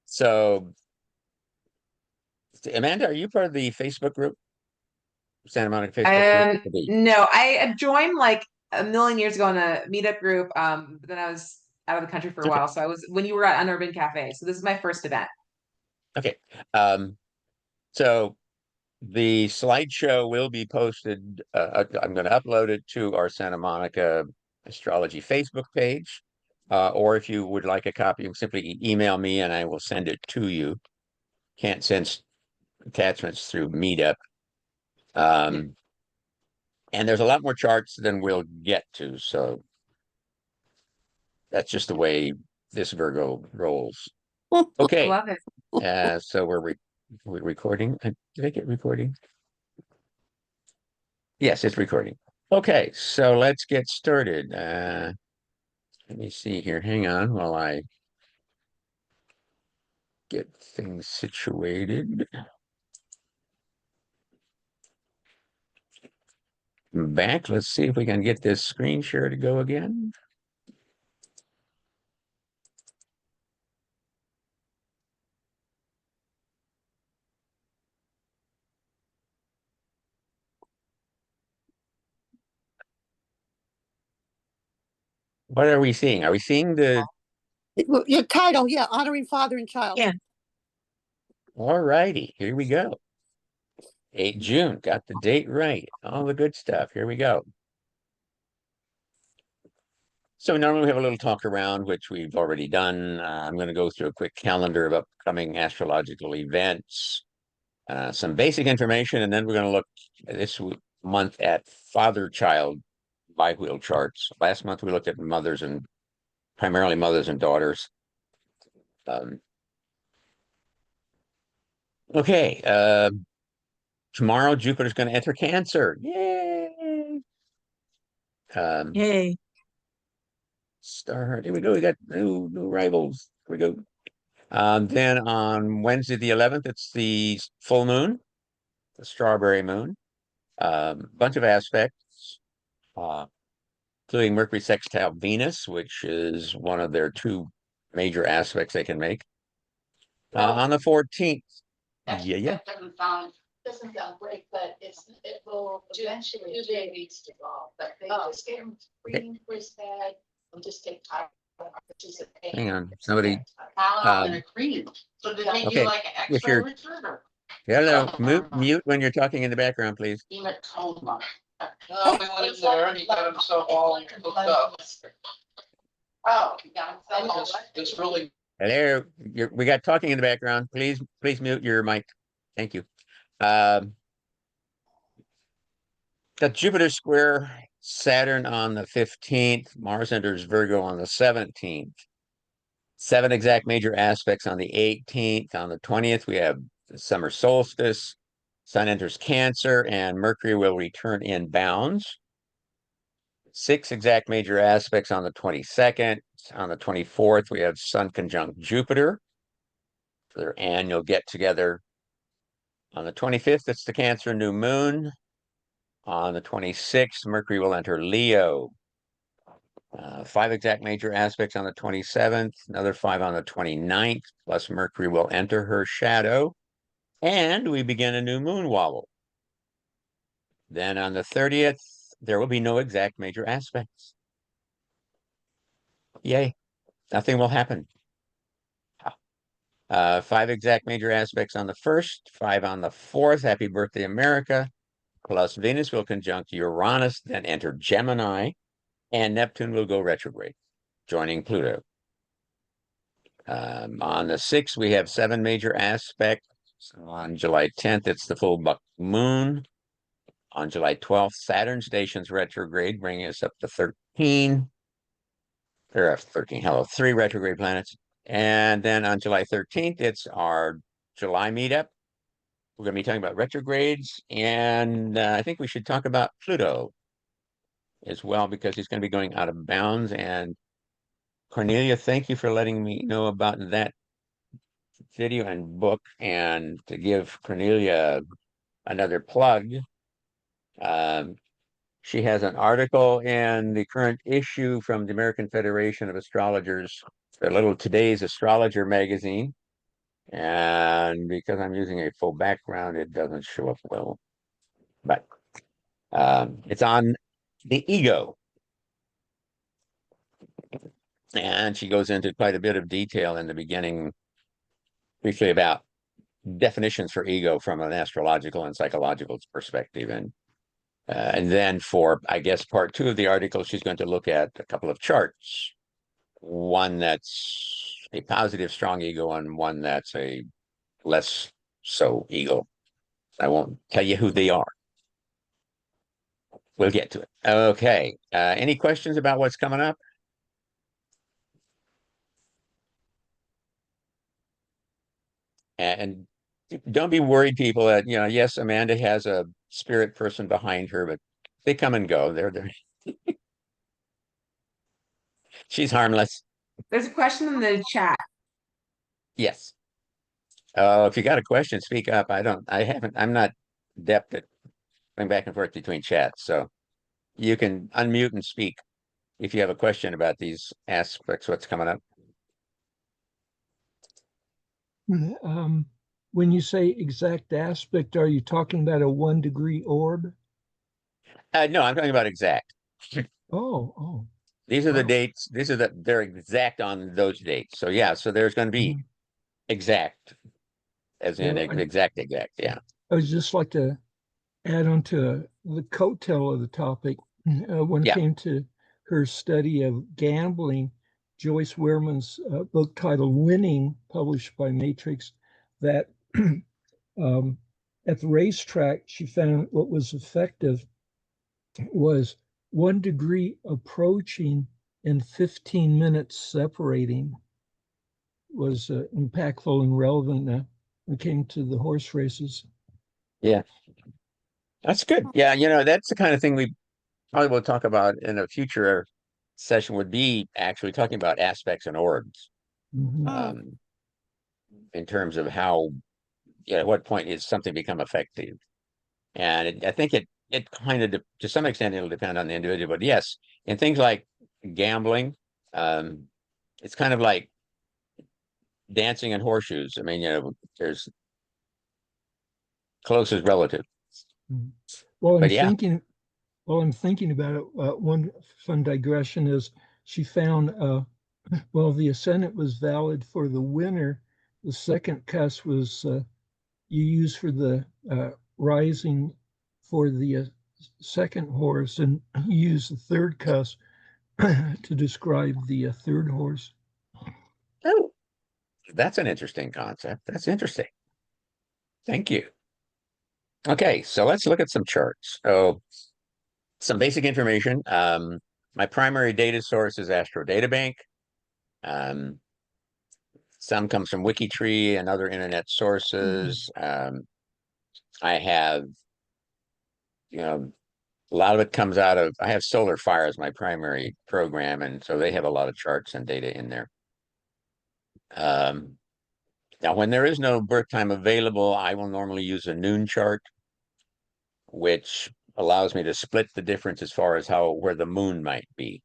So, Amanda, are you part of the Facebook group, Santa Monica Facebook group? No, I joined like a million years ago in a meetup group. But then I was out of the country for a Okay. while. So I was when you were at Unurban Cafe. So this is my first event. Okay. So the slideshow will be posted. I'm going to upload it to our Santa Monica Astrology Facebook page. Or if you would like a copy, you can simply email me and I will send it to you. Can't send attachments through Meetup. Um, and there's a lot more charts than we'll get to. So that's just the way this Virgo rolls. I Okay. love it. So we're recording. Did I get recording? Yes, it's recording. Okay, so let's get started. Let me see here. Hang on while I get things situated. Back. Let's see if we can get this screen share to go again. What are we seeing? Are we seeing the? Your title, yeah, honoring father and child. Yeah. All righty, here we go. 8 June, got the date right. All the good stuff. Here we go. So normally we have a little talk around, which we've already done. I'm going to go through a quick calendar of upcoming astrological events, some basic information, and then we're going to look this month at father-child bi-wheel charts. Last month we looked at mothers and primarily mothers and daughters. Okay, tomorrow Jupiter's going to enter Cancer. Yay! Yay. Star, here we go. We got new rivals. Here we go. Then on Wednesday the 11th, it's the full moon, the strawberry moon. Bunch of aspects, uh, including Mercury sextile Venus, which is one of their two major aspects they can make. On the 14th. Yeah. Doesn't sound great, but it will eventually do they needs to evolve, but they just gave him screening for his head and just take time. Hang on, somebody. And a cream. So did they do Okay, like an if X-ray you're return? hello, mute when you're talking in the background, please. Hematoma. No, we went in there and he got himself all hooked up. Oh, he got himself all. It's really. Hello, we got talking in the background. Please mute your mic. Thank you. Got Jupiter square Saturn on the 15th. Mars enters Virgo on the 17th. 7 exact major aspects on the 18th. On the 20th, we have the summer solstice. Sun enters Cancer, and Mercury will return in bounds. 6 exact major aspects on the 22nd. On the 24th, we have Sun conjunct Jupiter for their annual get together. On the 25th, it's the Cancer new moon. On the 26th, Mercury will enter Leo. 5 exact major aspects on the 27th, another 5 on the 29th, plus Mercury will enter her shadow, and we begin a new moon wobble. Then on the 30th, there will be no exact major aspects. Yay, nothing will happen. 5 exact major aspects on the 1st, 5 on the 4th. Happy birthday, America. Plus Venus will conjunct Uranus, then enter Gemini, and Neptune will go retrograde, joining Pluto. On the 6th, we have 7 major aspects. On July 10th, it's the full buck moon. On July 12th, Saturn stations retrograde, bringing us up to 13. There are 13, hello, 3 retrograde planets. And then on July 13th, it's our July meetup. We're going to be talking about retrogrades, and I think we should talk about Pluto as well, because he's going to be going out of bounds. And Cornelia, thank you for letting me know about that video and book. And to give Cornelia another plug, She has an article in the current issue from the American Federation of Astrologers, a little Today's Astrologer magazine. And because I'm using a full background, it doesn't show up well. But it's on the ego. And she goes into quite a bit of detail in the beginning, briefly about definitions for ego from an astrological and psychological perspective. And then for, I guess, part 2 of the article, she's going to look at a couple of charts. One that's a positive, strong ego, and one that's a less so ego. I won't tell you who they are. We'll get to it. Okay. Any questions about what's coming up? And don't be worried, people, that, yes, Amanda has a spirit person behind her, but they come and go. They're she's harmless. There's a question in the chat. Yes. If you got a question, speak up. I'm not adept at going back and forth between chats. So you can unmute and speak if you have a question about these aspects, what's coming up. When you say exact aspect, are you talking about a 1-degree orb? No, I'm talking about exact. Oh. These are the Wow. dates. They're exact on those dates. So yeah, so there's going to be exact, as in Well, exact. Yeah. I would just like to add on to the coattail of the topic. When it Yeah. came to her study of gambling, Joyce Wehrman's book titled Winning, published by Matrix, that at the racetrack, she found what was effective was 1 degree approaching and 15 minutes separating was impactful and relevant when it came to the horse races. Yeah. That's good. Yeah, that's the kind of thing we probably will talk about in a future session, would be actually talking about aspects and orbs. Mhm. In terms of how, at what point is something become effective. And I think it kind of, to some extent, it'll depend on the individual. But yes, in things like gambling, it's kind of like dancing in horseshoes. I mean, there's closest relative. Well, But yeah. I'm thinking about it, one fun digression is she found, the ascendant was valid for the winner. The second cuss was you use for the rising for the second horse, and you use the third cuss to describe the third horse. Oh, that's an interesting concept. That's interesting. Thank you. Okay, so let's look at some charts. Oh, some basic information. My primary data source is Astro Databank. Some comes from Wikitree and other internet sources. I have, a lot of it comes out of, I have Solar Fire as my primary program, and so they have a lot of charts and data in there. Now, when there is no birth time available, I will normally use a noon chart, which allows me to split the difference as far as where the moon might be.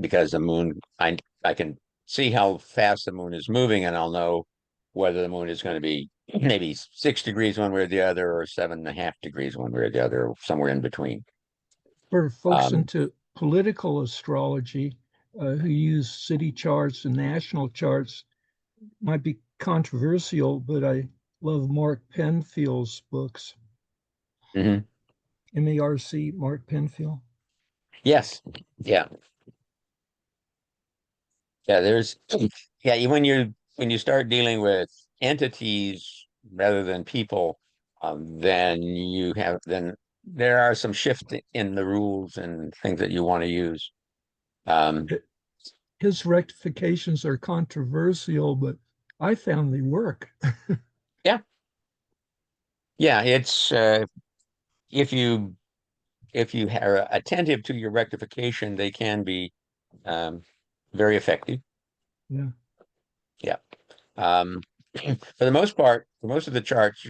Because the moon, I can see how fast the moon is moving, and I'll know whether the moon is going to be maybe 6 degrees one way or the other, or 7.5 degrees one way or the other, or somewhere in between. For folks into political astrology who use city charts and national charts, might be controversial, but I love Mark Penfield's books. Mm-hmm. MARC, Mark Penfield. Yes. Yeah. Yeah, when you start dealing with entities rather than people, then there are some shift in the rules and things that you want to use. His rectifications are controversial, but I found they work. Yeah. Yeah, it's if you are attentive to your rectification, they can be very effective. Yeah. Yeah. For the most part, for most of the charts,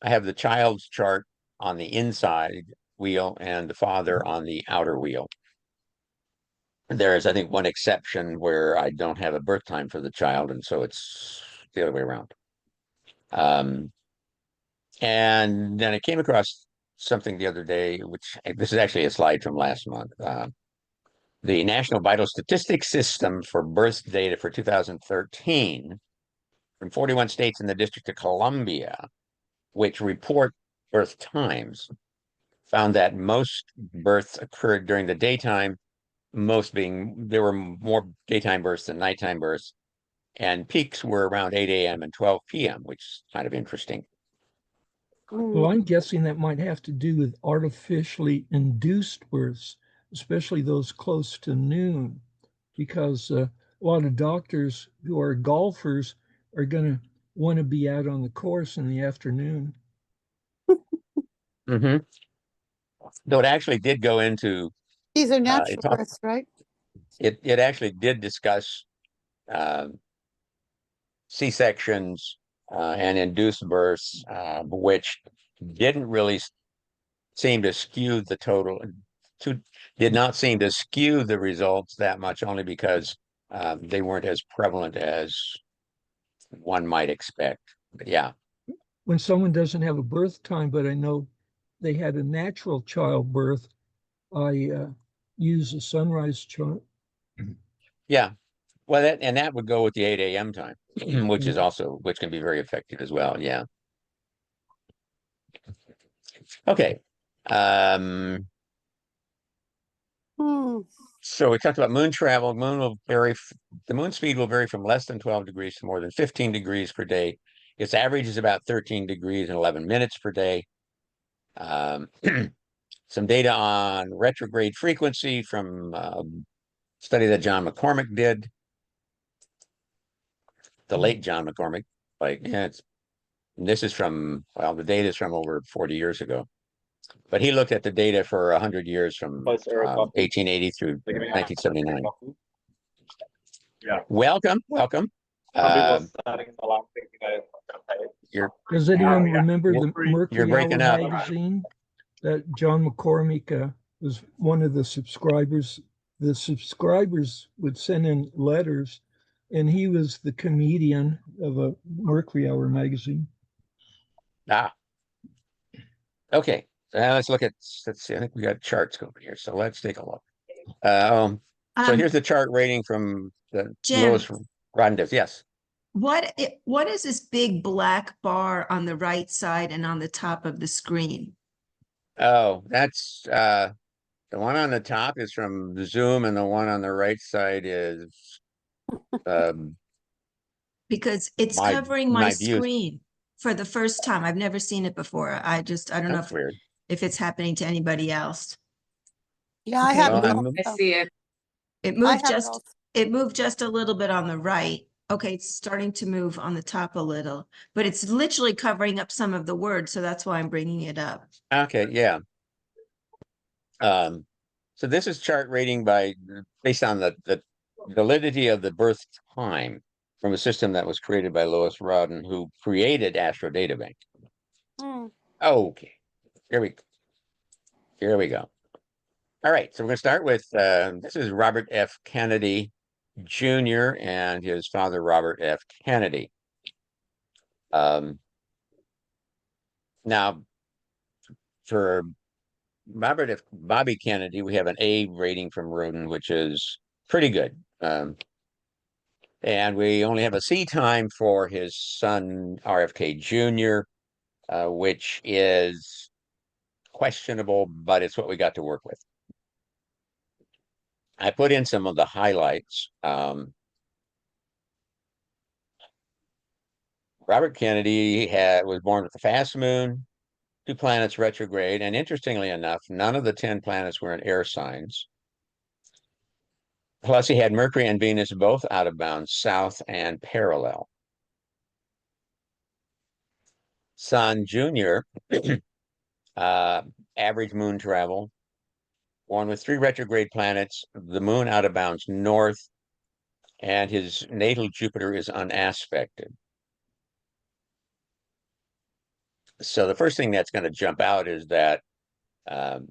I have the child's chart on the inside wheel and the father on the outer wheel. There is, I think, one exception where I don't have a birth time for the child, and so it's the other way around. And then I came across something the other day, which this is actually a slide from last month. The National Vital Statistics System for birth data for 2013 from 41 states in the District of Columbia, which report birth times, found that most births occurred during the daytime, there were more daytime births than nighttime births, and peaks were around 8 a.m. and 12 p.m., which is kind of interesting. Well, I'm guessing that might have to do with artificially induced births, especially those close to noon, because a lot of doctors who are golfers are going to want to be out on the course in the afternoon. Mm-hmm. Though it actually did go into These are it natural talked births, right? it actually did discuss C-sections and induced births, which didn't really seem to skew the total, did not seem to skew the results that much, only because they weren't as prevalent as one might expect. But yeah, When someone doesn't have a birth time, but I know they had a natural childbirth, I use a sunrise chart. yeah. Well, that would go with the 8 a.m. time, which is Yeah. also, which can be very effective as well. Yeah. Okay. Hmm. So we talked about moon travel. The moon speed will vary from less than 12 degrees to more than 15 degrees per day. Its average is about 13 degrees and 11 minutes per day. Some data on retrograde frequency from a study that John McCormick did. The late John McCormick, this is from, well, the data is from over 40 years ago. But he looked at the data for 100 years from 1880 through 1979. Yeah. Welcome. Does anyone remember the You're Mercury breaking Hour up. magazine that John McCormick was one of the subscribers? The subscribers would send in letters, and he was the comedian of a Mercury Hour magazine. Okay. Let's see. I think we got charts going here. So let's take a look. So here's the chart rating from the Jim. Lois Rodin. Yes. What is this big black bar on the right side and on the top of the screen? Oh, that's the one on the top is from Zoom, and the one on the right side is Because it's my- covering my my views. screen for the first time. I've never seen it before. I don't know That's weird. if it's happening to anybody else. Yeah, I Okay. have Well, it. I'm- I Also. see it. It I moved have it just also. it moved just a little bit on the right. Okay, it's starting to move on the top a little, but it's literally covering up some of the words, so that's why I'm bringing it up. Okay, yeah. So this is chart rating based on the validity of the birth time from a system that was created by Lois Rodin, who created Astro Databank. Hmm. Okay, here we go. All right, so we're going to start with this is Robert F. Kennedy Jr. and his father, Robert F. Kennedy. Now, for Bobby Kennedy, we have an A rating from Rodin, which is pretty good. And we only have a C time for his son, RFK Jr., which is questionable, but it's what we got to work with. I put in some of the highlights. Robert Kennedy was born with a fast moon, 2 planets retrograde, and interestingly enough, none of the 10 planets were in air signs. Plus, he had Mercury and Venus both out of bounds, south and parallel. Sun Jr., average moon travel, one with 3 retrograde planets, the moon out of bounds north, and his natal Jupiter is unaspected. So the first thing that's going to jump out is that um,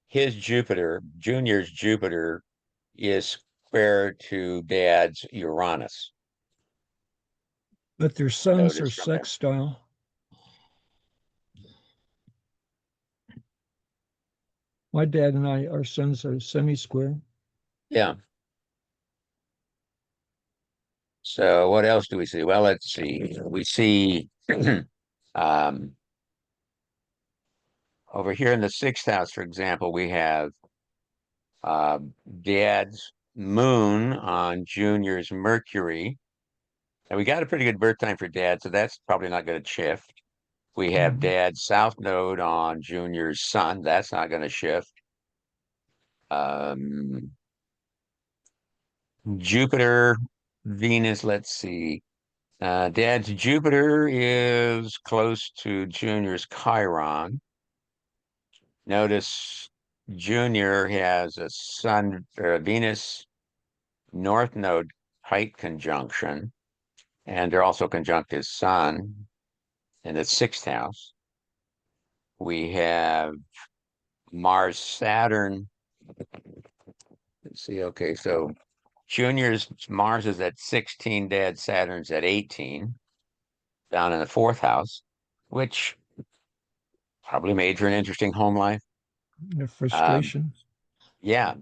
his Jupiter, Junior's Jupiter, is square to Dad's Uranus. But their suns are Notice from that. sextile. My dad and I, our suns are semi-square. Yeah. So what else do we see? Well, let's see. We see um, over here in the sixth house, for example, we have Dad's moon on Junior's Mercury. And we got a pretty good birth time for Dad, so that's probably not going to shift. We have Mhm. Dad's south node on Junior's sun. That's not going to shift. Jupiter, Venus, let's see. Dad's Jupiter is close to Junior's Chiron. Notice Junior has a Sun or a Venus North Node height conjunction, and they're also conjunct his Sun in the sixth house. We have Mars Saturn. Let's see. Okay, so Junior's Mars is at 16, Dad's Saturn's at 18, down in the fourth house, which probably made for an interesting home life. Their frustration. Yeah,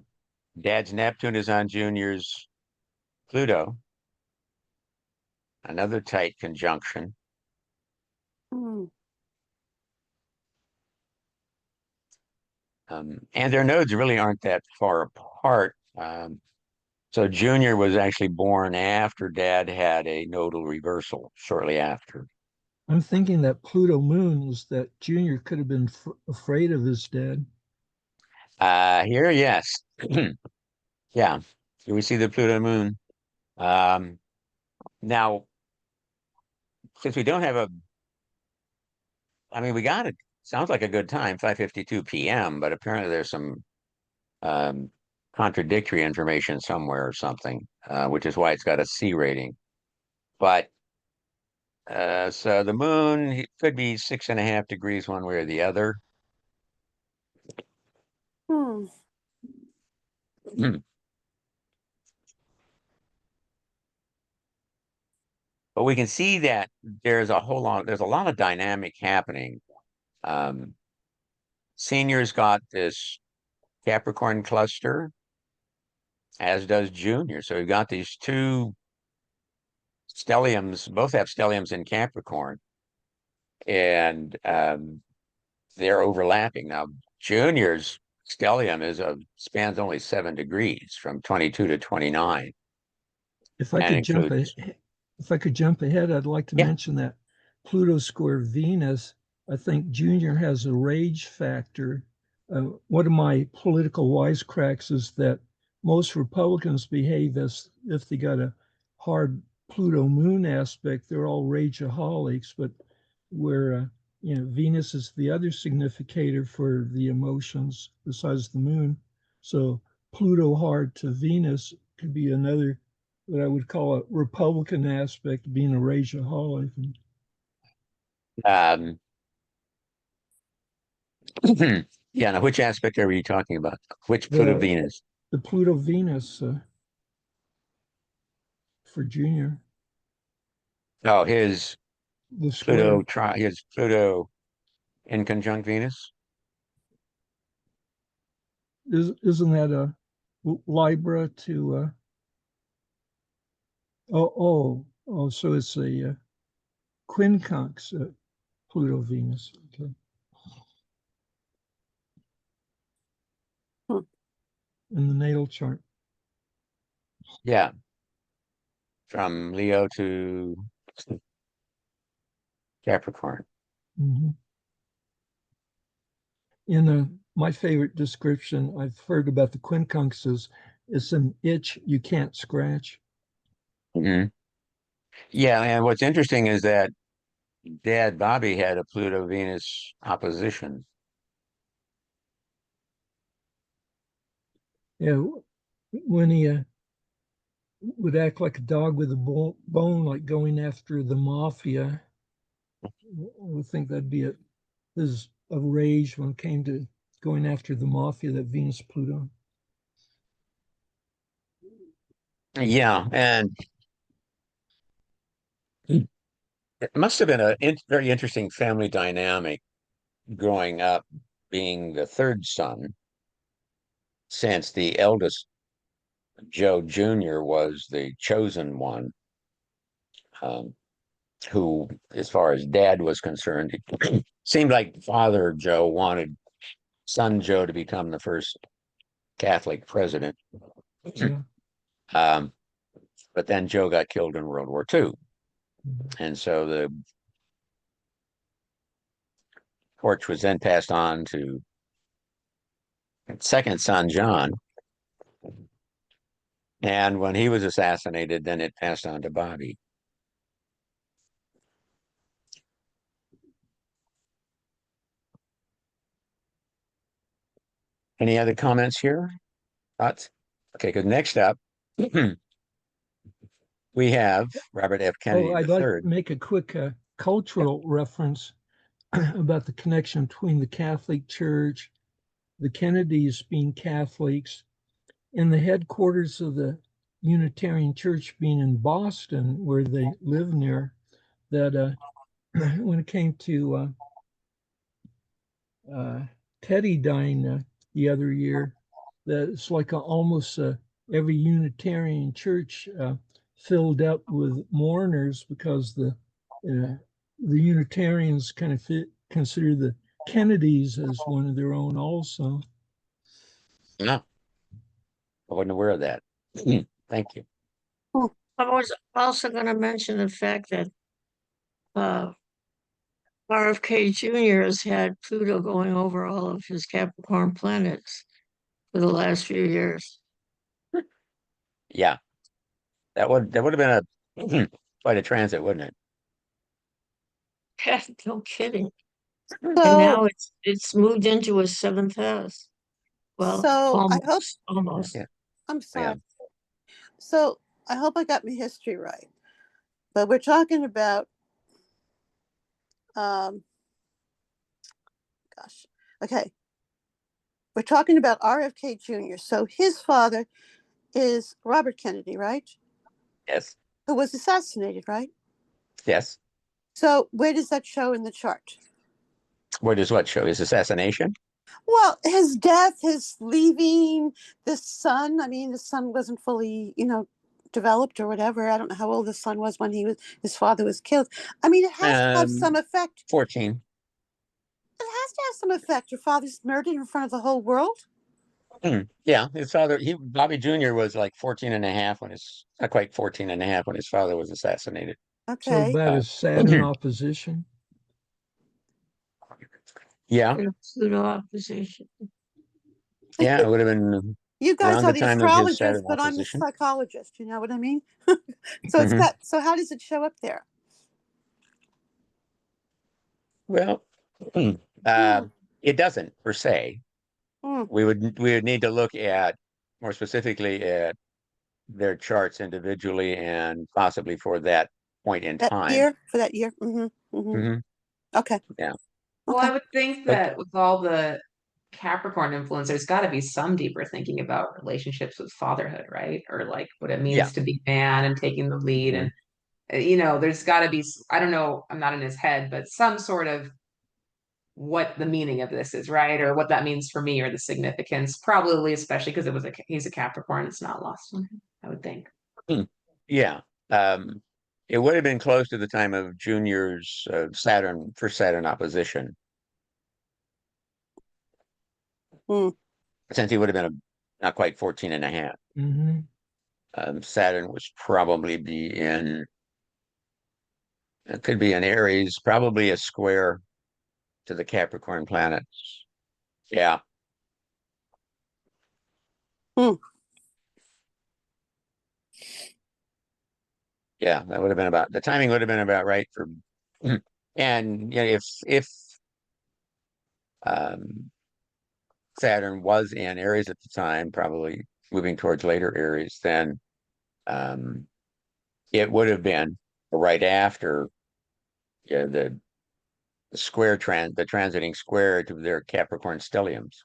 Dad's Neptune is on Junior's Pluto, another tight conjunction. Hmm. And their nodes really aren't that far apart. So Junior was actually born after Dad had a nodal reversal shortly after. I'm thinking that Pluto moon was that Junior could have been afraid of his dad. Here, yes. Yeah, here we see the Pluto moon. Now, since we don't have I mean, we got it. Sounds like a good time, 5:52 p.m., but apparently there's some um, contradictory information somewhere or something, which is why it's got a C rating. But so the moon could be 6.5 degrees one way or the other. Hmm. But we can see that there's a lot of dynamic happening. Senior's got this Capricorn cluster, as does Junior. So we've got these two stelliums, both have stelliums in Capricorn, and they're overlapping. Now, Junior's stellium spans only 7 degrees from 22 to 29. If I And could jump includes- if I could jump ahead, I'd like to Yeah. mention that Pluto square Venus. I think Junior has a rage factor. One of my political wisecracks is that most Republicans behave as if they got a hard Pluto moon aspect. They're all rageaholics, but where Venus is the other significator for the emotions besides the moon. So Pluto hard to Venus could be another what I would call a Republican aspect, being a rageaholic. Um, yeah, now which aspect are we talking about? Which Pluto Venus? The Pluto Venus for Junior. Oh, his The square. his Pluto in conjunct Venus. Isn't that a Libra to so it's a quincunx Pluto Venus. Okay. In the natal chart. Yeah. From Leo to Capricorn. Mm-hmm. In my favorite description I've heard about the quincunxes, it's an itch you can't scratch. Mm-hmm. Yeah, and what's interesting is that Dad Bobby had a Pluto Venus opposition. Yeah, when he would act like a dog with a bone, like going after the mafia. would think that'd be his a rage when it came to going after the mafia, that Venus Pluto. Yeah, and it must have been a very interesting family dynamic growing up, being the third son, since the eldest, Joe Jr., was the chosen one, who, as far as dad was concerned, it seemed like Father Joe wanted son Joe to become the first Catholic president. Yeah. But then Joe got killed in World War II. Mhm. And so the torch was then passed on to second son, John. And when he was assassinated, then it passed on to Bobby. Any other comments here? Thoughts? Okay, good. Next up, we have Robert F. Kennedy Oh, I'd like to III. make a quick cultural reference about the connection between the Catholic Church, the Kennedys being Catholics, and the headquarters of the Unitarian Church being in Boston, where they live near. That when it came to Teddy dying the other year, that it's like almost every Unitarian church filled up with mourners, because the Unitarians kind of consider the Kennedys as one of their own also. No, I wasn't aware of that. Thank you. I was also going to mention the fact that uh, RFK Jr. has had Pluto going over all of his Capricorn planets for the last few years. Yeah, that would have been a quite a transit, wouldn't it? No kidding. And So, now it's moved into a seventh house. Well, so I hope, almost. Yeah. I'm sorry. Yeah. So I hope I got my history right. But we're talking about, um, gosh, okay. We're talking about RFK Jr. So his father is Robert Kennedy, right? Yes. Who was assassinated, right? Yes. So where does that show in the chart? Where does what show? His assassination? Well, his death, his leaving, the son. I mean, the son wasn't fully, developed or whatever. I don't know how old the son was when his father was killed. I mean, it has to have some effect. 14. It has to have some effect. Your father's murdered in front of the whole world. Yeah, his father, Bobby Jr. was like 14 and a half when not quite 14 and a half when his father was assassinated. So Okay. about as Saturn opposition. Yeah, Pluto opposition. yeah, it would have been You guys around are the the time of his astrologist, Saturn but I'm the opposition. psychologist. You know what I mean? So it's Mhm. got. So how does it show up there? Well, it doesn't per se. Hmm. We would need to look at more specifically at their charts individually and possibly for that point in That time. year for that year. Hmm. Okay. Yeah. Well, Okay. I would think But- that with all the Capricorn influence, there's got to be some deeper thinking about relationships with fatherhood, right? Or like what it means Yeah. to be man and taking the lead. And, there's got to be, I don't know, I'm not in his head, but some sort of what the meaning of this is, right? Or what that means for me or the significance, probably, especially because he's a Capricorn. It's not lost on him, I would think. Yeah. It would have been close to the time of Junior's Saturn opposition. Hmm. Since he would have been not quite 14 and a half. Saturn was probably it could be in Aries, probably a square to the Capricorn planets. Yeah. Hmm. Yeah, that would have been the timing would have been about right for, and if um, Saturn was in Aries at the time, probably moving towards later Aries, then it would have been right after the the transiting square to their Capricorn stelliums.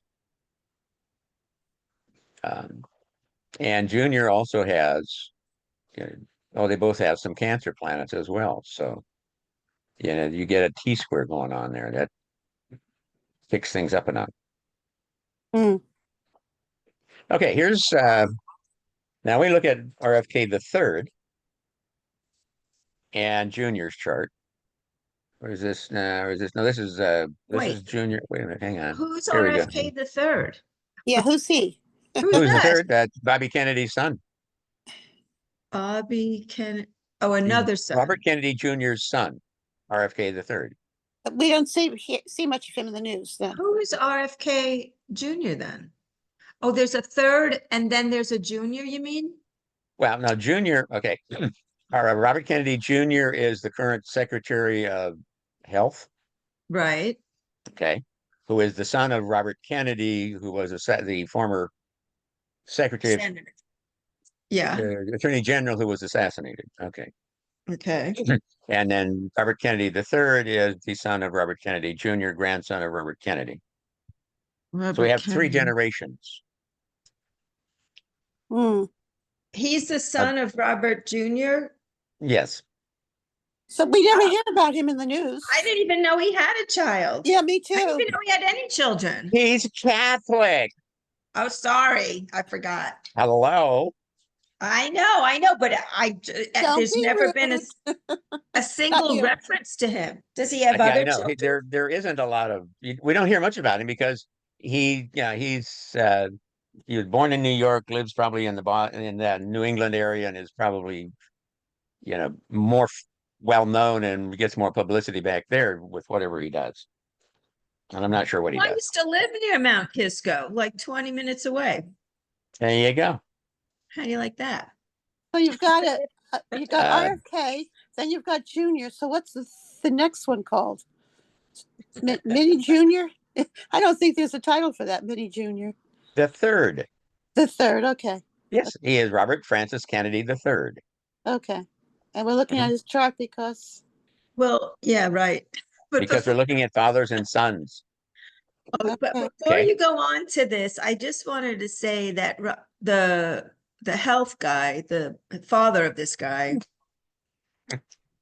And Junior also has, they both have some Cancer planets as well. So, you get a T-square going on there. That picks things up enough. Hmm. Okay, here's now we look at RFK the third and Junior's chart. Or is this? Or is this? No, this is Wait. Junior. Wait a minute, hang on. Who's Here we go. RFK the third? Yeah, who's he? Who's Who's the that? third? That's Bobby Kennedy's son. Bobby Oh, another son. Robert Kennedy Jr.'s son, RFK the third. We don't see much of him in the news then. Who is RFK Jr. then? Oh, there's a third and then there's a junior, you mean? Well, now Junior, okay. Robert Kennedy Jr. is the current Secretary of Health, Right. okay, who is the son of Robert Kennedy, who was the former Secretary of Senator. Yeah. Attorney General who was assassinated. Okay. Okay. And then Robert Kennedy III is the son of Robert Kennedy Jr., grandson of Robert Kennedy. So we have three generations. Hmm. He's the son of Robert Jr. Yes. So we never hear about him in the news. I didn't even know he had a child. Yeah, me I didn't too. even know he had any children. He's Catholic. Oh, sorry. I forgot. Hello. I know, but there's be never been a single you. reference to him. Does he have Yeah, I other know. children? There isn't a lot of, we don't hear much about him because he was born in New York, lives probably in the New England area, and is probably, more well known and gets more publicity back there with whatever he does. And I'm not sure what he Well, I does. used to live near Mount Kisco, like 20 minutes away. There you go. How do you like that? So you've got you got Uh, RFK, then you've got Junior. So what's the next one called? Mini Junior? I don't think there's a title for that, Mini Junior. The third. The third, okay. Yes, he is Robert Francis Kennedy the third. Okay. And we're looking at his chart because Well, yeah, right. But Because we're looking at fathers and sons. but Okay. before Okay. you go on to this, I just wanted to say that the health guy, the father of this guy,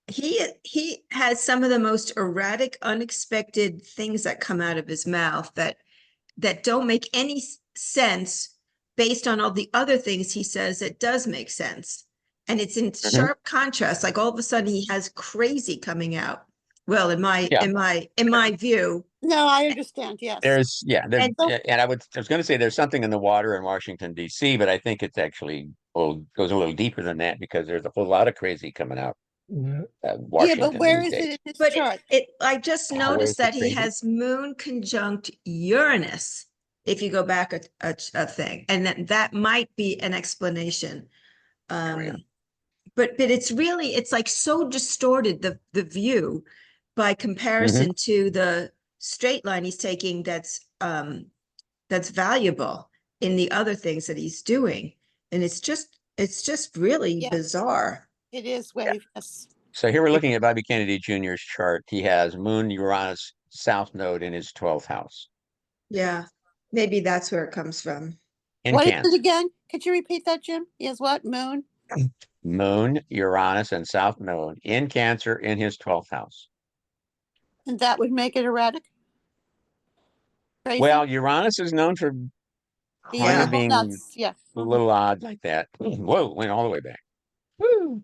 he has some of the most erratic, unexpected things that come out of his mouth that don't make any sense based on all the other things he says that does make sense. And it's in sharp contrast. Like all of a sudden he has crazy coming out. Well, in my view. no, I understand. Yes. And- and I was going to say there's something in the water in Washington D.C., but I think it's actually goes a little deeper than that because there's a whole lot of crazy coming out. Yeah. Washington. but where these is days. it in his But chart? I just Where's noticed the that he crazy? has moon conjunct Uranus, if you go back a thing, and that might be an explanation. Yeah. But it's like so distorted the view by comparison to the straight line he's taking that's valuable in the other things that he's doing. And it's just really Yes. bizarre. It is wave. Yes. So here we're looking at Bobby Kennedy Jr.'s chart. He has Moon Uranus South Node in his 12th house Yeah, maybe that's where it comes from. in What is Cancer. it again? Could you repeat that, Jim? He has what? Moon? Moon, Uranus, and South Node in Cancer in his 12th house. And that would make it erratic? Crazy? Well, Uranus is known for yeah, kind yeah. of being nuts. Yeah. a little odd like that. Whoa, went all the way back. Woo.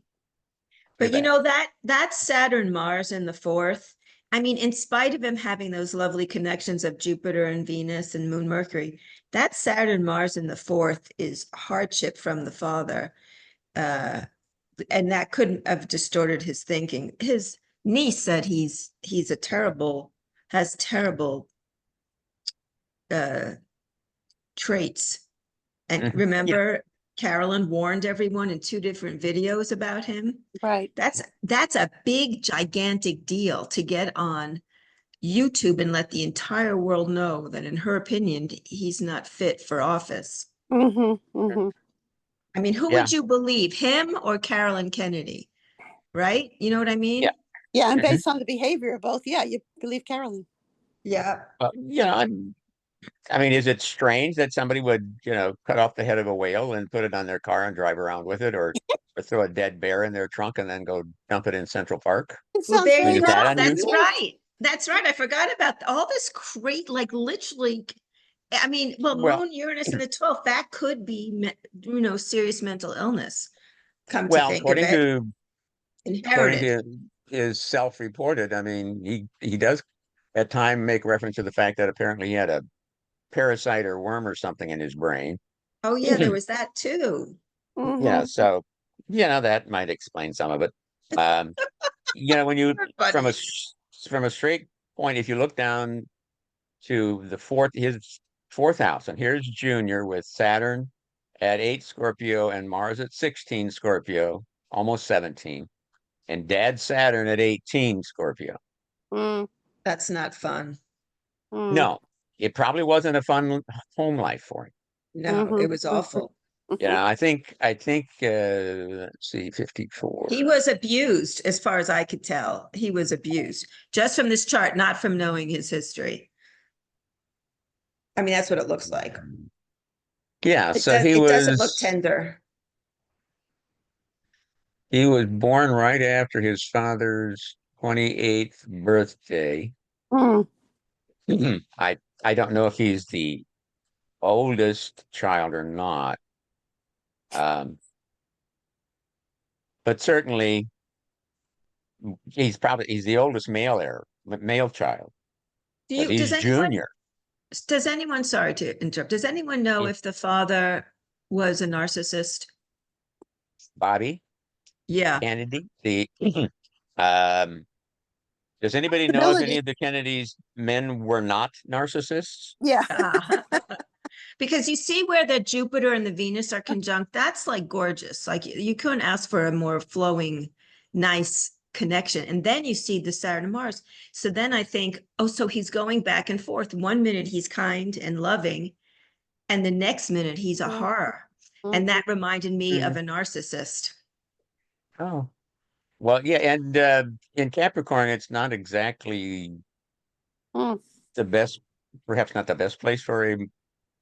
But Way you back. know, that's Saturn, Mars in the fourth. I mean, in spite of him having those lovely connections of Jupiter and Venus and Moon, Mercury, that Saturn, Mars in the fourth is hardship from the father. And that couldn't have distorted his thinking. His niece said has terrible traits. And Mhm. remember, Carolyn warned everyone in 2 different videos about him. Right. That's a big, gigantic deal to get on YouTube and let the entire world know that, in her opinion, he's not fit for office. Mm-hmm. Mm-hmm. I mean, who Yeah. would you believe, him or Carolyn Kennedy? Right? You know what I mean? Yeah. Yeah, and Mhm. based on the behavior of both, yeah, you believe Carolyn. Yeah. I mean, is it strange that somebody would, cut off the head of a whale and put it on their car and drive around with it, or throw a dead bear in their trunk and then go dump it in Central Park? It Well, sounds there I mean, you very is that go. That's unusual? right. That's right. I forgot about all this great, like literally. I mean, well, Well, Moon, Uranus, and the 12th, that could be, serious mental illness. Come to well, think of it, according inherited. to his self-reported, I mean, he does at time make reference to the fact that apparently he had a parasite or worm or something in his brain. Oh, yeah, there was that too. Mhm. So, that might explain some of it. Um, when you from Funny. from a straight point, if you look down to his fourth house, and here's Junior with Saturn at 8 Scorpio and Mars at 16 Scorpio, almost 17, and Dad Saturn at 18 Scorpio. Mm, That's not fun. mm, No, it probably wasn't a fun home life for him. No, it mhm, was mhm, awful. I think let's see, 54. He was abused, as far as I could tell. He was abused just from this chart, not from knowing his history. I mean, that's what it looks like. Yeah, It so does, it doesn't look tender. he was born right after his father's 28th birthday. mm. I don't know if he's the oldest child or not. But certainly he's the oldest male child. But he's junior. Sorry to interrupt, does anyone know if the father was a narcissist? Bobby Yeah. Kennedy. Um, does anybody know if any Stability. of the Kennedys men were not narcissists? Yeah. Because you see where the Jupiter and the Venus are conjunct, that's like gorgeous. Like you couldn't ask for a more flowing, nice connection. And then you see the Saturn and Mars. So then I think, oh, so he's going back and forth. One minute he's kind and loving, and the next minute he's a Mhm. horror. And that reminded me of a narcissist. Oh, well, yeah, and in Capricorn, it's not exactly Mm. the best, perhaps not the best place for a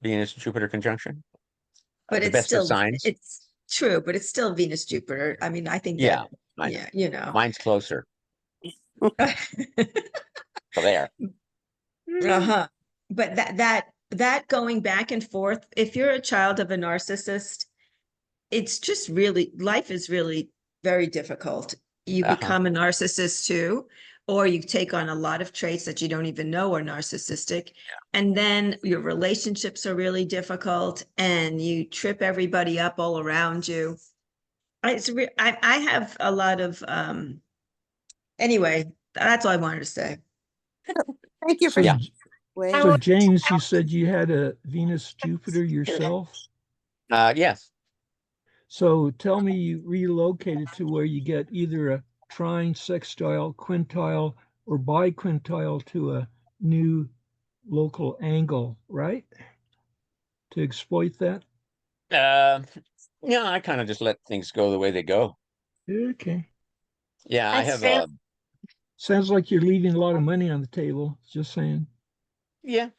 Venus Jupiter conjunction. But The it's best of still, signs. it's true, but it's still Venus Jupiter. I mean, I think Yeah, that, yeah, you know. mine's closer. So there. Uh-huh. But that going back and forth, if you're a child of a narcissist, it's just really, life is really very difficult. You Uh-huh. become a narcissist too, or you take on a lot of traits that you don't even know are narcissistic. And then your relationships are really difficult and you trip everybody up all around you. I have a lot of anyway, that's all I wanted to say. Thank you for So, Yeah. wait. so James, you said you had a Venus Jupiter yourself. Yes. So tell me you relocated to where you get either a trine, sextile, quintile, or biquintile to a new local angle, right? To exploit that? I kind of just let things go the way they go. Okay. Yeah, I That's have Sounds like you're leaving a lot of money on the table. Just saying. yeah.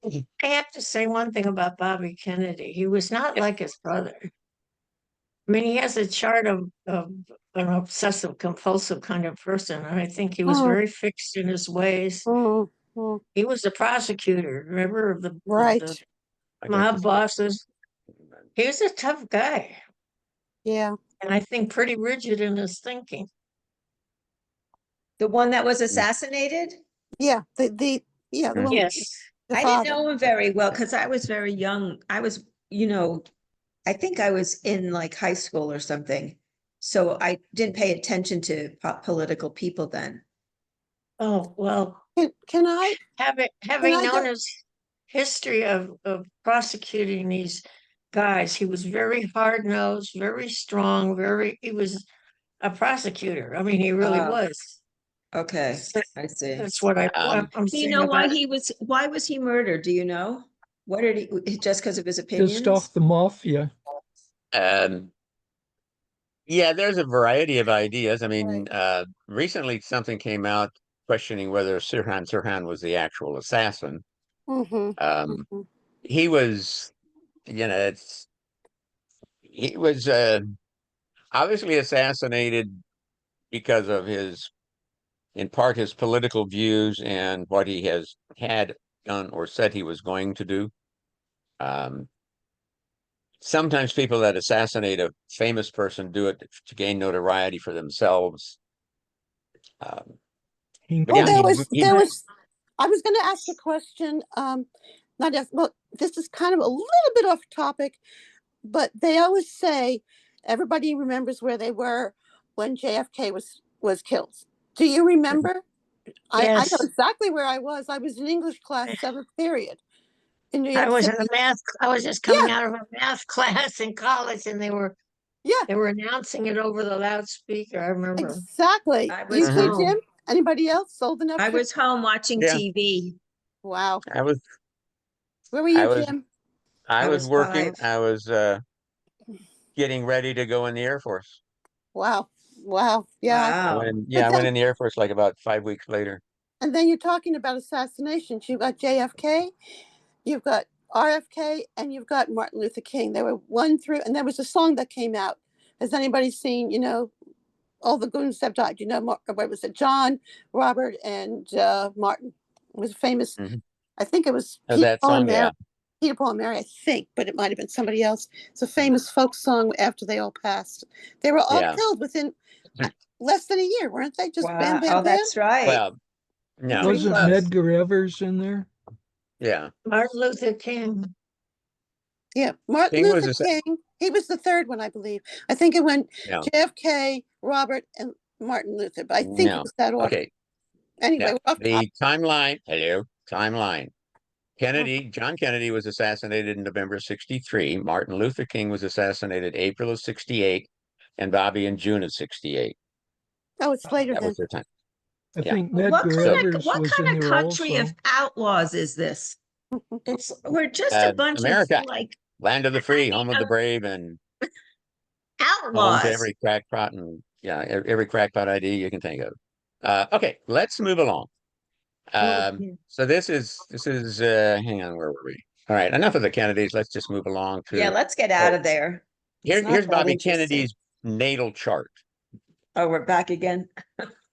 I have to say one thing about Bobby Kennedy. He was not like his brother. I mean, he has a chart of an obsessive compulsive kind of person. And I think he was Mm. very fixed in his ways. Mm, mm. He was a prosecutor, remember, of the Right. mob bosses. He was a tough guy. Yeah. And I think pretty rigid in his thinking. The one that was assassinated? Yeah. The yeah, the Mhm. one Yes. the I father. didn't know him very well because I was very young. I was, I think I was in like high school or something. So I didn't pay attention to political people then. Oh, well, Can I having I known go- his history of prosecuting these guys, he was very hard nosed, very strong, he was a prosecutor. I mean, he really Oh. was. Okay, So I see. that's what I'm Do you saying know why about why was he murdered? Do you know? What did he, just because of his Just off opinions? the mafia. Um, Yeah, there's a variety of ideas. I mean, recently something came out questioning whether Sirhan was the actual assassin. Mm-hmm. Um, Mm-hmm. he was, he was obviously assassinated because of his, in part, his political views and what he has had done or said he was going to do. Um, Sometimes people that assassinate a famous person do it to gain notoriety for themselves. Um, but Well, yeah, Hinckley. there was, I was going to ask a question. Not as well, this is kind of a little bit off topic, but they always say everybody remembers where they were when JFK was killed. Do you remember? I know Yes, exactly where I was. I was in English class, seventh period in New I York was City. in a math, I was just Yeah, coming out of a math class in college and yeah, they were announcing it over the loudspeaker. I remember. exactly. I You was mhm. too, Jim? home. Anybody else old enough I to? was home watching Yeah, TV. Wow. I was, Where were I you, was, Jim? I I was was working. 5. I was getting ready to go in the Air Force. Wow. Wow. Yeah. Wow. But I went then, in the Air Force like about 5 weeks later. and then you're talking about assassinations. You've got JFK, you've got RFK, and you've got Martin Luther King. There were one through, and there was a song that came out. Has anybody seen, all the goons that died? What was it? John, Robert, and Martin. It was famous. Mhm. I think it was Oh, Peter that Paul and song, Mary. yeah, Peter Paul and Mary, I think, but it might have been somebody else. It's a famous folk song after they all passed. They were all yeah. killed within less than a year, weren't they? Just bam, Wow. bam, Oh, bam. that's right. Well, no, Pretty Wasn't close. Medgar Evers in there? yeah. Martin Luther King. Yeah, Martin King was Luther a, King. He was the third one, I believe. I think it went no, JFK, Robert, and Martin Luther, but I think it no. was that order. Okay, Anyway, yeah. we're off topic. The timeline. Hello, timeline. Mhm. John Kennedy was assassinated in November '63. Martin Luther King was assassinated April of '68, and Bobby in June of '68. Oh, it's later That then. was their time. I Yeah. think What Medgar So, kind of Evers what was in kind of there country of also. outlaws is this? It's We're just a bunch of America, like land of the I free, mean home of the brave, and home to outlaws. every crackpot and yeah, every crackpot ID you can think of. Okay, let's move along. oh, yeah. So this is hang on, where were we? All right, enough of the Kennedys. Let's just move along Yeah, to let's get out oh, of there. It's here's not that Bobby interesting. Kennedy's natal chart. Oh, we're back again.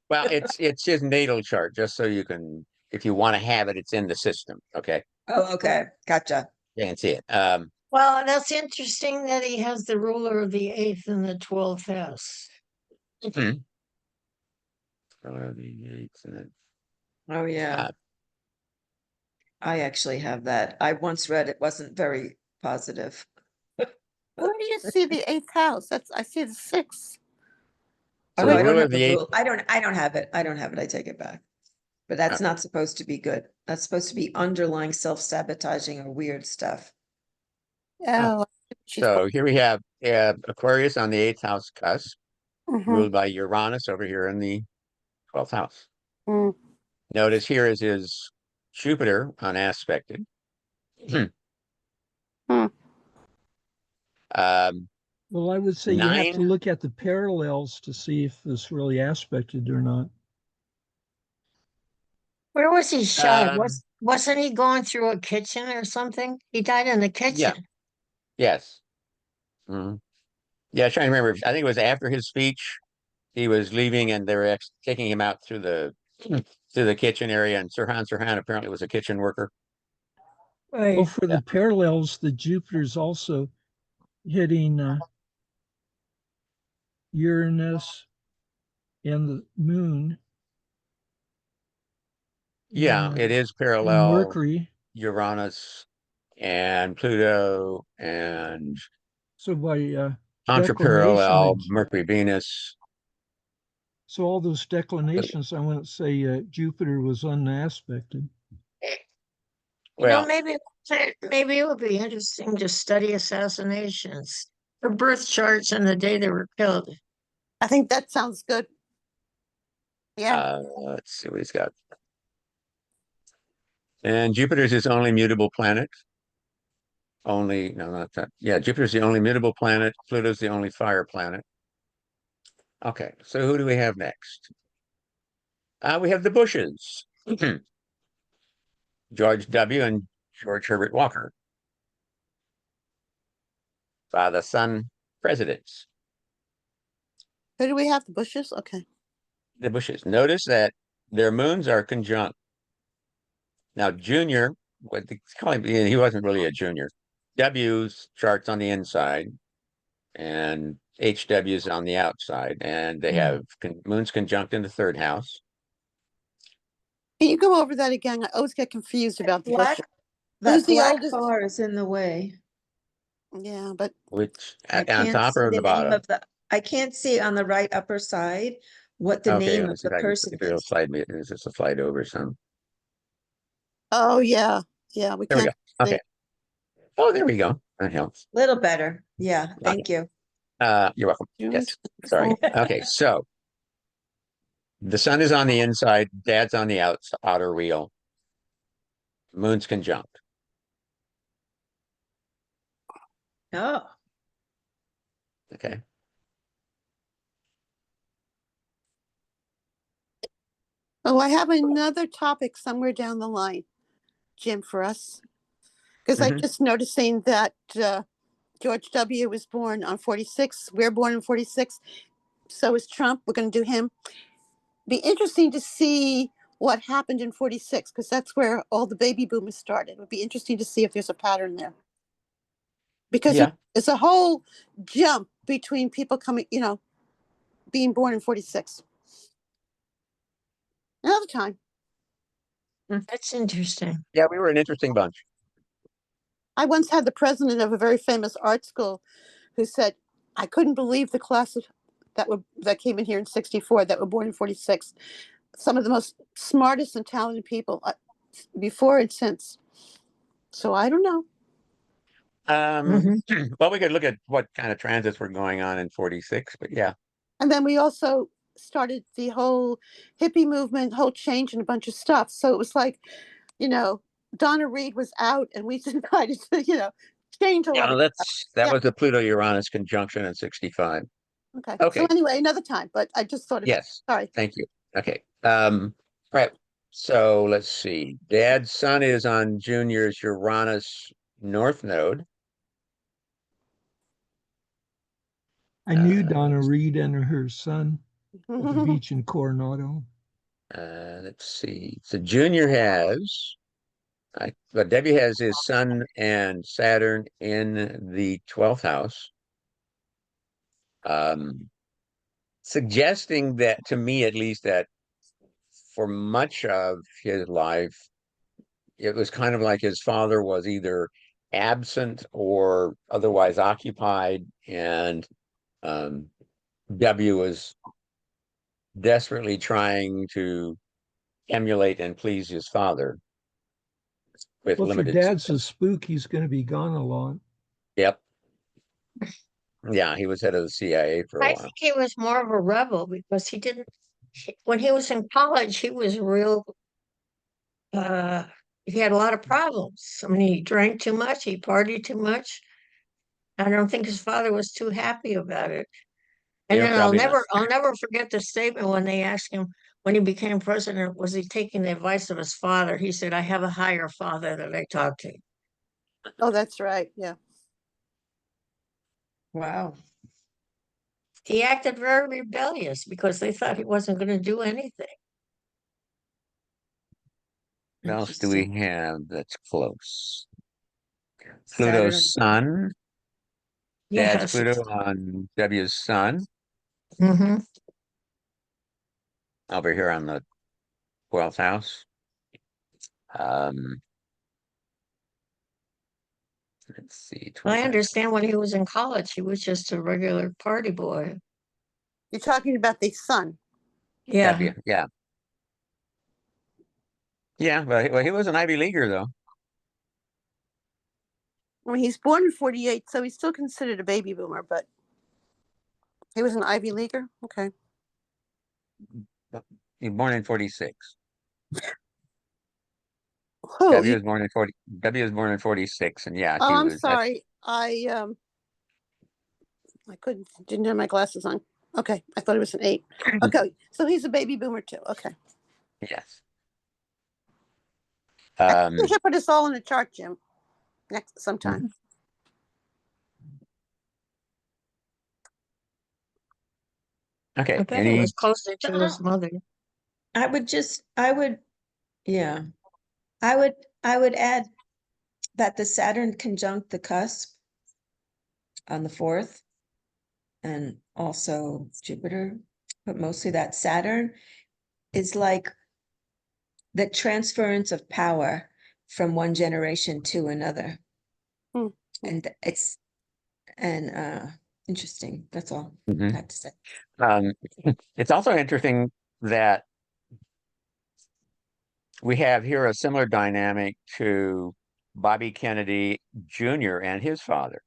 Well, it's his natal chart, just so you can, if you want to have it, it's in the system. Okay, Oh, okay. Gotcha. you can see it. Well, that's interesting that he has the ruler of the eighth and the 12th house. Mhm. And then, Oh, yeah. I actually have that. I once read it wasn't very positive. Where do you see the eighth house? I see the sixth. so Oh, the I don't ruler have of the the eighth. rule. I don't have it. I don't have it. I take it back. But that's not supposed to be good. That's supposed to be underlying self-sabotaging or weird stuff. Oh, she's. So here we have Aquarius on the eighth house cusp, Mhm, ruled by Uranus over here in the 12th house. mm. Notice here is his Jupiter unaspected. Hmm. Um, Well, I would say you have to 9, look at the parallels to see if this really aspected or not. Where was he shot? um, Wasn't he going through a kitchen or something? He died in the yeah, kitchen. yes. Mhm. Yeah, trying to remember. I think it was after his speech. He was leaving, and they were taking him out through the through the kitchen area. And Sirhan apparently was a kitchen worker. Well, Right. for Yeah. the parallels, the Jupiter's also hitting Uranus and the moon. Yeah, it is And parallel Mercury. Uranus and Pluto and So by declination, contra-parallel Mercury, Venus. so all those declinations, I wouldn't say Jupiter was unaspected. You know, Well, maybe it would be interesting to study assassinations, the birth charts and the day they were killed. I think that sounds good. Yeah. let's see what he's got. And Jupiter's his only mutable planet. Only, no, not that. Yeah, Jupiter's the only mutable planet. Pluto's the only fire planet. Okay, so who do we have next? We have the Bushes. George W. and George Herbert Walker. Father, son, presidents. Who do we have? The Bushes? Okay. The Bushes. Notice that their moons are conjunct. Now, Junior, what they call him, he wasn't really a junior. W's charts on the inside, and HW's on the outside, and they have moons conjunct in the third house. Can you go over that again? I always get confused about the Black, Bushes. that Who's the black oldest? bar is in the way. Yeah, but Which I on can't top see or on the the name bottom? of the, I can't see on the right upper side what the Okay, name let me of see the if I can, person if it'll is. slide me, is this a slide over some? oh yeah, yeah, we There we can't go. see. Okay. Oh, there we go. That helps. Little better. Yeah, thank you. You're welcome. Yes, June's- sorry. Okay, so the sun is on the inside, dad's on the outer wheel. Moon's conjunct. Oh, Okay. Oh, I have another topic somewhere down the line, Jim, for us. Because I Mhm. just noticing that George W. was born on 46. We're born in 46. So is Trump. We're going to do him. Be interesting to see what happened in 46, because that's where all the baby boomers started. It would be interesting to see if there's a pattern there. Because Yeah. it's a whole jump between people coming, being born in 46. Another time. That's interesting. Yeah, we were an interesting bunch. I once had the president of a very famous art school who said, I couldn't believe the class that came in here in 64 that were born in 46. Some of the most smartest and talented people before and since. So I don't know. Well, we could look at what kind of transits were going on in 46, but yeah. And then we also started the whole hippie movement, whole change and a bunch of stuff. So it was like, Donna Reed was out and we decided to, change a lot Yeah, of that Yeah. was the Pluto-Uranus conjunction in 65. Okay. Okay. So anyway, another time, but I just thought of Yes. Sorry. Thank you. Okay. Right. So let's see. Dad's sun is on Junior's Uranus North Node. I knew Uh, Donna Reed and her son at the beach in Coronado. Let's see. So Junior has, but Debbie has his sun and Saturn in the 12th house. Suggesting that, to me at least, that for much of his life, it was kind of like his father was either absent or otherwise occupied, and W was desperately trying to emulate and please his father with Well, if your limited dad's a success. spook, he's going to be gone a lot. Yep. Yeah, he was head of the CIA for a I while. think he was more of a rebel because when he was in college, he was uh, he had a lot of problems. I mean, he drank too much, he partied too much. I don't think his father was too happy about it. And Yeah, then probably not. I'll never forget the statement when they asked him when he became president, was he taking the advice of his father? He said, I have a higher father that I talk to. Oh, that's right. Yeah. wow. He acted very rebellious because they thought he wasn't going to do anything. What else do we Interesting. have that's close? Saturn. Pluto's sun. Dad's Yes. Pluto on W's sun. Mm-hmm. Over here on the 12th house. Let's see. I 25. understand when he was in college, he was just a regular party boy. You're talking about the sun. Yeah. W. Yeah. Yeah, well, he was an Ivy Leaguer though. I mean, he's born in 48, so he's still considered a baby boomer, but he was an Ivy Leaguer. Okay. He was born in 46. Who? W was born in 40. W was born in 46, and yeah, Oh, he I'm was. sorry. I didn't have my glasses on. Okay, I thought it was an 8. Okay, so he's a baby boomer too. Okay. Yes. I think you should put us all in a chart, Jim, next sometime. Okay, I bet he any, was closer to his mother. Yeah, I would add that the Saturn conjunct the cusp on the 4th and also Jupiter, but mostly that Saturn is like the transference of power from one generation to another. Hmm. And interesting. That's all Mhm. I have to say. It's also interesting that we have here a similar dynamic to Bobby Kennedy Jr. and his father.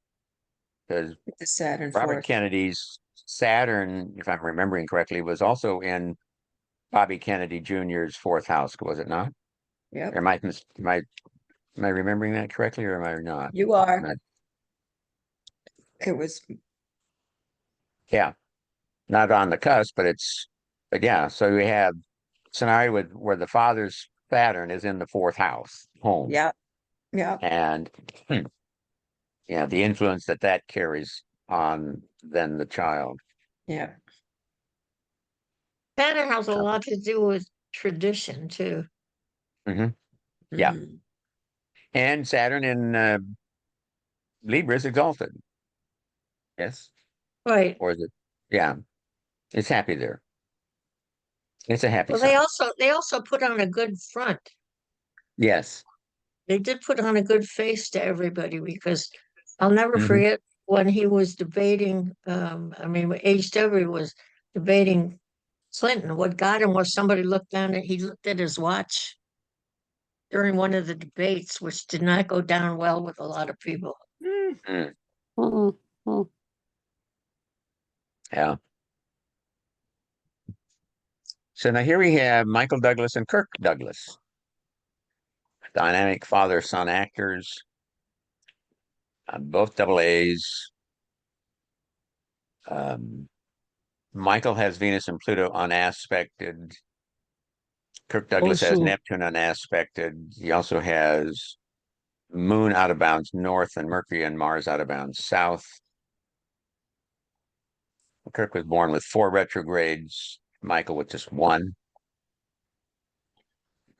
Because The Saturn Robert 4th. Kennedy's Saturn, if I'm remembering correctly, was also in Bobby Kennedy Jr.'s 4th house, was it not? Yep. Or am I remembering that correctly, or am I not? You are. Not- It was Yeah, not on the cusp, but yeah. So we have scenario where the father's Saturn is in the 4th house, home, yeah. Yeah. and yeah, the influence that carries on then the child. Yeah. Saturn has a So, lot to do with tradition too. mhm. Yeah, Mhm. and Saturn in Libra is exalted. Yes, Right. or is it? Yeah, it's happy there. It's a happy Well, sign. they also put on a good front. Yes. They did put on a good face to everybody because I'll never Mhm. forget when he was debating, I mean, HW was debating Clinton. What got him was somebody looked down and he looked at his watch during one of the debates, which did not go down well with a lot of people. Mm, Mm-mm. Mm. yeah. So now here we have Michael Douglas and Kirk Douglas, dynamic father-son actors, both double A's. Michael has Venus and Pluto unaspected. Kirk Douglas has Also, Neptune unaspected. He also has Moon out of bounds north and Mercury and Mars out of bounds south. Kirk was born with 4 retrogrades, Michael with just 1.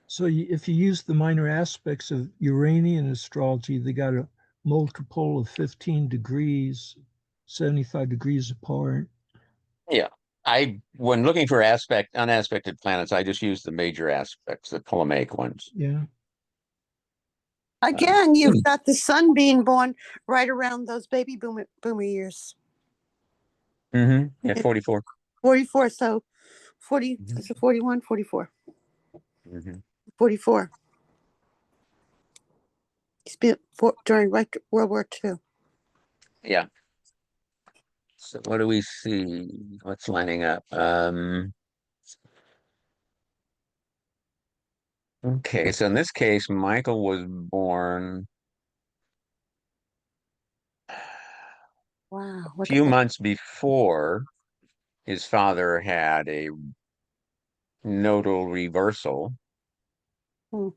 so if you use the minor aspects of Uranian astrology, they got a multiple of 15 degrees, 75 degrees apart. Yeah. When looking for unaspected planets, I just use the major aspects, the Ptolemaic ones. Yeah. Again, you've got the sun being born right around those baby boomer years. At 44. 44, so 40, Mhm. is it 41? 44. Mhm. 44. He's been during World War II. Yeah. So what do we see? What's lining up? Okay, so in this case, Michael was born a Wow, look at few that. months before his father had a nodal reversal, Hmm.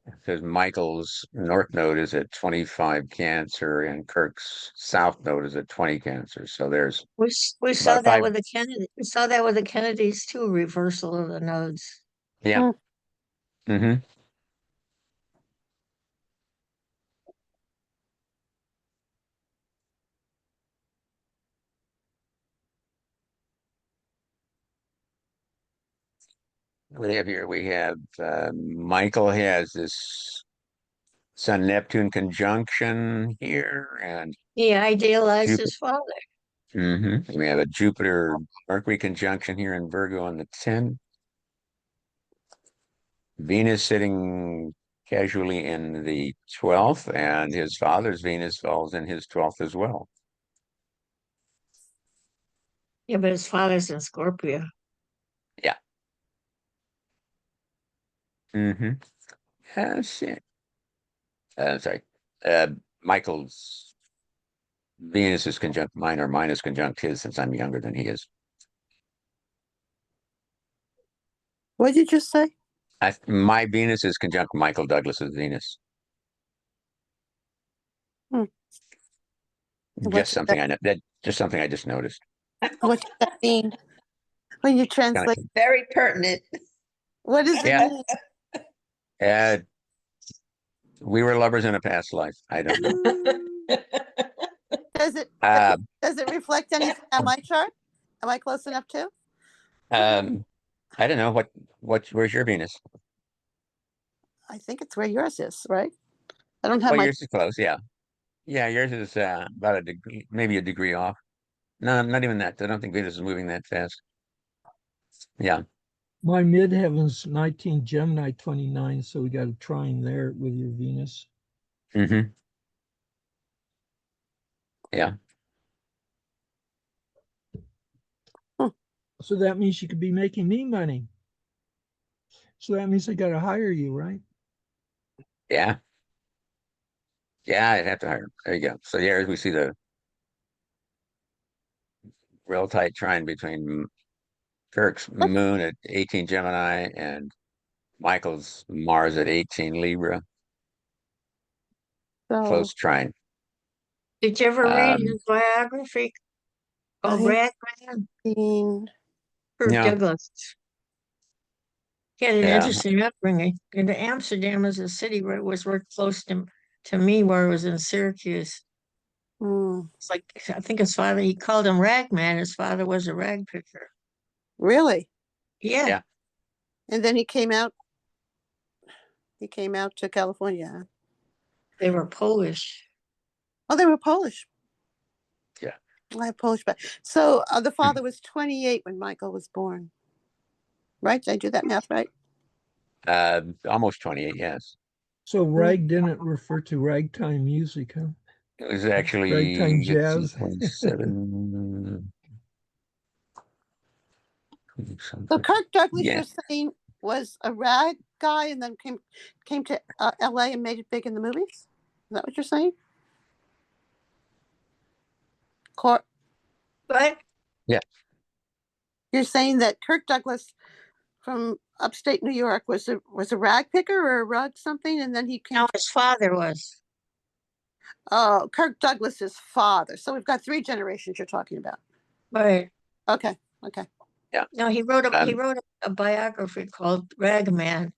because Michael's north node is at 25 Cancer and Kirk's south node is at 20 Cancer. So there's We about saw a that 5. with the Kennedy. We saw that with the Kennedys too. Reversal of the nodes. Yeah. Hmm. hmm We have here, we have Michael has this Sun Neptune conjunction here, and He idealized Jupiter. his father. We have a Jupiter Mercury conjunction here in Virgo on the 10th. Venus sitting casually in the 12th, and his father's Venus falls in his 12th as well. Yeah, but his father's in Scorpio. Yeah. Mm-hmm. Shit. Sorry. Michael's Venus is conjunct mine, or mine is conjunct his, since I'm younger than he is. What did you just say? My Venus is conjunct Michael Douglas's Venus. Hmm. Just something just something I just noticed. What does that mean? When you translate, Very pertinent. what does it Yeah. mean? Uh, we were lovers in a past life. I don't know. Does it Uh, does it reflect anything on my chart? Am I close enough too? I don't know where's your Venus? I think it's where yours is, right? I don't have Well, my yours is close. Yeah. Yeah. Yours is about a degree, maybe a degree off. No, not even that. I don't think Venus is moving that fast. Yeah. My midheaven's 19 Gemini 29, so we got a trine there with your Venus. Hmm. Yeah. So that means you could be making me money. So that means I got to hire you, right? Yeah. Yeah. I'd have to hire. There you go. So yeah, we see the real tight trine between Kirk's moon at 18 Gemini and Michael's Mars at 18 Libra. so Close trine. Did you ever read Um, his biography called I Ragman? mean, Kirk Yeah. Douglas. He had an Yeah. interesting upbringing. And Amsterdam is a city where it was very close to me, where it was in Syracuse. It's like, I think his father, he called him Ragman. His father was a rag picker. really? Yeah, Yeah. And then he came out. He came out to California. they were Polish. Oh, they were Polish. Yeah. I have Polish back. So the father was 28 when Michael was born. Right? Did I do that math right? Almost 28, yes. So rag didn't refer to ragtime music, huh? It was actually, Ragtime let's see, jazz. 27. So Kirk Douglas, Yeah. you're saying, was a rag guy and then came to LA and made it big in the movies? Is that what you're saying? Cor- But You're saying that Kirk Douglas from upstate New York was a rag picker or a rug something, and then he came. no, his father was. Oh, Kirk Douglas's father. So we've got 3 generations you're talking about. Right. Okay. Okay. No, he wrote a biography called Ragman,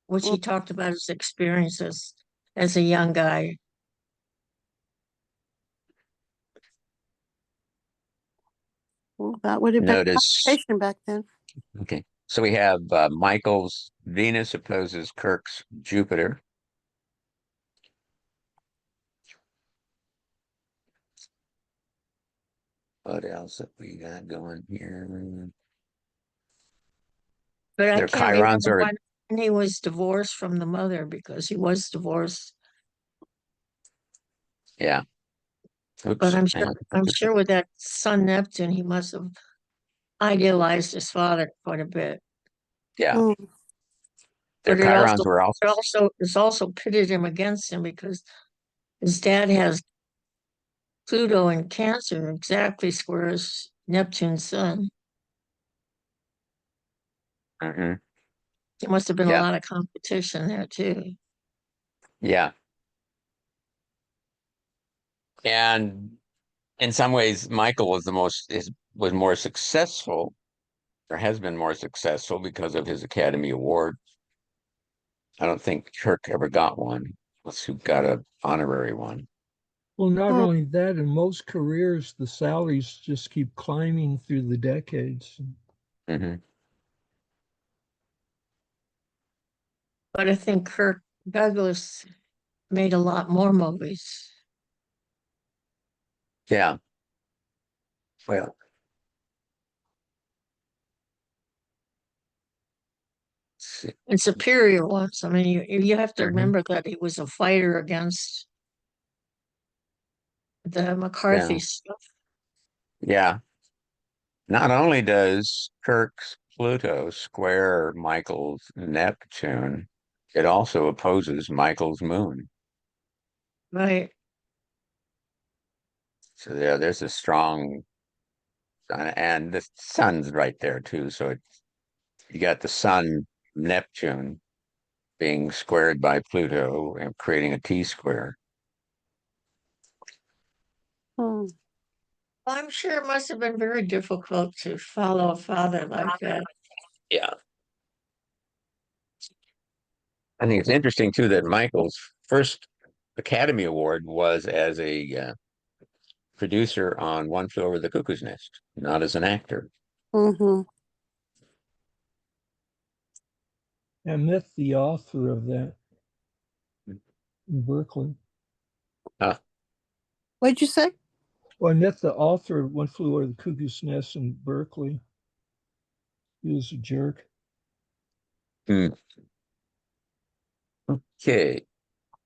which he talked about his experiences as a young guy. Well, that would have been a Notice. conversation back then. Okay. So we have Michael's Venus opposes Kirk's Jupiter. What else have we got going here? But I Their can't chirons remember are, when he was divorced from the mother, because he was divorced. yeah. But Oops. I'm sure with that son Neptune, he must have idealized his father quite a bit. Yeah. Mm. Their But chirons were also, it's also pitted him against him, because his dad has Pluto in Cancer, exactly squares Neptune's sun. Mhm. There must have been a Yeah. lot of competition there too. Yeah. And in some ways, Michael was more successful, or has been more successful, because of his Academy Award. I don't think Kirk ever got one. Unless who got a honorary one. Well, not Hmm. only that, in most careers, the salaries just keep climbing through the decades. Hmm. But I think Kirk Douglas made a lot more movies. Yeah. Well, And superior ones. I mean, you have to Mhm. remember that he was a fighter against the McCarthy Yeah. stuff. Yeah. Not only does Kirk's Pluto square Michael's Neptune, it also opposes Michael's moon. Right. So there's a strong sun, and the sun's right there too. So you got the sun, Neptune, being squared by Pluto and creating a T-square. Hmm. I'm sure it must have been very difficult to follow a father like that. Yeah. I think it's interesting too that Michael's first Academy Award was as a producer on One Flew Over the Cuckoo's Nest, not as an actor. Mm-hmm. I met the author of that in Berkeley. What'd you say? Well, I met the author of One Flew Over the Cuckoo's Nest in Berkeley. He was a jerk. Okay.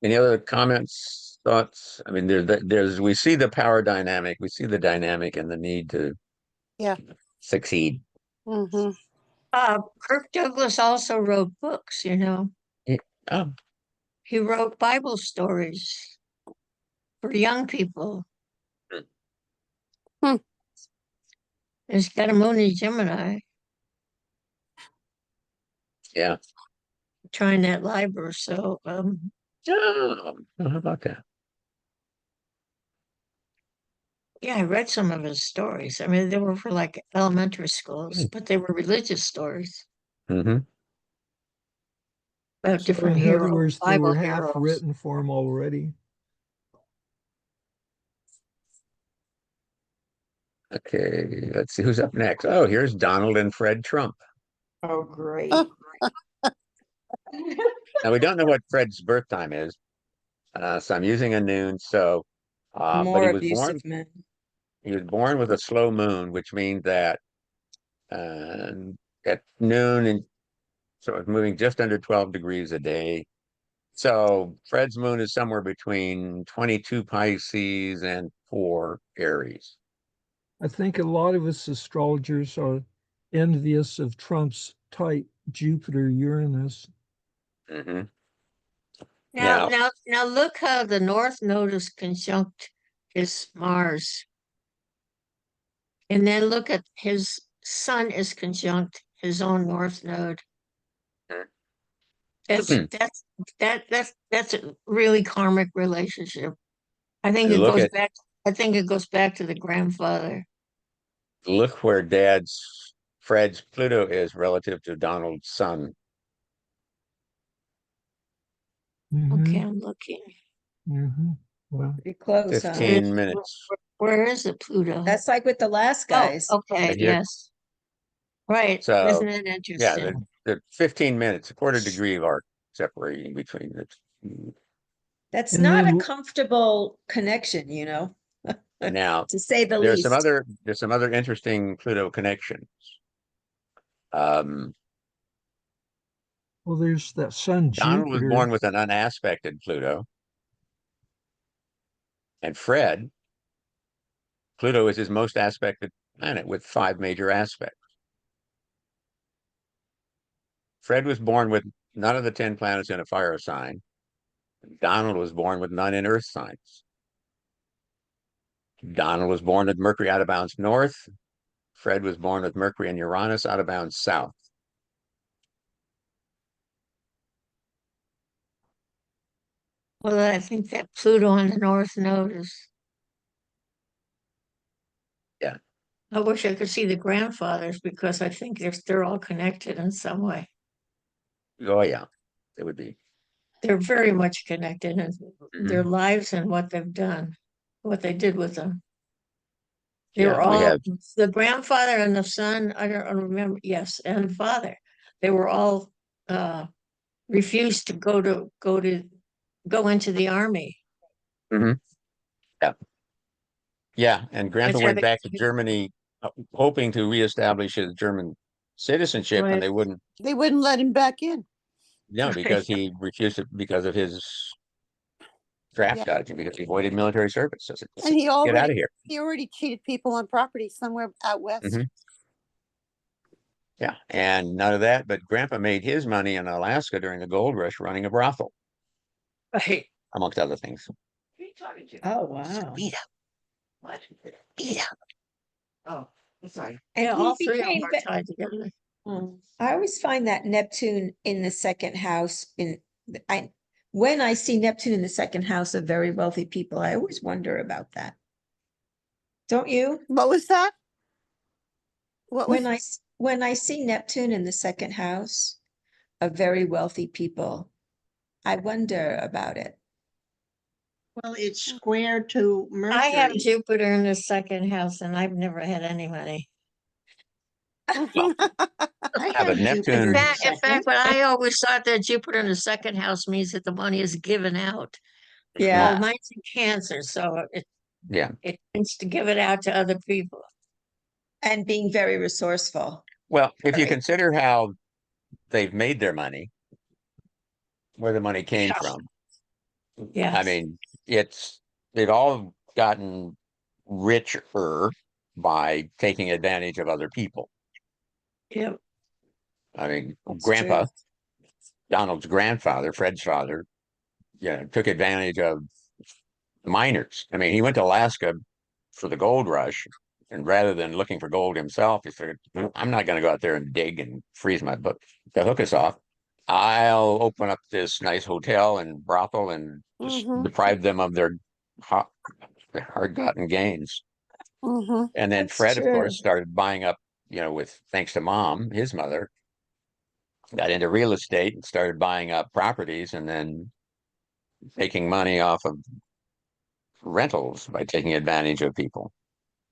Any other comments, thoughts? I mean, there's we see the power dynamic, we see the dynamic and the need to Yeah. succeed. Mm-hmm. Kirk Douglas also wrote books, you know. Oh, He wrote Bible stories for young people. Hmm. He's got a Mooney Gemini, yeah. trying that library. So Oh, how about that? yeah, I read some of his stories. I mean, they were for like elementary schools, but they were religious stories Mm-hmm. about So different in other heroes, words, they Bible were half heroes. written for him already. Okay, let's see who's up next. Oh, here's Donald and Fred Trump. Oh, great. Oh. Now we don't know what Fred's birth time is, so I'm using a noon. So, but More abusive men. he was born with a slow moon, which means that uh, at noon, and so it's moving just under 12 degrees a day. So Fred's moon is somewhere between 22 Pisces and 4 Aries. I think a lot of us astrologers are envious of Trump's tight Jupiter Uranus. Mm-hmm. Now, Now, now look how the North Node is conjunct his Mars. And then look at his Sun is conjunct his own North Node. That's Hmm. that's a really karmic relationship. I think it look goes at back. I think it goes back to the grandfather. look where Fred's Pluto is relative to Donald's sun. Okay, Mhm, I'm looking. mhm. Well, Pretty close, huh? 15 minutes. Where is it, Pluto? That's like with the last Oh, guys. okay, Right here. yes. Right. So Isn't it yeah, interesting? the 15 minutes, a quarter degree of arc separating between the two. That's and not a then comfortable connection, you know, Now to say the there's least. some other interesting Pluto connections. Um, well, there's that Sun Donald was Jupiter. born with an unaspected Pluto, and Pluto is his most aspected planet with 5 major aspects. Fred was born with none of the 10 planets in a fire sign. Donald was born with none in earth signs. Donald was born with Mercury out of bounds north. Fred was born with Mercury and Uranus out of bounds south. Well, I think that Pluto on the North Node is. Yeah. I wish I could see the grandfathers because I think they're all connected in some way. Oh, yeah. It would be. They're very much connected in their Mhm. lives and what they've done, what they did with them. They were Yeah, we all have. the grandfather and the son. I don't remember. Yes, and the father. They were all refused to go into the army. Mhm. Yeah. Yeah. And Grandpa That's went having back to Germany, hoping to reestablish his German citizenship, and right, they wouldn't. They wouldn't let him back in. No, because he refused it because of his draft Yeah. dodging, because he avoided military service. So I said, And get out of here. he already cheated people on property somewhere out west. Mhm. Yeah. And none of that. But Grandpa made his money in Alaska during the gold rush running a brothel, right. amongst other things. Oh, wow. Yeah. Oh, I'm sorry. Yeah, He all three of them became are ve- tied together. I always find that Neptune in the second house I when I see Neptune in the second house of very wealthy people, I always wonder about that. Don't you? What was that? What was, When I see Neptune in the second house of very wealthy people, I wonder about it. Well, it's square to I have Mercury. Jupiter in the second house and I've never had any money. I Yeah, but have Jupiter Neptune, in the In second. fact, but I always thought that Jupiter in the second house means that the money is given out. Yeah. Well, mine's in Cancer, so yeah. it tends to give it out to other people. And being very resourceful. Well, if you Right. consider how they've made their money, where the money came Yeah. from, I Yes. mean, they've all gotten richer by taking advantage of other people. Yep. I mean, That's Grandpa, true. Donald's grandfather, Fred's father, took advantage of miners. I mean, he went to Alaska for the gold rush, and rather than looking for gold himself, he figured, I'm not going to go out there and dig and freeze my butt to hook us off. I'll open up this nice hotel and brothel and just mm-hmm, deprive them of their hard-gotten gains. mm-hmm, And then That's Fred, of course, true. started buying up, with thanks to Mom, his mother, got into real estate and started buying up properties and then making money off of rentals by taking advantage of people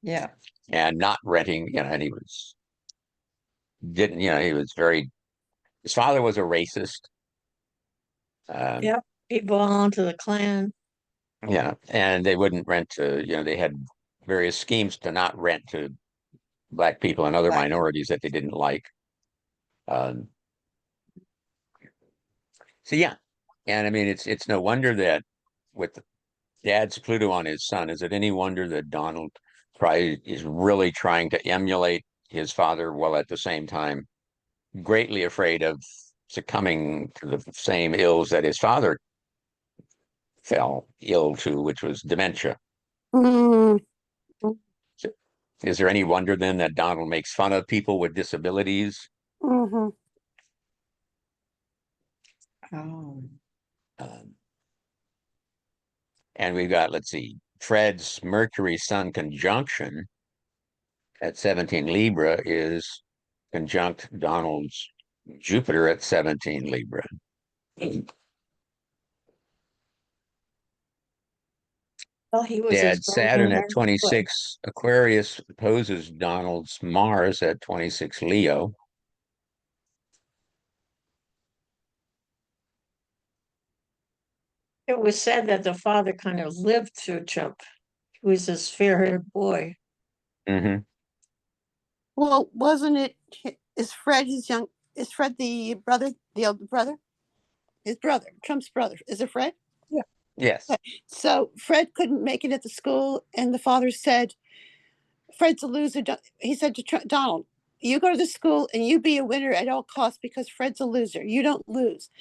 Yeah. and not renting, and he was his father was a racist. Yep. He belonged to the clan. And they wouldn't rent to, they had various schemes to not rent to Black people and other Right. minorities that they didn't like. Um, so yeah, and I mean, it's no wonder that with Dad's Pluto on his son, is it any wonder that Donald probably is really trying to emulate his father while at the same time greatly afraid of succumbing to the same ills that his father fell ill to, which was dementia. mm, Is there any wonder then that Donald makes fun of people with disabilities? mm-hmm. Oh. And we've got, let's see, Fred's Mercury Sun conjunction at 17 Libra is conjunct Donald's Jupiter at 17 Libra. Well, he was his Dad Saturn at grandparents' way. 26 Aquarius opposes Donald's Mars at 26 Leo. It was said that the father kind of lived through Trump. He was this fair-haired boy. Mm-hmm. Well, wasn't it, is Fred the brother, the older brother? His brother, Trump's brother. Is it Fred? Yes. So Fred couldn't make it at the school, and the father said, Fred's a loser. He said to Donald, you go to the school and you be a winner at all costs because Fred's a loser. You don't lose.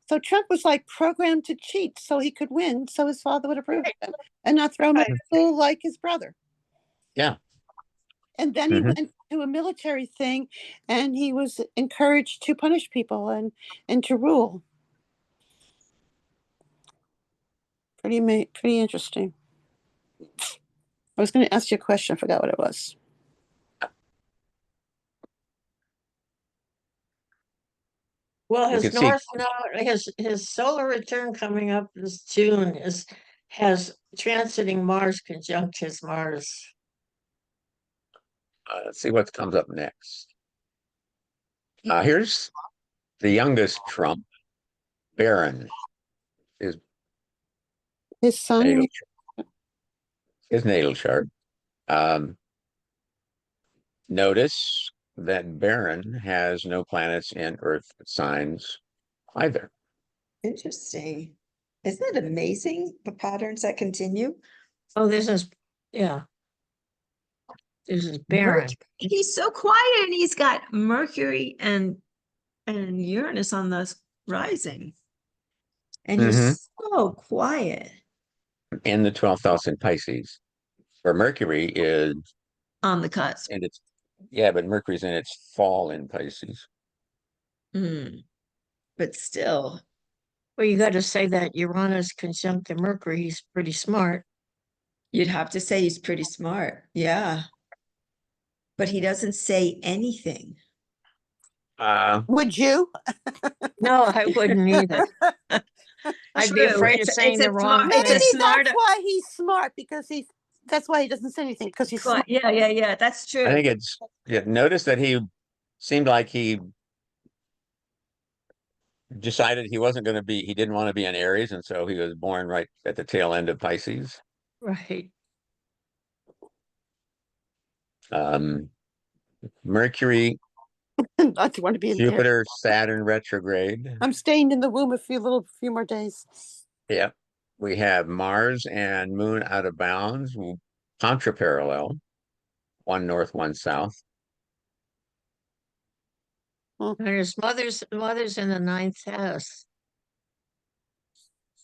So Trump was like programmed to cheat so he could win, so his father would approve of him and not throw him out of school like his brother. Yeah. And then he went to a military thing, and he was encouraged to punish people and to rule. Pretty interesting. I was going to ask you a question. I forgot what it was. Well, We his could see- north node, his solar return coming up this June has transiting Mars conjunct his Mars. Let's see what comes up next. Here's the youngest Trump, Barron. His son. His natal chart. Notice that Barron has no planets in Earth signs either. Interesting. Isn't it amazing the patterns that continue? Oh, this is barren. He's so quiet and he's got Mercury and Uranus on the rising. And he's so quiet. In the 12th house in Pisces. Where Mercury is On the cusp. in its, yeah, but Mercury's in its fall in Pisces. Mm. But still, Well, you got to say that Uranus conjunct the Mercury, he's pretty smart. you'd have to say he's pretty smart. Yeah. But he doesn't say anything. Would you? No, I wouldn't either. I'd be True. afraid of saying the wrong Maybe thing. that's why he's smart, because that's why he doesn't say anything, because he's smart. Yeah. That's true. I think it's, yeah, notice that he seemed like he decided he wasn't going to be, he didn't want to be an Aries, and so he was born right at the tail end of Pisces. Right. Mercury, Don't you want to be in there? Jupiter, Saturn retrograde. I'm staying in the womb a few more days. Yeah. We have Mars and Moon out of bounds, contra parallel, one north, one south. And his mother's in the ninth house.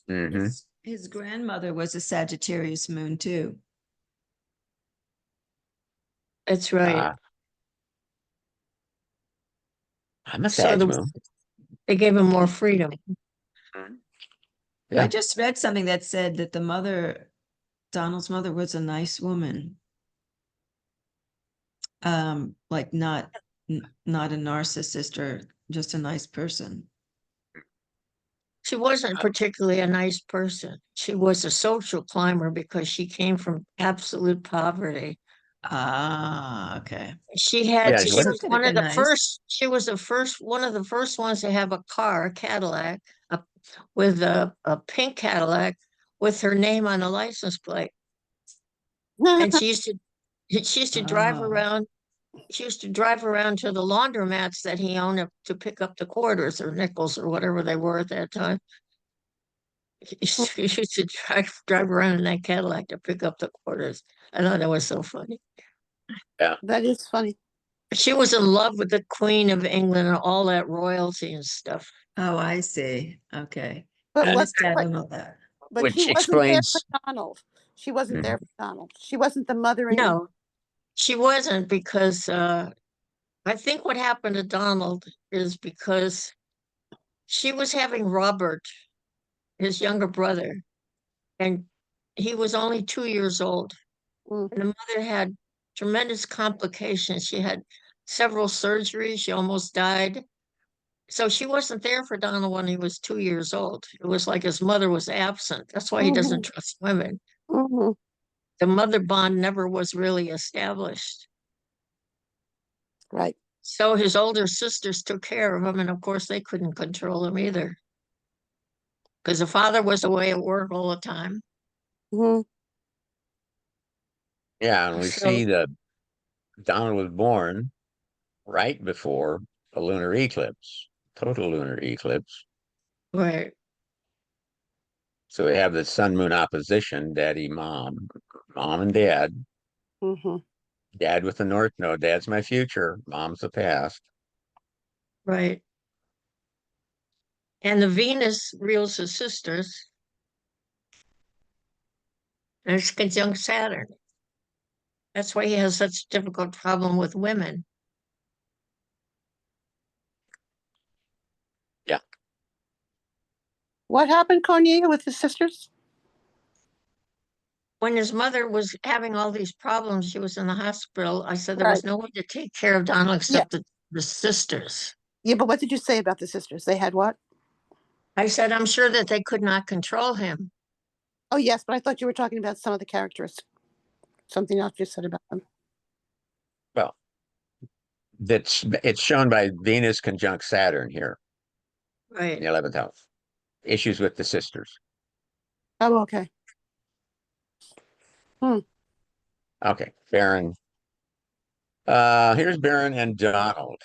Hmm. His grandmother was a Sagittarius moon too. That's right. I'm a So Sag moon. they gave him more freedom. Yeah. I just read something that said that Donald's mother was a nice woman. Like not a narcissist or just a nice person. She wasn't particularly a nice person. She was a social climber because she came from absolute poverty. Ah, okay. Yeah, She she was could've one of been the nice. first, she was one of the first ones to have a car, a Cadillac, with a pink Cadillac with her name on the license plate. And she used to drive Oh. around. She used to drive around to the laundromats that he owned to pick up the quarters or nickels or whatever they were at that time. She used to drive around in that Cadillac to pick up the quarters. I thought that was so funny. That is funny. She was in love with the Queen of England and all that royalty and stuff. Oh, I see. Okay. But And- Honest, I don't know that. but Which she wasn't there explains- for Donald. She wasn't there for Donald. She wasn't the mother. No, she wasn't, because I think what happened to Donald is because she was having Robert, his younger brother, and he was only 2 years old. Mm. And the mother had tremendous complications. She had several surgeries. She almost died. So she wasn't there for Donald when he was 2 years old. It was like his mother was absent. That's why he doesn't trust women. Mhm. The mother bond never was really established. Right. So his older sisters took care of him, and of course they couldn't control him either. Because the father was away at work all the time. Mhm. Yeah, and we So- see that Donald was born right before a lunar eclipse, total lunar eclipse. Right. So we have the sun moon opposition, daddy, mom and dad. Mhm. Dad with the north node, dad's my future, mom's the past. Right. And the Venus rules his sisters. And it's conjunct Saturn. That's why he has such a difficult problem with women. What happened, Cornelia, with his sisters? When his mother was having all these problems, she was in the hospital. I said there was Right. no one to take care of Donald except the sisters. Yeah, but what did you say about the sisters? They had what? I said, I'm sure that they could not control him. Oh, yes, but I thought you were talking about some of the characteristics. Something else you said about them. Well, it's shown by Venus conjunct Saturn here in Right. the 11th house. Issues with the sisters. Oh, okay. Okay, Baron. Here's Baron and Donald.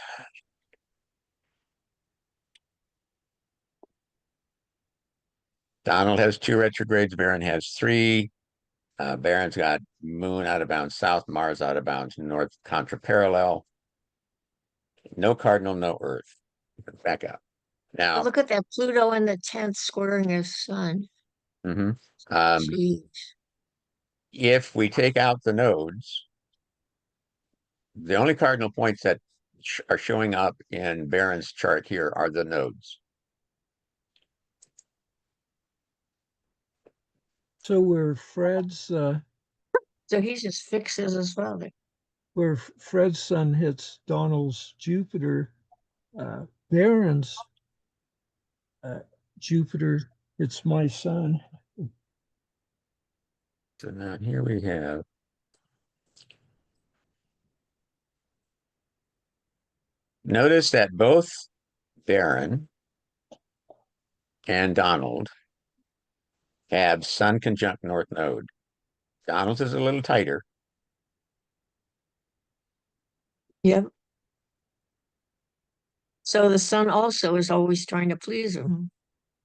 Donald has 2 retrogrades, Baron has 3. Baron's got Moon out of bounds south, Mars out of bounds north, contra parallel. No cardinal, no Earth. Back up. Now, Look at that Pluto in the 10th squaring his sun. mhm. Jeez. if we take out the nodes, the only cardinal points that are showing up in Barron's chart here are the nodes. So where Fred's So he just fixes his father. where Fred's sun hits Donald's Jupiter, Barron's Jupiter hits my sun. So now here we have. Notice that both Barron and Donald have Sun conjunct North Node. Donald's is a little tighter. Yep. So the sun also is always trying to please him,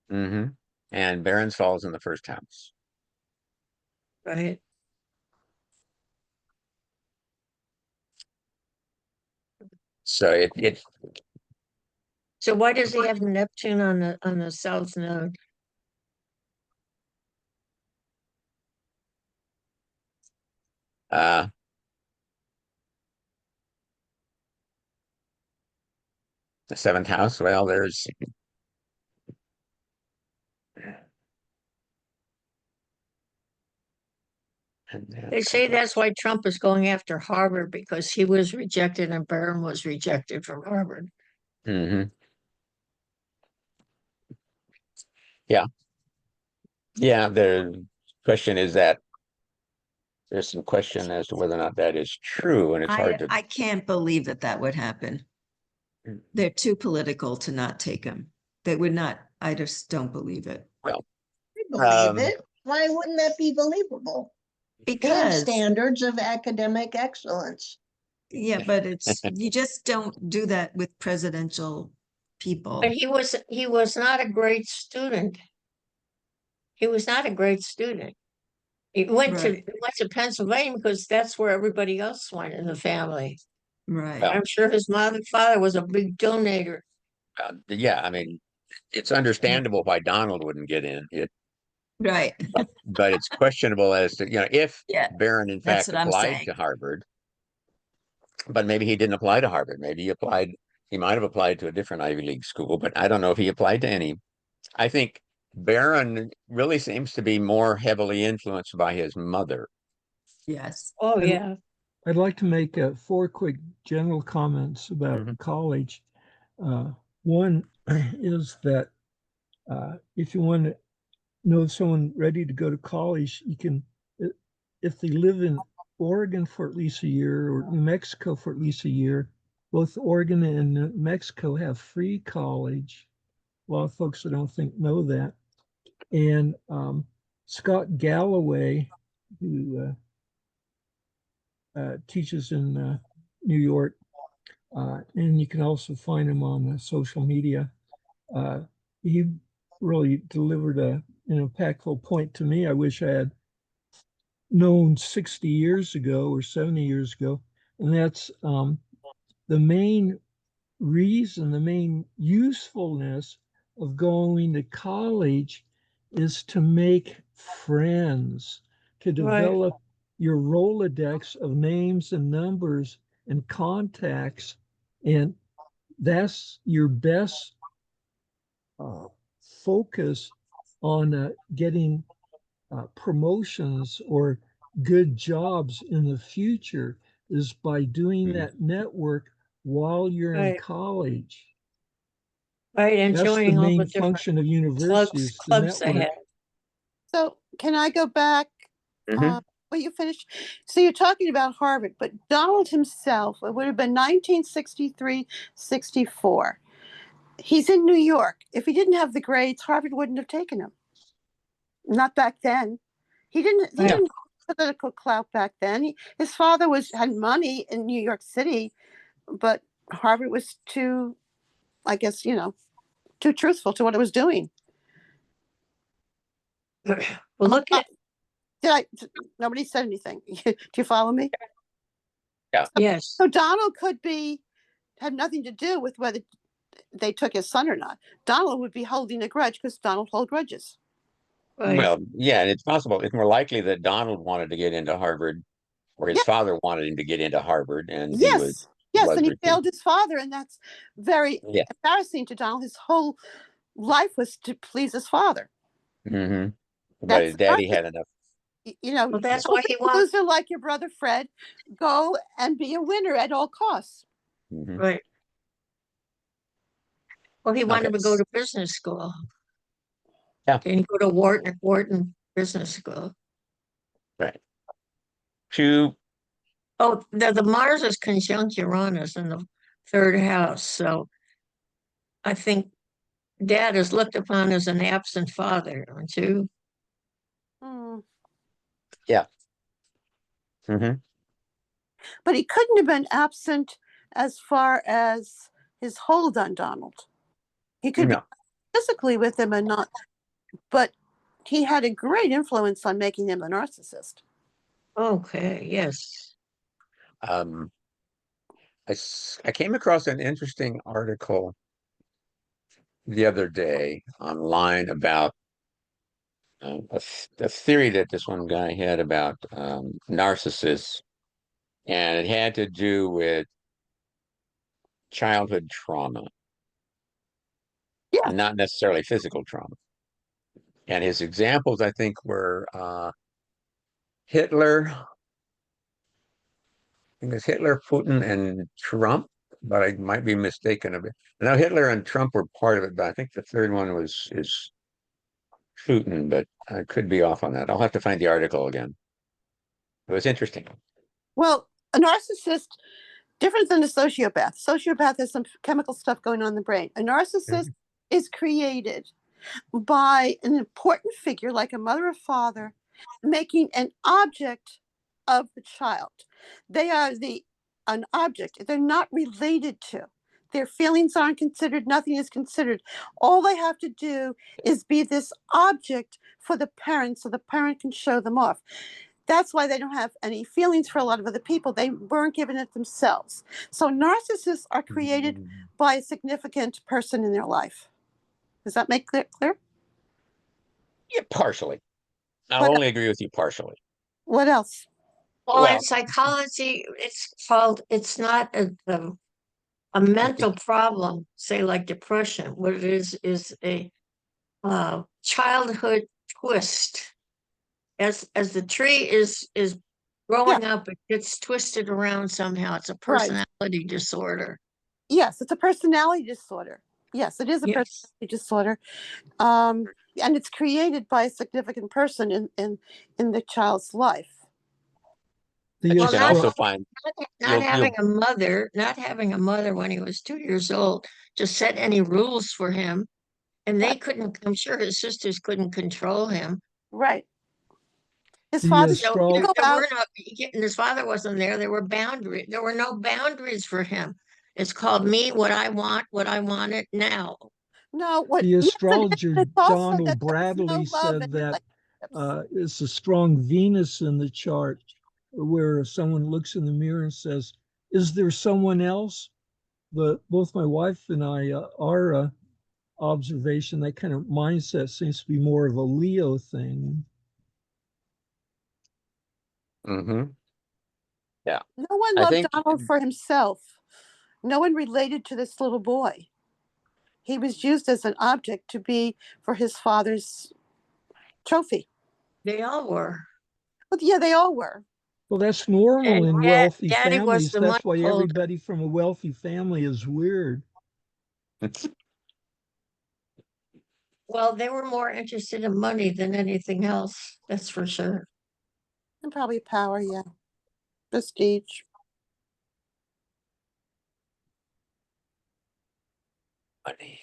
And Barron's falls in the first house. right? So it So why does he have Neptune on the south node? uh the seventh house. Well, there's They say that's why Trump is going after Harvard, because he was rejected and Barron was rejected from Harvard. Yeah. Yeah, the question is that there's some question as to whether or not that is true, and it's hard to. I can't believe that that would happen. They're too political to not take him. They would not. I just don't believe it. Well, I believe it. Why wouldn't that be believable? They have Because standards of academic excellence. yeah, but it's you just don't do that with presidential people. But he was not a great student. He was not a great student. He went Right. to Pennsylvania because that's where everybody else went in the family. Right. Well, I'm sure his father was a big donator. yeah, I mean, it's understandable why Donald wouldn't get in it, Right. but it's questionable as to, if Yeah, Barron in that's fact what I'm applied saying. to Harvard, but maybe he didn't apply to Harvard. Maybe he might have applied to a different Ivy League school, but I don't know if he applied to any. I think Barron really seems to be more heavily influenced by his mother. Yes. Oh, And- yeah. I'd like to make 4 quick general comments about college. One is that if you want to know someone ready to go to college, you can, if they live in Oregon for at least a year or New Mexico for at least a year, both Oregon and New Mexico have free college. A lot of folks I don't think know that. And Scott Galloway, who teaches in New York, and you can also find him on social media. He really delivered an impactful point to me. I wish I had known 60 years ago or 70 years ago, and that's the main reason, the main usefulness of going to college is to make friends, to develop your Rolodex of names and numbers and contacts. And that's your best focus on getting promotions or good jobs in the future, is by doing that network while you're in college. Right, and That's the joining all the main different function of universities, the clubs they network. had. So can I go back? Mhm. Well, you finished. So you're talking about Harvard, but Donald himself, it would have been 1963, 64. He's in New York. If he didn't have the grades, Harvard wouldn't have taken him. Not back then. He didn't have political clout back then. His father had money in New York City, but Harvard was too, I guess, too truthful to what it was doing. Well, look at Nobody said anything. Do you follow me? yes. So Donald had nothing to do with whether they took his son or not. Donald would be holding a grudge because Donald holds grudges. Right. Well, yeah, and it's possible. It's more likely that Donald wanted to get into Harvard, or his Yeah. father wanted him to get into Harvard, and he Yes, was and he refused. failed his father, and that's very Yeah. embarrassing to Donald. His whole life was to please his father. Hmm. But That's his daddy had enough. you know, Well, that's don't why be he a wants, loser like your brother Fred. Go and be a winner at all costs. Mhm. right. Well, he wanted Okay. to go to business school. Yeah. Didn't he go to Wharton Business School? Right. To Oh, the Mars is conjunct Uranus in the third house, so I think Dad is looked upon as an absent father, aren't you? Hmm. mhm. But he couldn't have been absent as far as his hold on Donald. He could be No. physically with him and not, but he had a great influence on making him a narcissist. Okay, yes. Um, I came across an interesting article the other day online about a theory that this one guy had about narcissists, and it had to do with childhood trauma, Yeah. and not necessarily physical trauma. And his examples, I think, were Hitler. I think it's Hitler, Putin, and Trump, but I might be mistaken a bit. Now Hitler and Trump were part of it, but I think the third one is Putin, but I could be off on that. I'll have to find the article again. It was interesting. Well, a narcissist, different than a sociopath. Sociopath has some chemical stuff going on in the brain. A narcissist is created by an important figure like a mother or father making an object of the child. They are an object. They're not related to. Their feelings aren't considered, nothing is considered. All they have to do is be this object for the parent so the parent can show them off. That's why they don't have any feelings for a lot of other people. They weren't given it themselves. So narcissists are created by a significant person in their life. Does that make that clear? Yeah, partially. I'll What, only agree with you partially. what else? Well, Well, in psychology, it's not a mental problem, say like depression. What it is a childhood twist. As the tree is growing up, it gets twisted around somehow. It's a Right. personality disorder. Yes, it's a personality disorder. Yes, it is a Yes. personality disorder. And it's created by a significant person in the child's life. but you Well, can not also find not having you'll not having a mother when he was 2 years old to set any rules for him, and they couldn't. I'm sure his sisters couldn't control him. Right. His The father So would go there out. were no, and his father wasn't there. There were boundaries. There were no boundaries for him. It's called me, what I want it now. No, what? The Yes, and astrologer it's also Donald that there's no Bradley love said in that relationships. it's a strong Venus in the chart where someone looks in the mirror and says, "Is there someone else?" But both my wife and I, our observation, that kind of mindset seems to be more of a Leo thing. Mhm. Yeah. No one I loved think Donald for himself. No one related to this little boy. He was used as an object to be for his father's trophy. They all were. But yeah, they all were. Well, that's normal And in wealthy Daddy was families. the money That's why holder. everybody from a wealthy family is weird. Well, they were more interested in money than anything else. That's for sure. And probably power, yeah. Prestige. money.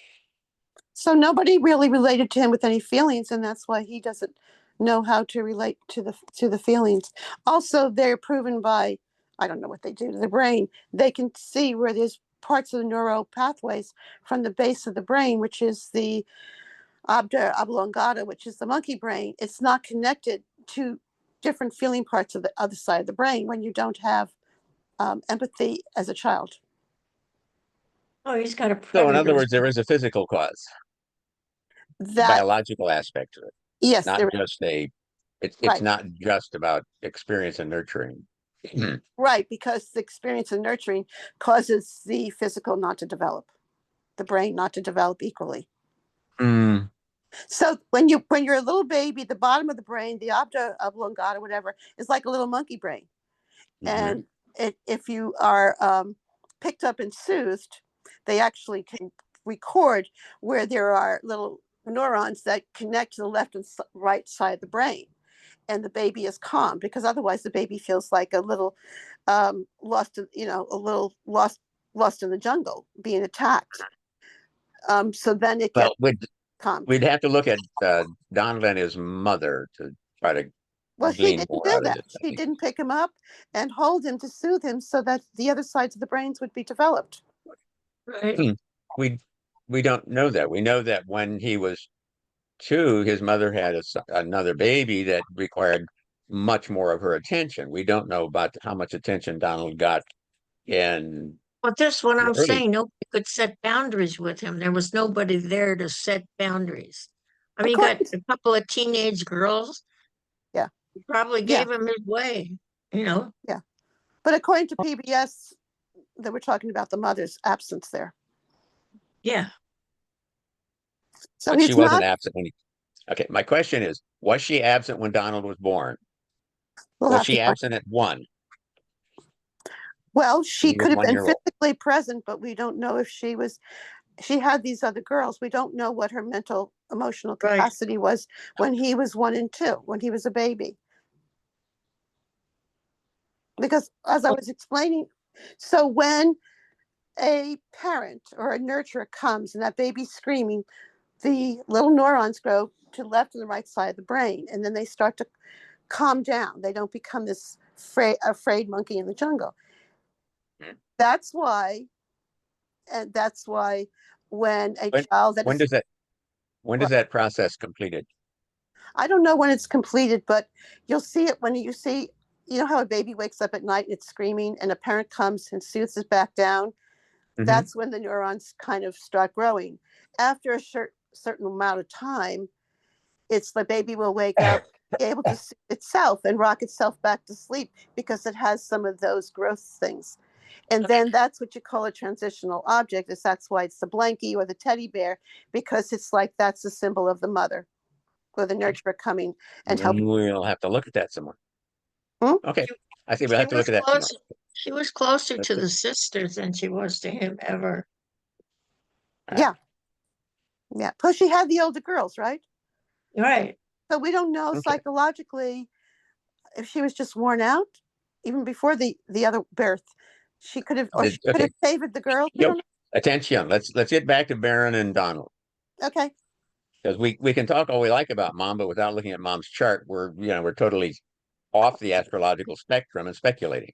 So nobody really related to him with any feelings, and that's why he doesn't know how to relate to the feelings. Also, they're proven by, I don't know what they do to the brain. They can see where there's parts of the neural pathways from the base of the brain, which is the obda oblongata, which is the monkey brain. It's not connected to different feeling parts of the other side of the brain when you don't have empathy as a child. Oh, he's got a So in other predator. words, there is a physical cause, That biological aspect to it. Yes, not there, just it's right, not just about experience and nurturing. right, because the experience of nurturing causes the physical not to develop, the brain not to develop equally. Mm, So when you're a little baby, the bottom of the brain, the obta oblongata, whatever, is like a little monkey brain. mhm. And if you are picked up and soothed, they actually can record where there are little neurons that connect to the left and right side of the brain, and the baby is calm, because otherwise the baby feels like a little lost, a little lost in the jungle, being attacked. So then it Well, gets calmed. we'd have to look at Donald and his mother to try to Well, she glean didn't more do out of that. this, I She think. didn't pick him up and hold him to soothe him so that the other sides of the brains would be developed. Right. Hmm. We we don't know that. We know that when he was 2, his mother had another baby that required much more of her attention. We don't know about how much attention Donald got in But that's what the I'm early. saying. Nobody could set boundaries with him. There was nobody there to set boundaries. I mean, you got According, a couple of teenage girls. yeah, He probably yeah, gave him his way, you know. yeah. But according to PBS, they were talking about the mother's absence there. Yeah. So But she he's wasn't not. absent when he. Okay, my question is, was she absent when Donald was born? We'll Was have to she find. absent at 1 Well, when she he was could have one been year old? physically present, but we don't know if she was. She had these other girls. We don't know what her mental, emotional Right. capacity was when he was 1 and 2, when he was a baby. Because as I was explaining, so when a parent or a nurturer comes and that baby's screaming, the little neurons go to the left and the right side of the brain, and then they start to calm down. They don't become this afraid monkey in the jungle. Hmm. That's why, and that's why when a When child that when is, does that when does well, that process completed? I don't know when it's completed, but you'll see it when you see, how a baby wakes up at night and it's screaming, and a parent comes and soothes it back down. Mhm. That's when the neurons kind of start growing. After a certain amount of time, it's the baby will wake up, be able to soothe itself and rock itself back to sleep because it has some of those growth things. And then that's what you call a transitional object. Is that's why it's the blankie or the teddy bear, because it's like that's the symbol of the mother or the nurturer coming and helping. We'll have to look at that some more. Hmm? Okay, I think we'll She have to was look at that some more. close. She was closer That's to it. the sisters than she was to him ever. Yeah, yeah. Plus, she had the older girls, right? Right. So we don't know Okay. psychologically if she was just worn out, even before the other birth. She could have, or she could Okay. have favored the girls. We Yep. don't Attention. Let's get back to Baron and Donald. know. Okay. Because we can talk all we like about mom, but without looking at mom's chart, we're totally off the astrological spectrum and speculating.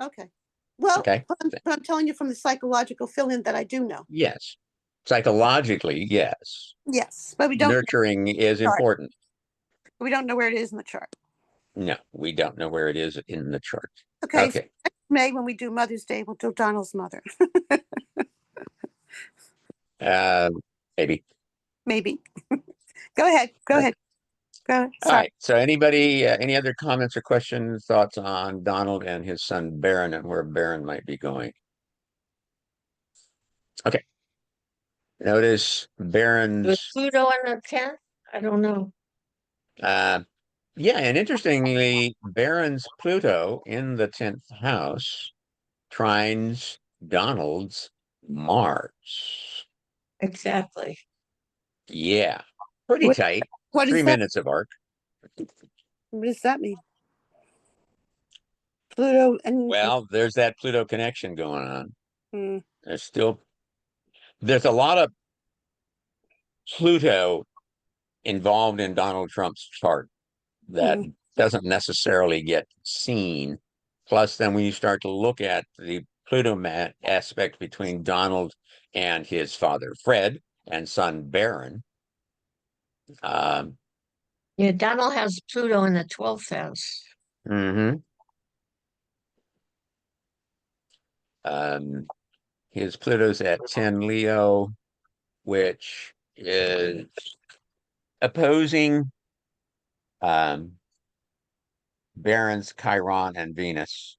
Okay. Well, Okay. but I'm telling you from the psychological fill-in that I do know. Yes. Psychologically, yes. Yes, but we don't know Nurturing is the chart. important. We don't know where it is in the chart. No, we don't know where it is in the chart. Okay. So Okay. May, when we do Mother's Day, we'll do Donald's mother. Uh, maybe. Maybe. Go ahead. Go ahead. Go ahead. All Sorry. right. So anybody, any other comments or questions, thoughts on Donald and his son Baron and where Baron might be going? Okay. Notice Was Baron's, Pluto in the 10th? I don't know. yeah, and interestingly, Baron's Pluto in the 10th house trines Donald's Mars. Exactly. Yeah, pretty What, tight. what is 3 that? minutes of arc. What does that mean? Pluto and Well, there's that Pluto connection going on. mm, There's a lot of Pluto involved in Donald Trump's chart that mm, doesn't necessarily get seen. Plus, then when you start to look at the Pluto aspect between Donald and his father Fred and son Baron, um, Yeah, Donald has Pluto in the 12th house. mhm. um, his Pluto's at 10 Leo, which is opposing Barons, Chiron, and Venus.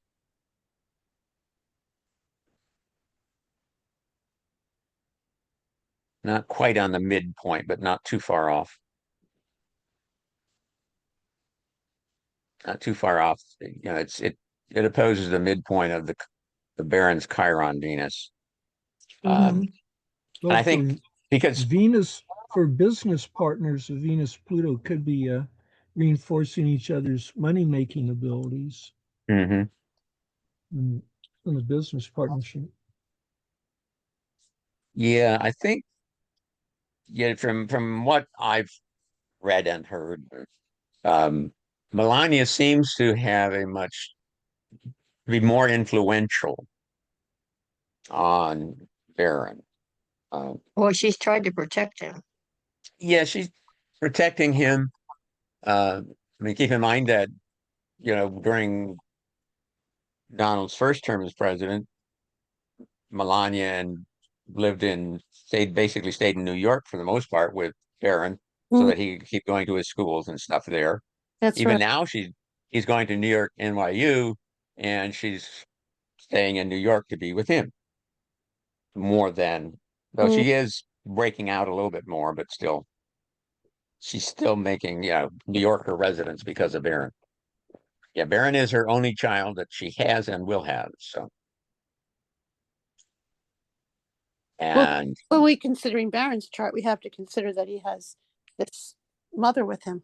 Not quite on the midpoint, but not too far off. Not too far off. You know, it opposes the midpoint of the Barons, Chiron, Venus. Mhm. And I think for because Venus, for business partners, Venus Pluto could be reinforcing each other's money-making abilities Mhm. in a business partnership. Yeah, I think yeah, from what I've read and heard, Melania seems to have be more influential on Barron. Well, she's tried to protect him. Yeah, she's protecting him. I mean, keep in mind that, you know, during Donald's first term as president, Melania basically stayed in New York for the most part with Barron so that he could keep going to his schools and stuff there. That's Even right. now he's going to New York, NYU, and she's staying in New York to be with him more than, though she is breaking out a little bit more, but still, she's still making, you know, New York her residence because of Barron. Yeah, Barron is her only child that she has and will have. So, and Well, we considering Barron's chart, we have to consider that he has this mother with him.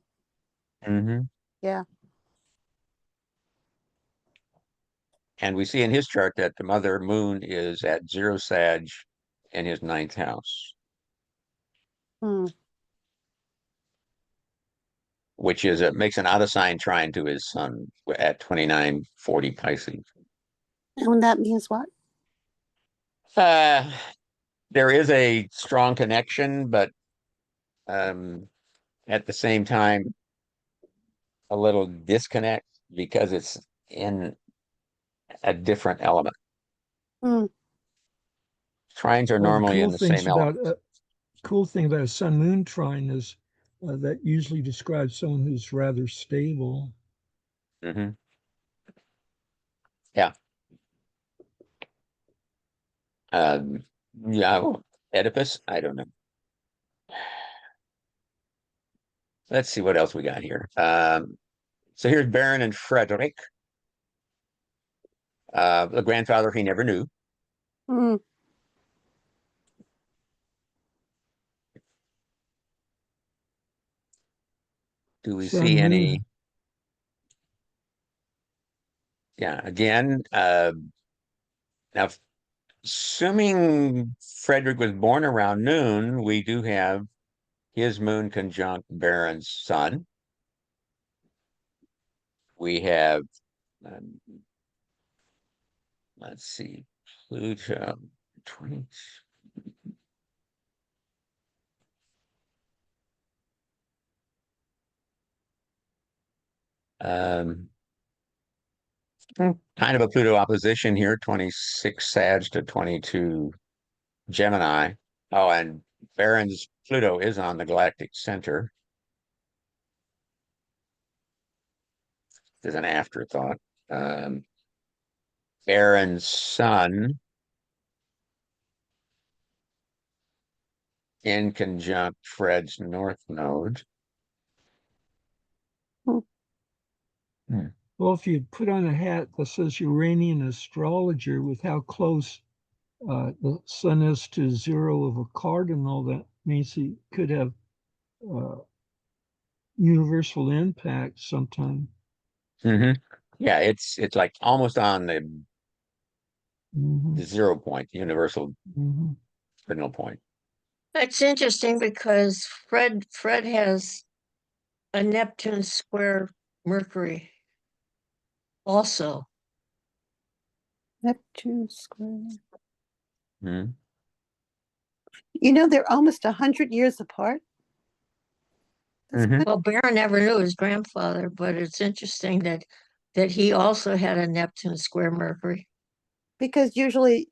mhm. Yeah. And we see in his chart that the mother moon is at 0 Sag in his 9th house, Hmm. which is makes an out of sign trine to his sun at 2940 Pisces. And that means what? Uh, there is a strong connection, but at the same time, a little disconnect because it's in a different element. Hmm. Trines are Well, the normally in the same element. cool thing about a sun moon trine is that usually describes someone who's rather stable. Mm-hmm. Yeah. Yeah, well, Oedipus, I don't know. Let's see what else we got here. So here's Baron and Frederick. The grandfather he never knew. Hmm. Do we Sun see moon. any? Yeah, again, now assuming Frederick was born around noon, we do have his moon conjunct Baron's sun. We have, um, let's see, Pluto 20. Um, kind of a Pluto opposition here, 26 Sag to 22 Gemini. Oh, and Baron's Pluto is on the galactic center. There's an afterthought. Baron's sun in conjunct Fred's north node. Well, if you put on a hat that says Uranian astrologer with how close the sun is to 0 of a cardinal, that means he could have universal impact sometime. Mm-hmm. Yeah, it's like almost on the Mhm. 0 point, universal Mhm. cardinal point. It's interesting because Fred has a Neptune square Mercury also. Neptune square. Hmm. You know, they're almost 100 years apart. That's Mhm. Well, Baron never knew his grandfather, but it's interesting that he also had a Neptune square Mercury. because usually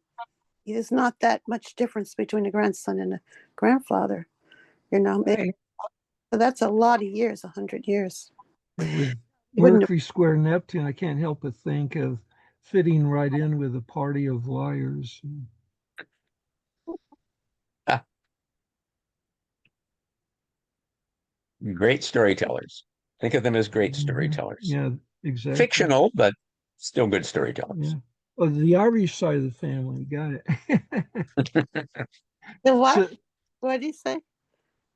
there's not that much difference between a grandson and a grandfather. You know, maybe Right. So that's a lot of years, 100 years. With Wouldn't have- Mercury square Neptune, I can't help but think of fitting right in with a party of liars. Great storytellers. Think of them as great Mhm. storytellers. Yeah, exactly. Fictional, but still good storytellers. Yeah. Oh, the Irish side of the family, got it. The what? So- What did he say?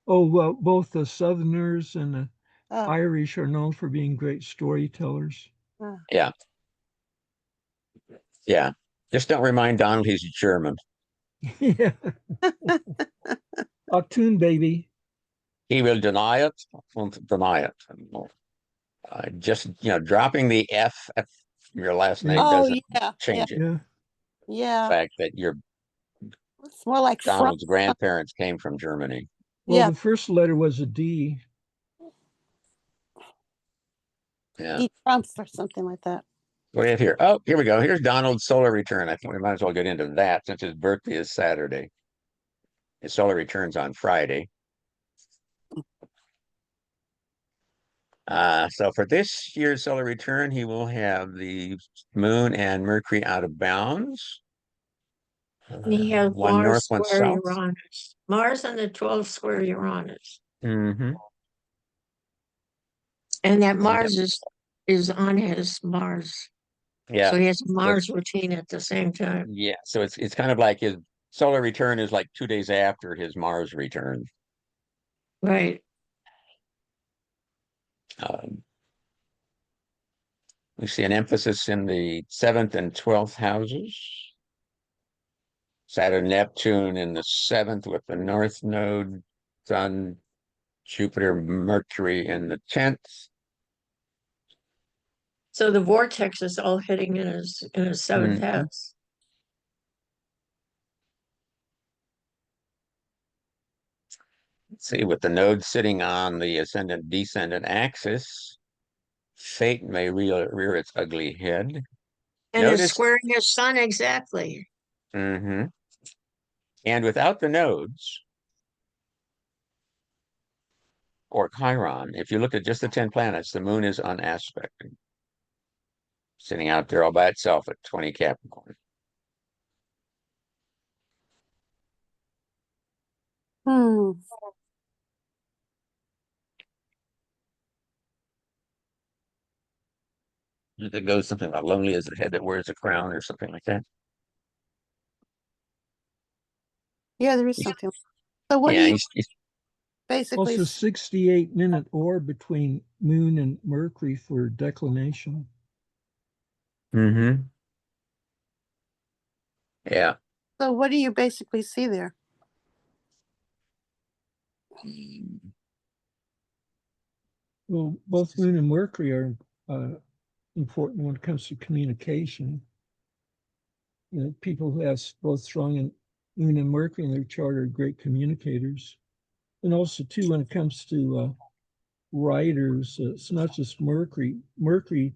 oh, well, both the Southerners and the Oh, Irish are known for being great storytellers. Yeah. Yeah. Just don't remind Donald he's German. Yeah. Octoon baby. He will deny it, won't deny it. Just, dropping the F at your last name oh doesn't yeah, change it. Yeah. The yeah. fact that your It's more like from. Donald's grandparents came from Germany. Well, Yeah, the first letter was a D. Yeah. eat Trump or something like that. What do we have here? Oh, here we go. Here's Donald's solar return. I think we might as well get into that since his birthday is Saturday. His solar return's on Friday. So for this year's solar return, he will have the moon and Mercury out of bounds. And he has One Mars north, one square south. Uranus. Mars and the 12 square Uranus. Mm-hmm. And that Mars is on his Mars. Yeah. So he has a Mars routine at the same time. Yeah. So it's kind of like his solar return is like 2 days after his Mars return. Right. We see an emphasis in the 7th and 12th houses. Saturn, Neptune in the 7th with the North Node, Sun, Jupiter, Mercury in the 10th. So the vortex is all hitting in his seventh Mhm. house. See, with the node sitting on the ascendant descendant axis, fate may rear its ugly head. And it's Notice- squaring his sun exactly. And without the nodes or Chiron, if you look at just the 10 planets, the moon is unaspected, sitting out there all by itself at 20 Capricorn. Hmm. It goes something about lonely as the head that wears a crown or something like that. Yeah, there is something. So what do Yeah, you he's basically? Also, 68-minute orb between Moon and Mercury for declination. Yeah. So what do you basically see there? Well, both Moon and Mercury are important when it comes to communication. You know, people who have both strong Moon and Mercury in their chart are great communicators. And also, too, when it comes to writers, it's not just Mercury. Mercury,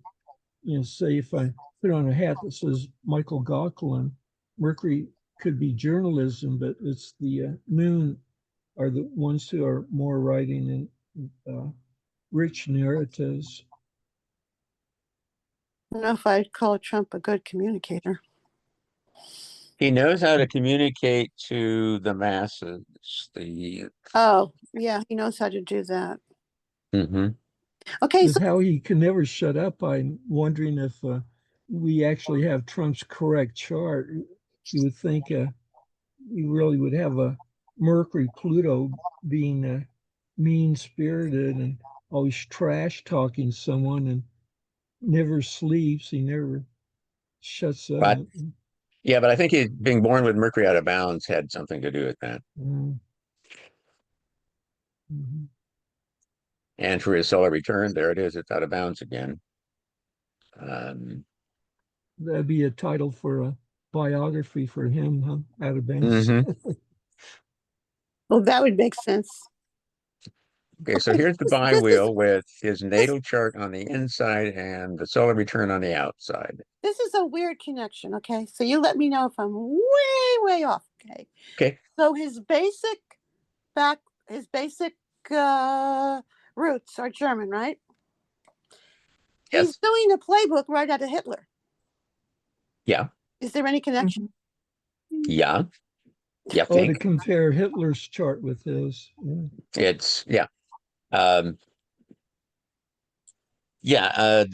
say if I put on a hat that says Michael Gauquelin, Mercury could be journalism, but it's the Moon are the ones who are more writing in rich narratives. I don't know if I'd call Trump a good communicator. He knows how to communicate to the masses. Oh, yeah, he knows how to do that. Mhm. Okay, With so how he can never shut up, I'm wondering if we actually have Trump's correct chart. You would think we really would have a Mercury Pluto being mean-spirited and always trash talking someone and never sleeps. He never shuts up. But yeah, but I think being born with Mercury out of bounds had something to do with that. Mhm. And for his solar return, there it is. It's out of bounds again. That'd be a title for a biography for him, huh? Out of bounds. well, that would make sense. Okay, so Okay, here's the this is- bi-wheel with his natal chart on the inside and the solar return on the outside. This is a weird connection, okay? So you let me know if I'm way, way off, okay? Okay. So his basic roots are German, right? Yes. He's doing a playbook right out of Hitler. Yeah. Is there any connection? Yeah. You Oh, to think? compare Hitler's chart with his. Yeah. It's, yeah. Um, yeah,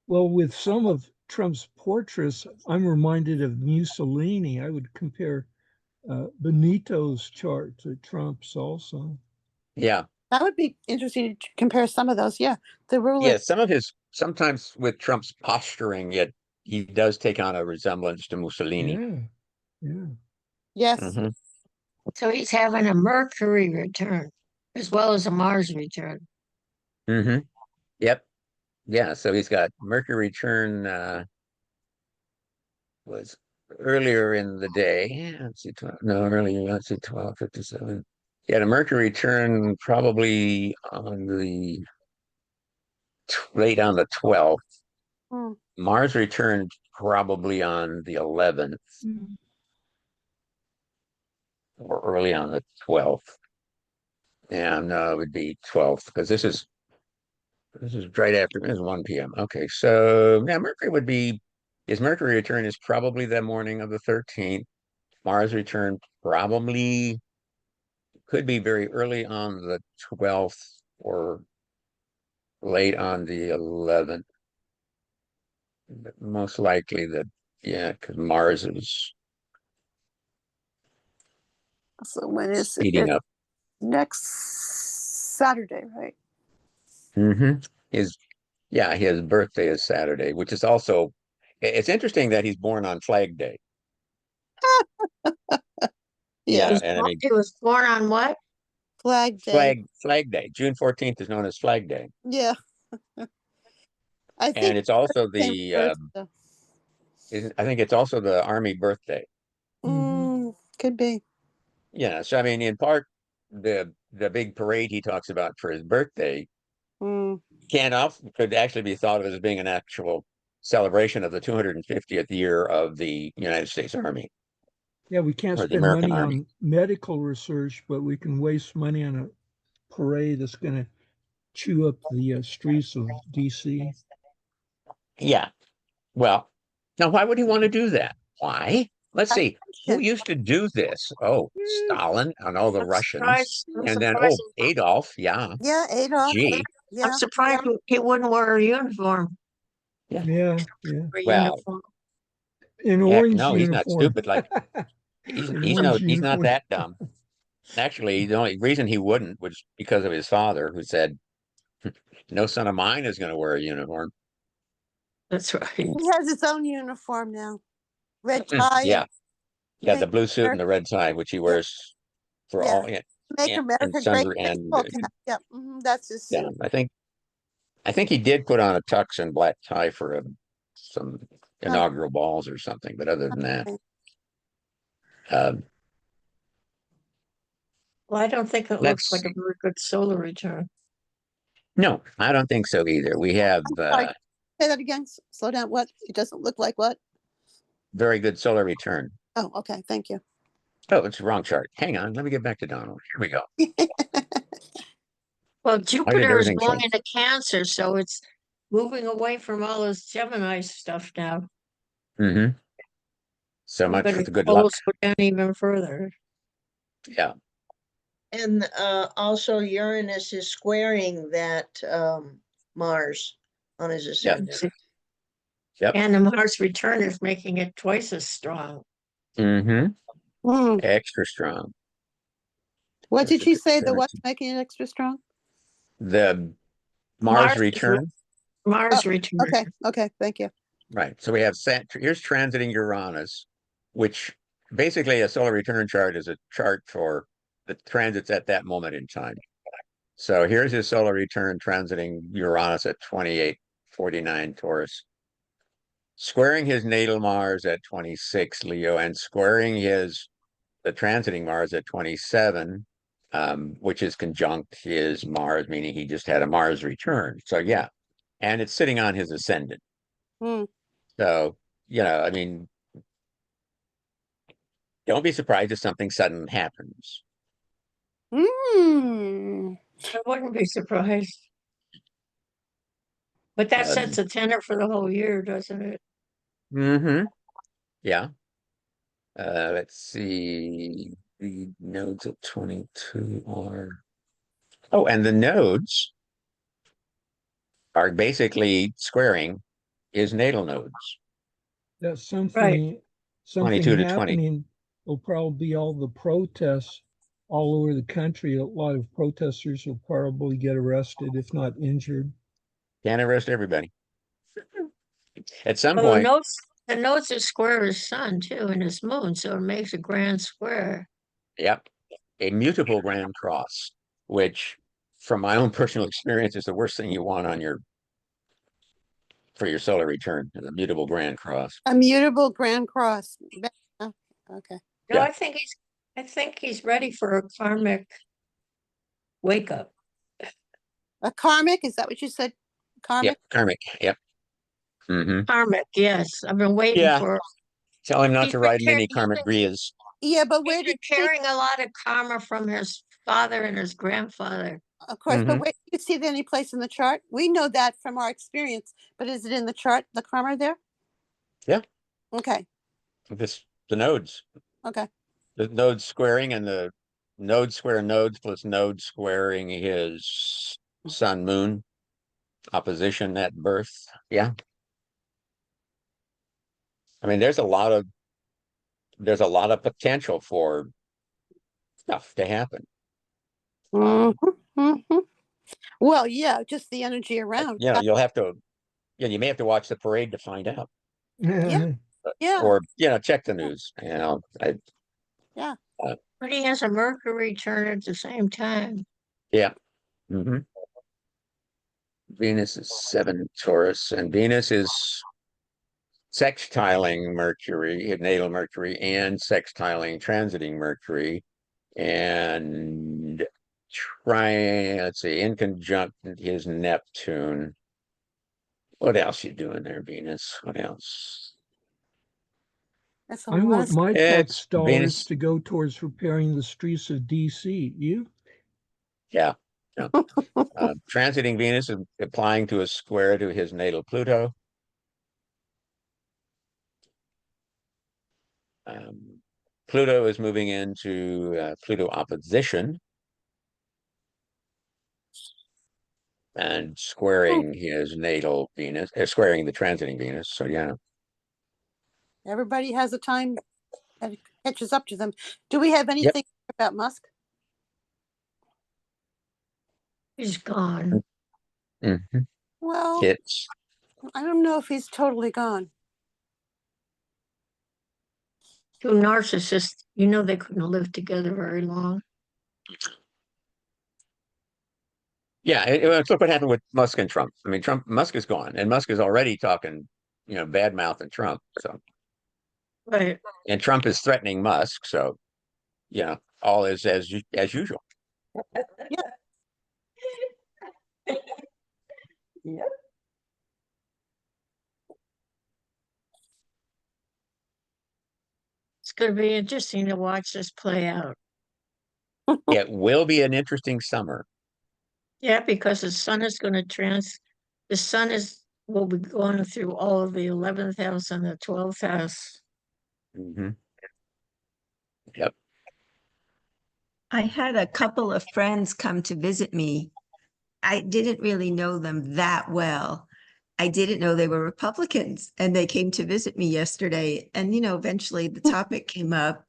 Well, with some of Trump's portraits, I'm reminded of Mussolini. I would compare Benito's chart to Trump's also. yeah. That would be interesting to compare some of those. Yeah, the ruler. Yeah, some of his, sometimes with Trump's posturing, yet he does take on a resemblance to Mussolini. Yeah, yeah. Yes. Mhm. So he's having a Mercury return as well as a Mars return. Mm-hmm. Yep. Yeah. So he's got Mercury return was earlier in the day. Yeah, let's see, 12, no, earlier, let's see, 12:57. Yeah, the Mercury return probably on the late on the 12th. Hmm. Mars returned probably on the 11th or early on the 12th. Yeah, no, it would be 12th because this is right after, this is 1 p.m. Okay, so yeah, Mercury would be, his Mercury return is probably the morning of the 13th. Mars return probably could be very early on the 12th or late on the 11th. But most likely that, yeah, because Mars is So when is it? speeding up. Next Saturday, right? Mm-hmm. His birthday is Saturday, which is also, it's interesting that he's born on Flag Day. Yeah. Yeah, and I mean, He was born on what? Flag Day. Flag Day. June 14th is known as Flag Day. Yeah. I think And it's also same the birth, so. I think it's also the Army birthday. Could be. Yeah, so I mean, in part, the big parade he talks about for his birthday Mm. could actually be thought of as being an actual celebration of the 250th year of the United States Army Yeah, we can't or the spend American money Army. on medical research, but we can waste money on a parade that's going to chew up the streets of DC. Yeah. Well, now why would he want to do that? Why? Let's see. Who Attention. used to do this? Oh, Stalin and all the I'm Russians. surprised. I'm And then, surprised. Adolf. Yeah. Yeah, Adolf. Gee. Yeah. I'm surprised he wouldn't wear a uniform. Yeah, yeah. Or Well, uniform. An heck, orange no, he's not uniform. stupid. Like An orange he's not uniform. that dumb. Actually, the only reason he wouldn't was because of his father, who said, "No son of mine is going to wear a uniform." That's right. He has his own uniform now. Red tie. Yeah, yeah, the Make blue suit and the red tie, which he wears for Yeah. all, Make and America great. sundry and baseball cap. Yeah, that's his yeah. suit. I think he did put on a tux and black tie for some inaugural balls or something, but other than that, Okay. um, Well, I don't think it looks like let's a very good solar return. no, I don't think so either. We have Sorry, say that again. Slow down. What? It doesn't look like what? very good solar return. Oh, okay. Thank you. Oh, it's the wrong chart. Hang on, let me get back to Donald. Here we go. Well, Why did Jupiter is everything going change? into Cancer, so it's moving away from all this Gemini stuff now. Mm-hmm. So We're much going for to the good luck. go down even further. Yeah. And also Uranus is squaring that Mars on his ascendant. Yep. And the Mars return is making it twice as strong. Mm-hmm. Hmm. Extra strong. What did you say? The Sure. what's making it extra strong? The Mars return. Mars Oh, return. Okay. Okay. Thank you. Right. So we have here's transiting Uranus, which basically a solar return chart is a chart for the transits at that moment in time. So here's his solar return transiting Uranus at 2849 Taurus, squaring his natal Mars at 26 Leo, and squaring the transiting Mars at 27, which is conjunct his Mars, meaning he just had a Mars return. So yeah, and it's sitting on his ascendant. Hmm. So, I mean, don't be surprised if something sudden happens. Hmm. I wouldn't be surprised. But that Um, sets a tenor for the whole year, doesn't it? Mm-hmm. Yeah. Let's see. The nodes at 22 are. Oh, and the nodes are basically squaring his natal nodes, That's Right. something 22 to 20. happening. Will probably be all the protests all over the country. A lot of protesters will probably get arrested, if not injured. Can't arrest everybody. At some Well, point, the notes are square his sun too and his moon, so it makes a grand square. yep, a mutable grand cross, which, from my own personal experience, is the worst thing you want on your for your solar return, is a mutable grand cross. A mutable grand cross. Oh, okay. No, Yeah. I think he's ready for a karmic wake up. A karmic, is that what you said? Yep, Karmic? karmic. Yep. Mm-hmm. Karmic, yes. I've been waiting Yeah. for. Tell him not He's to been ride car- many he's karmic been Brias. Yeah, but he's where been did you see, carrying a lot of karma from his father and his grandfather. of course, but Mhm. where do you see that any place in the chart? We know that from our experience, but is it in the chart, the karma there? Yeah. Okay, The nodes. okay. The nodes squaring and the node square nodes plus node squaring his sun moon opposition at birth. Yeah. I mean, there's a lot of potential for stuff to happen. Mhm, mhm. Well, yeah, just the energy around. You know, you may have to watch the parade to find out. Yeah, yeah, Or, check the news. yeah. But he has a Mercury turn at the same time. Yeah. Mhm. Venus is 7 Taurus, and Venus is sextiling Mercury, natal Mercury, and sextiling transiting Mercury, and let's see, in conjunct his Neptune. What else you doing there, Venus? What else? That's a I lot want of, my It's tax dollars Venus. to go towards repairing the streets of DC. You? Yeah. Yeah. Transiting Venus is applying to a square to his natal Pluto. Pluto is moving into Pluto opposition and squaring his natal Venus, squaring the transiting Venus. So yeah. everybody has a time that it catches up to them. Do we have anything about Musk? He's gone. Mhm. Well, It's I don't know if he's totally gone. Two narcissists, they couldn't live together very long. yeah. Look what happened with Musk and Trump. I mean, Musk is gone, and Musk is already talking, bad mouthing Trump. So, Right. and Trump is threatening Musk. So, all is as usual. Yep. It's going to be interesting to watch this play out. It will be an interesting summer. Yeah, because the sun is going to will be going through all of the 11th house and the 12th house. Mhm. Yep. I had a couple of friends come to visit me. I didn't really know them that well. I didn't know they were Republicans, and they came to visit me yesterday. And, eventually the topic came up.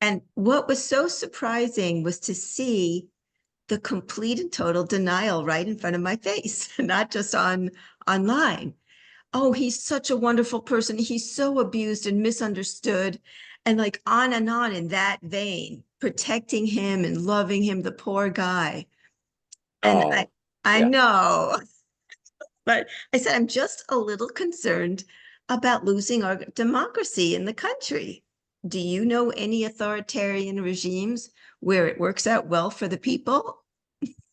And what was so surprising was to see the complete and total denial right in front of my face, not just online. Oh, he's such a wonderful person. He's so abused and misunderstood, and like on and on in that vein, protecting him and loving him, the poor guy. And Oh, I yeah. know, but I said, I'm just a little concerned about losing our democracy in the country. Do you know any authoritarian regimes where it works out well for the people?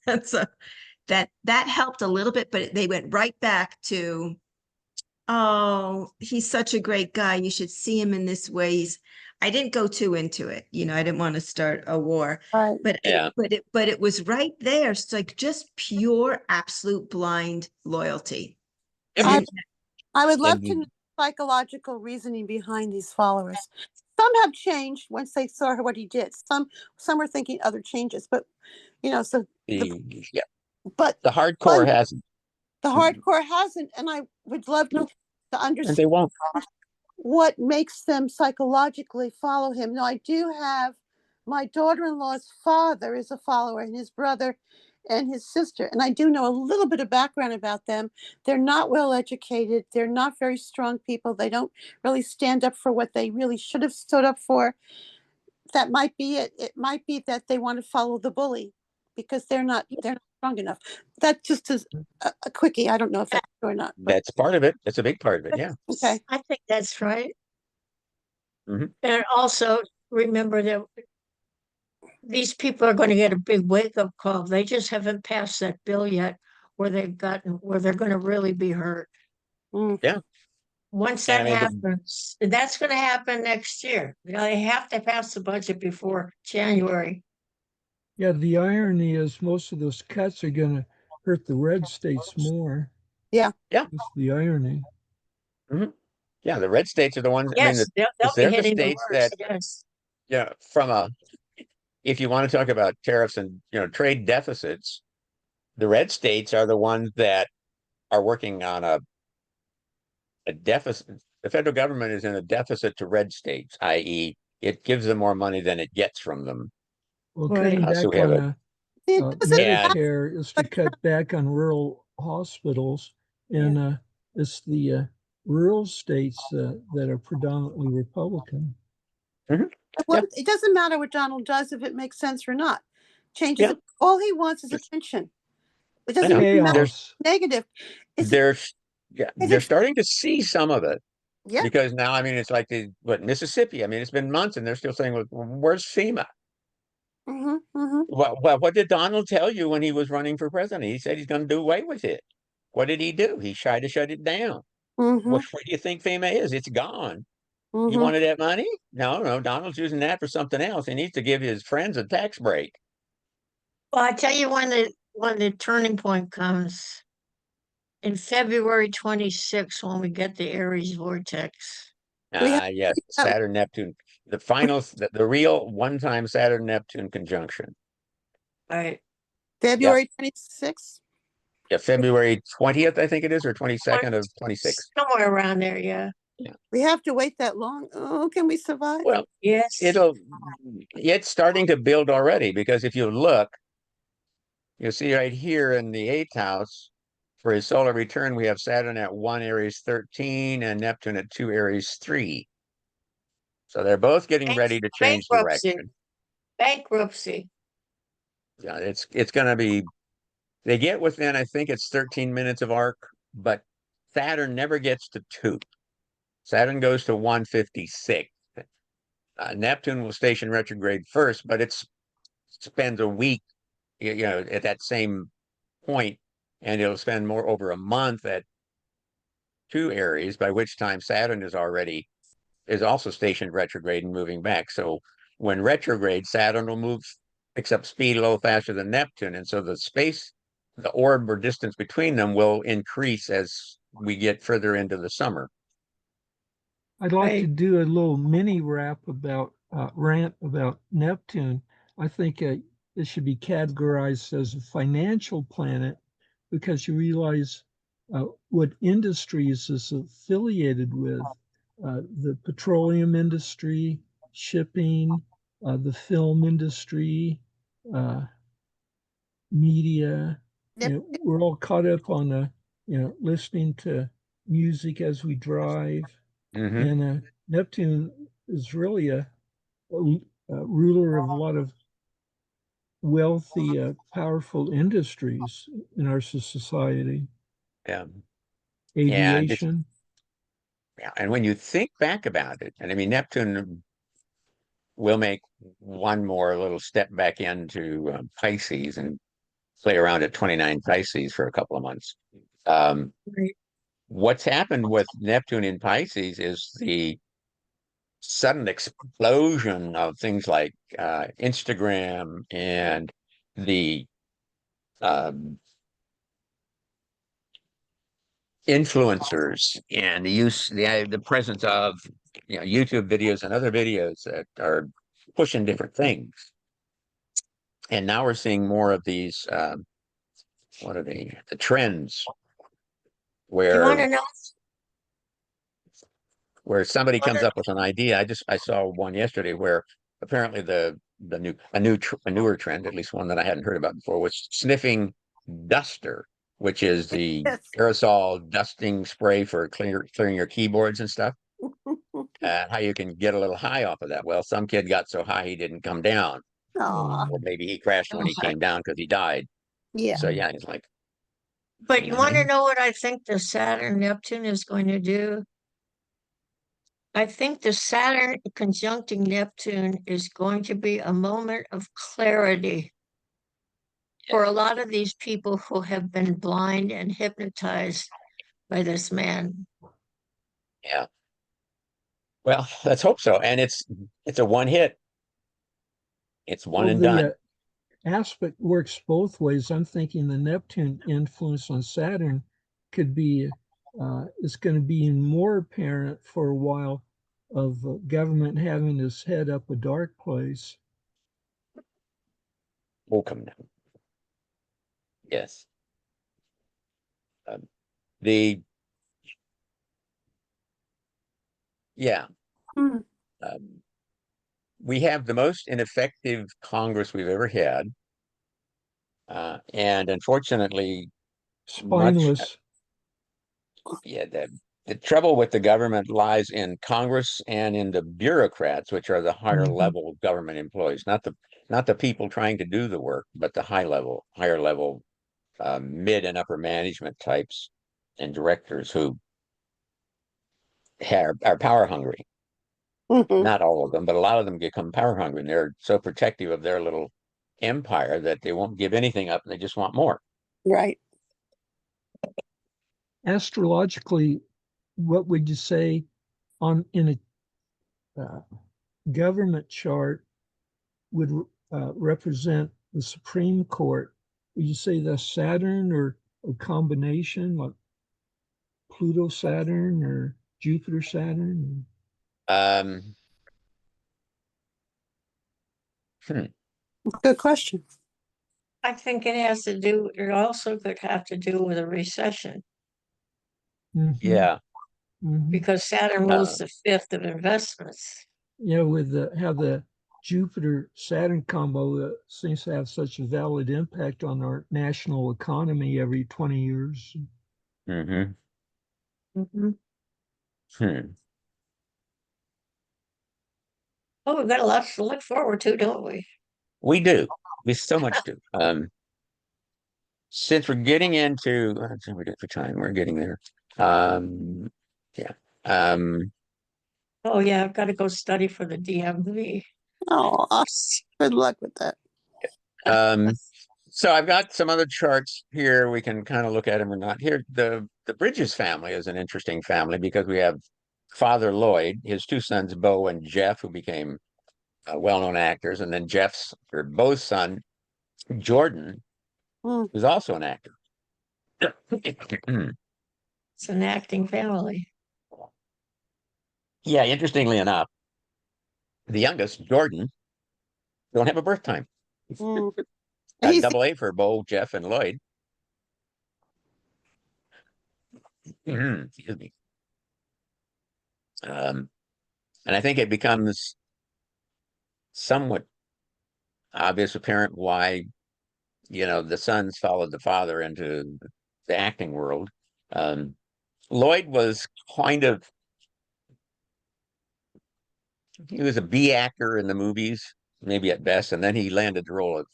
That helped a little bit, but they went right back to Oh, he's such a great guy. You should see him in this way. I didn't go too into it. I didn't want to start a war, Right. Yeah. but it was right there. It's like just pure, absolute blind loyalty. Yep. I- And I would love And to know psychological reasoning behind these followers. Some have changed once they saw what he did. Some are thinking other changes, but so yeah, but the hardcore Fun- hasn't, the hardcore hasn't, and I would love to and understand they won't. what makes them psychologically follow him. Now, I do have my daughter-in-law's father is a follower, and his brother and his sister, and I do know a little bit of background about them. They're not well educated. They're not very strong people. They don't really stand up for what they really should have stood up for. That might be it. It might be that they want to follow the bully because they're not strong enough. That just is a quickie. I don't know if that's true or not. But That's part of it. That's a big part of it. Yeah. okay. I think that's right. Mhm. And also remember that these people are going to get a big wake-up call. They just haven't passed that bill yet where they're going to really be hurt. Mm. Yeah. Once And that I mean, happens, that's going to happen next year. They have to pass the budget before January. Yeah, the irony is most of those cuts are gonna hurt the red states more. Yeah. Yeah. That's the irony. yeah, the red states are the ones, I mean, Yes, they'll be they're the hitting the states worst, that, yes. if you want to talk about tariffs and, trade deficits, the red states are the ones that are working on a deficit. The federal government is in a deficit to red states, i.e., it gives them more money than it gets from them. Well, Right. cutting So back we have on a- It doesn't Yeah. Medicare is to cut back on rural hospitals, and it's the rural states that are predominantly Republican. It doesn't matter what Donald does if it makes sense or not. Changes Yeah. it. All he wants is attention. It doesn't know. even matter Chaos. negative. It's They're Is they're it- starting to see some of it. Yeah. Because now, I mean, it's like Mississippi. I mean, it's been months and they're still saying, well, where's FEMA? What did Donald tell you when he was running for president? He said he's going to do away with it. What did he do? He tried to shut it down. Where do you think FEMA is? It's gone. You wanted that money? No, Donald's using that for something else. He needs to give his friends a tax break. Well, I tell you when the turning point comes in February 26th when we get the Aries vortex. Yes, Saturn Neptune, the final, the real one-time Saturn Neptune conjunction. Right. February 26th. Yeah, February 20th, I think it is, or 22nd of 26. Somewhere around there, yeah. We have to wait that long. Oh, can we survive? Well, Yes. it's starting to build already, because if you look, you'll see right here in the 8th house, for his solar return, we have Saturn at 1 Aries 13 and Neptune at 2 Aries 3. So they're both getting ready to change direction. Bankruptcy. Yeah, it's going to be, they get within, I think it's 13 minutes of arc, but Saturn never gets to 2. Saturn goes to 156. Neptune will station retrograde first, but it spends a week, at that same point, and it'll spend more over a month at 2 Aries, by which time Saturn is also stationed retrograde and moving back. So when retrograde, Saturn will move, picks up speed a little faster than Neptune, and so the orb or distance between them will increase as we get further into the summer. I'd like Right. to do a little mini rant about Neptune. I think it should be categorized as a financial planet because you realize what industries is affiliated with. The petroleum industry, shipping, the film industry, media. We're all caught up on listening to music as we drive. And Neptune is really a ruler of a lot of wealthy, powerful industries in our society. Yeah. Aviation. Yeah, and when you think back about it, and I mean, Neptune will make one more little step back into Pisces and play around at 29 Pisces for a couple of months. Right. what's happened with Neptune in Pisces is the sudden explosion of things like Instagram and the um, influencers and the presence of YouTube videos and other videos that are pushing different things. And now we're seeing more of these what are they, the trends You want to where know? somebody comes Wanna- up with an idea. I saw one yesterday where apparently a newer trend, at least one that I hadn't heard about before, was sniffing duster, which is the Yes. aerosol dusting spray for clearing your keyboards and stuff. How you can get a little high off of that. Well, some kid got so high he didn't come down, Aw, or maybe he crashed when he came down because he died. yeah. So yeah, he's like, But you want to Mhm. know what I think the Saturn Neptune is going to do? I think the Saturn conjuncting Neptune is going to be a moment of clarity for a lot of these people who have been blind and hypnotized by this man. Yeah. Well, let's hope so. And it's a one hit. It's one Well, and the done. aspect works both ways. I'm thinking the Neptune influence on Saturn could be is going to be more apparent for a while of government having its head up a dark place. Will come down. Yes. The yeah. Hmm. We have the most ineffective Congress we've ever had. And unfortunately, Spineless. the trouble with the government lies in Congress and in the bureaucrats, which are the higher Mhm. level government employees, not the people trying to do the work, but the higher level mid and upper management types and directors who are power hungry. Mhm. Not all of them, but a lot of them become power hungry, and they're so protective of their little empire that they won't give anything up and they just want more. Right. Astrologically, what would you say in a government chart would represent the Supreme Court? Would you say that's Saturn or a combination like Pluto Saturn or Jupiter Saturn? Um, hmm. Good question. I think it has to do, it also could have to do with a recession Mhm. Yeah. Mhm. because Saturn rules the fifth of investments. Yeah, with how the Jupiter Saturn combo seems to have such a valid impact on our national economy every 20 years. Mm-hmm. Mhm. Hmm. Oh, we've got a lot to look forward to, don't we? We do. We so much do. Since we're getting into, we're good for time. We're getting there. Yeah. Um, Oh, yeah, I've got to go study for the DMV. Oh, good luck with that. um, so I've got some other charts here. We can kind of look at them or not. Here, the Bridges family is an interesting family because we have Father Lloyd, his two sons, Bo and Jeff, who became well-known actors, and then Bo's son, Jordan, Hmm. who's also an actor. It's an acting family. Yeah, interestingly enough, the youngest, Jordan, don't have a birth time. Hmm. He's Double A for Bo, Jeff, and Lloyd. Excuse me. And I think it becomes somewhat obvious, apparent why the sons followed the father into the acting world. Lloyd was he was a B actor in the movies, maybe at best, and then he landed the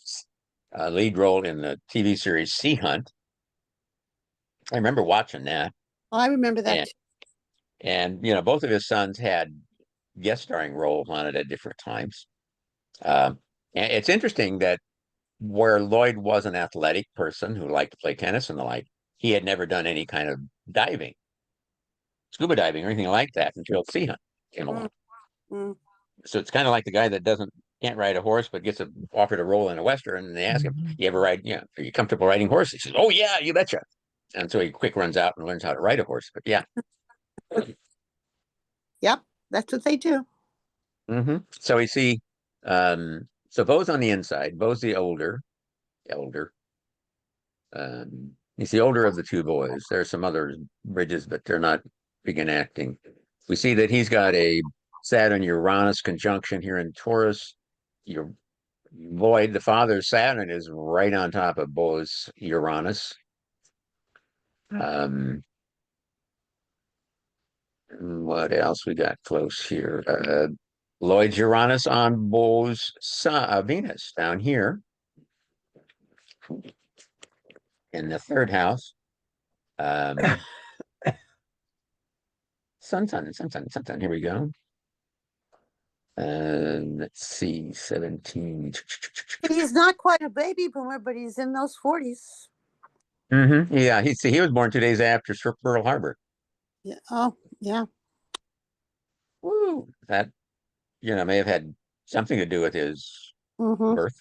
lead role in the TV series Sea Hunt. I remember watching that, I remember that and too. both of his sons had guest starring roles on it at different times. And it's interesting that where Lloyd was an athletic person who liked to play tennis and the like, he had never done any kind of diving. scuba diving or anything like that until Sea Hunt came along. Mm. So it's kind of like the guy that can't ride a horse, but gets offered a role in a Western, and they ask him, Mhm. you ever ride, are you comfortable riding horse? He says, oh yeah, you betcha. And so he quick runs out and learns how to ride a horse. But yeah. Yep, that's what they do. So we see, so Bo's on the inside. Bo's the elder. He's the older of the two boys. There are some other bridges, but they're not big in acting. We see that he's got a Saturn Uranus conjunction here in Taurus. Your Void, the father's Saturn, is right on top of Bo's Uranus. What else we got close here? Lloyd's Uranus on Bo's Venus down here in the third house. Sun. Here we go. Let's see, 17. He's not quite a baby boomer, but he's in those 40s. Yeah, he was born 2 days after Pearl Harbor. Yeah. Oh, yeah. Woo! That may have had something to do with his Mm-hmm. birth.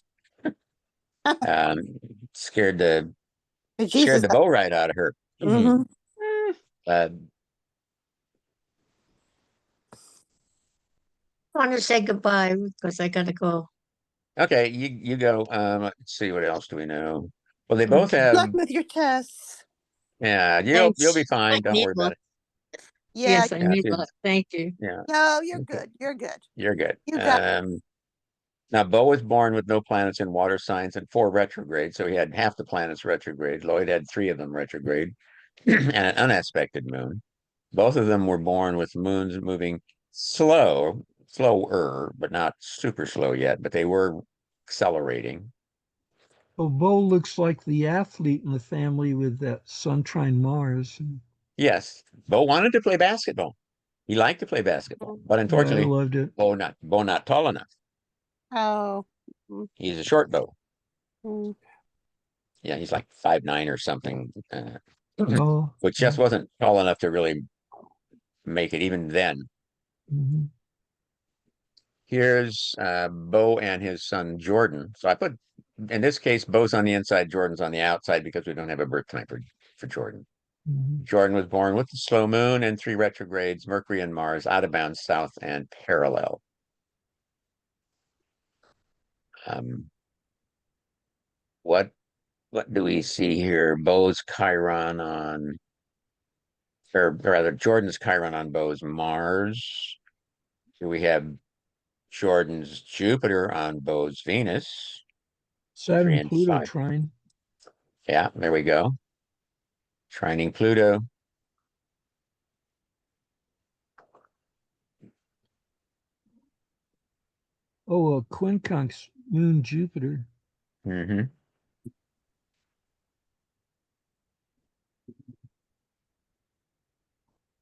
Scared the Jesus. bow right out of her. Mm-hmm. Want to say goodbye because I gotta go. Okay, you go. Let's see, what else do we know? Well, they both Okay. have. Good luck with your tests. Yeah, you'll Thanks. be fine. I Don't need worry about luck. it. Yeah. Yes, I Yeah, need dude. luck. Thank you. Yeah, No, you're okay. good. You're good. You're good. You got Now, Bo was born with no planets in water signs and 4 retrograde, so he had half the planets retrograde. Lloyd had 3 of them retrograde and an unaspected moon. Both of them were born with moons moving slower, but not super slow yet, but they were accelerating. Well, Bo looks like the athlete in the family with that Sun trine Mars. Yes, Bo wanted to play basketball. He liked to play basketball, but Yeah, I unfortunately, loved it. Bo not tall enough. Oh. He's a short Bo. Mm. Yeah, he's like 5'9" or something, Oh, which just wasn't tall enough to really make it even then. mhm. Here's Bo and his son Jordan. So I put, in this case, Bo's on the inside, Jordan's on the outside because we don't have a birth time for Jordan. Mhm. Jordan was born with the slow moon and 3 retrogrades, Mercury and Mars, out of bounds, south, and parallel. What do we see here? Bo's Chiron on, or rather, Jordan's Chiron on Bo's Mars. Here we have Jordan's Jupiter on Bo's Venus. 3 Saturn and Pluto 5. trine. Yeah, there we go. Trining Pluto. Oh, quincunx moon Jupiter. Mm-hmm.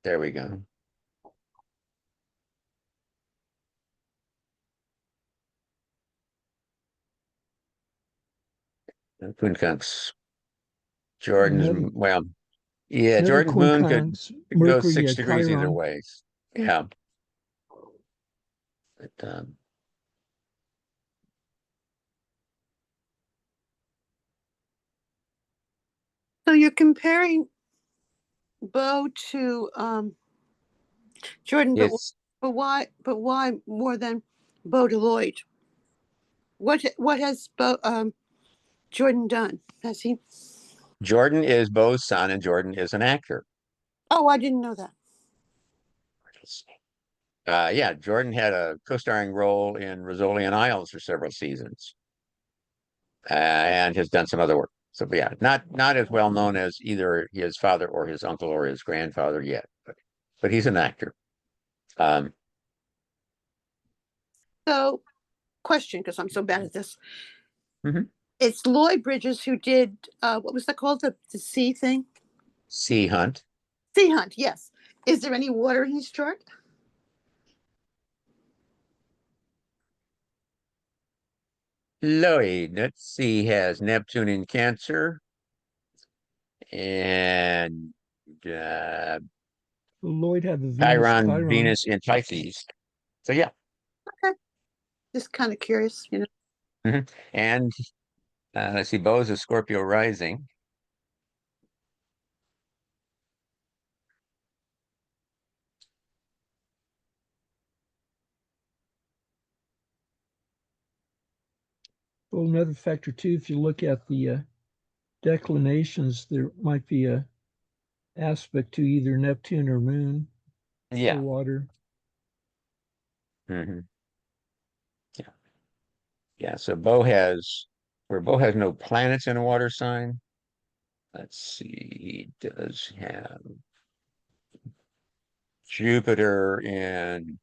There we go. Quincunx. Jordan's, Another, well, yeah, another Jordan's moon could quincunx, go Mercury 6 degrees either Chiron. way. Yeah. But, So you're comparing Bo to Jordan, but it's why more than Bo to Lloyd? What has Jordan done? Has he? Jordan is Bo's son, and Jordan is an actor. Oh, I didn't know that. Yeah, Jordan had a co-starring role in Rizzoli and Isles for several seasons, and has done some other work. So yeah, not as well known as either his father or his uncle or his grandfather yet, but he's an actor. So, question, because I'm so bad at this. Mhm. It's Lloyd Bridges who did what was that called? The sea thing? Sea Hunt. Sea Hunt, yes. Is there any water in his chart? Lloyd, let's see, has Neptune in Cancer, and Oh, Lloyd had the Venus Chiron, Venus in Pisces. So yeah. Just kind of curious, you know. And let's see, Bo's a Scorpio rising. Well, another factor too, if you look at the declinations, there might be a aspect to either Neptune or Moon or Yeah. water. Yeah. Yeah. So Bo has no planets in a water sign. Let's see, he does have Jupiter in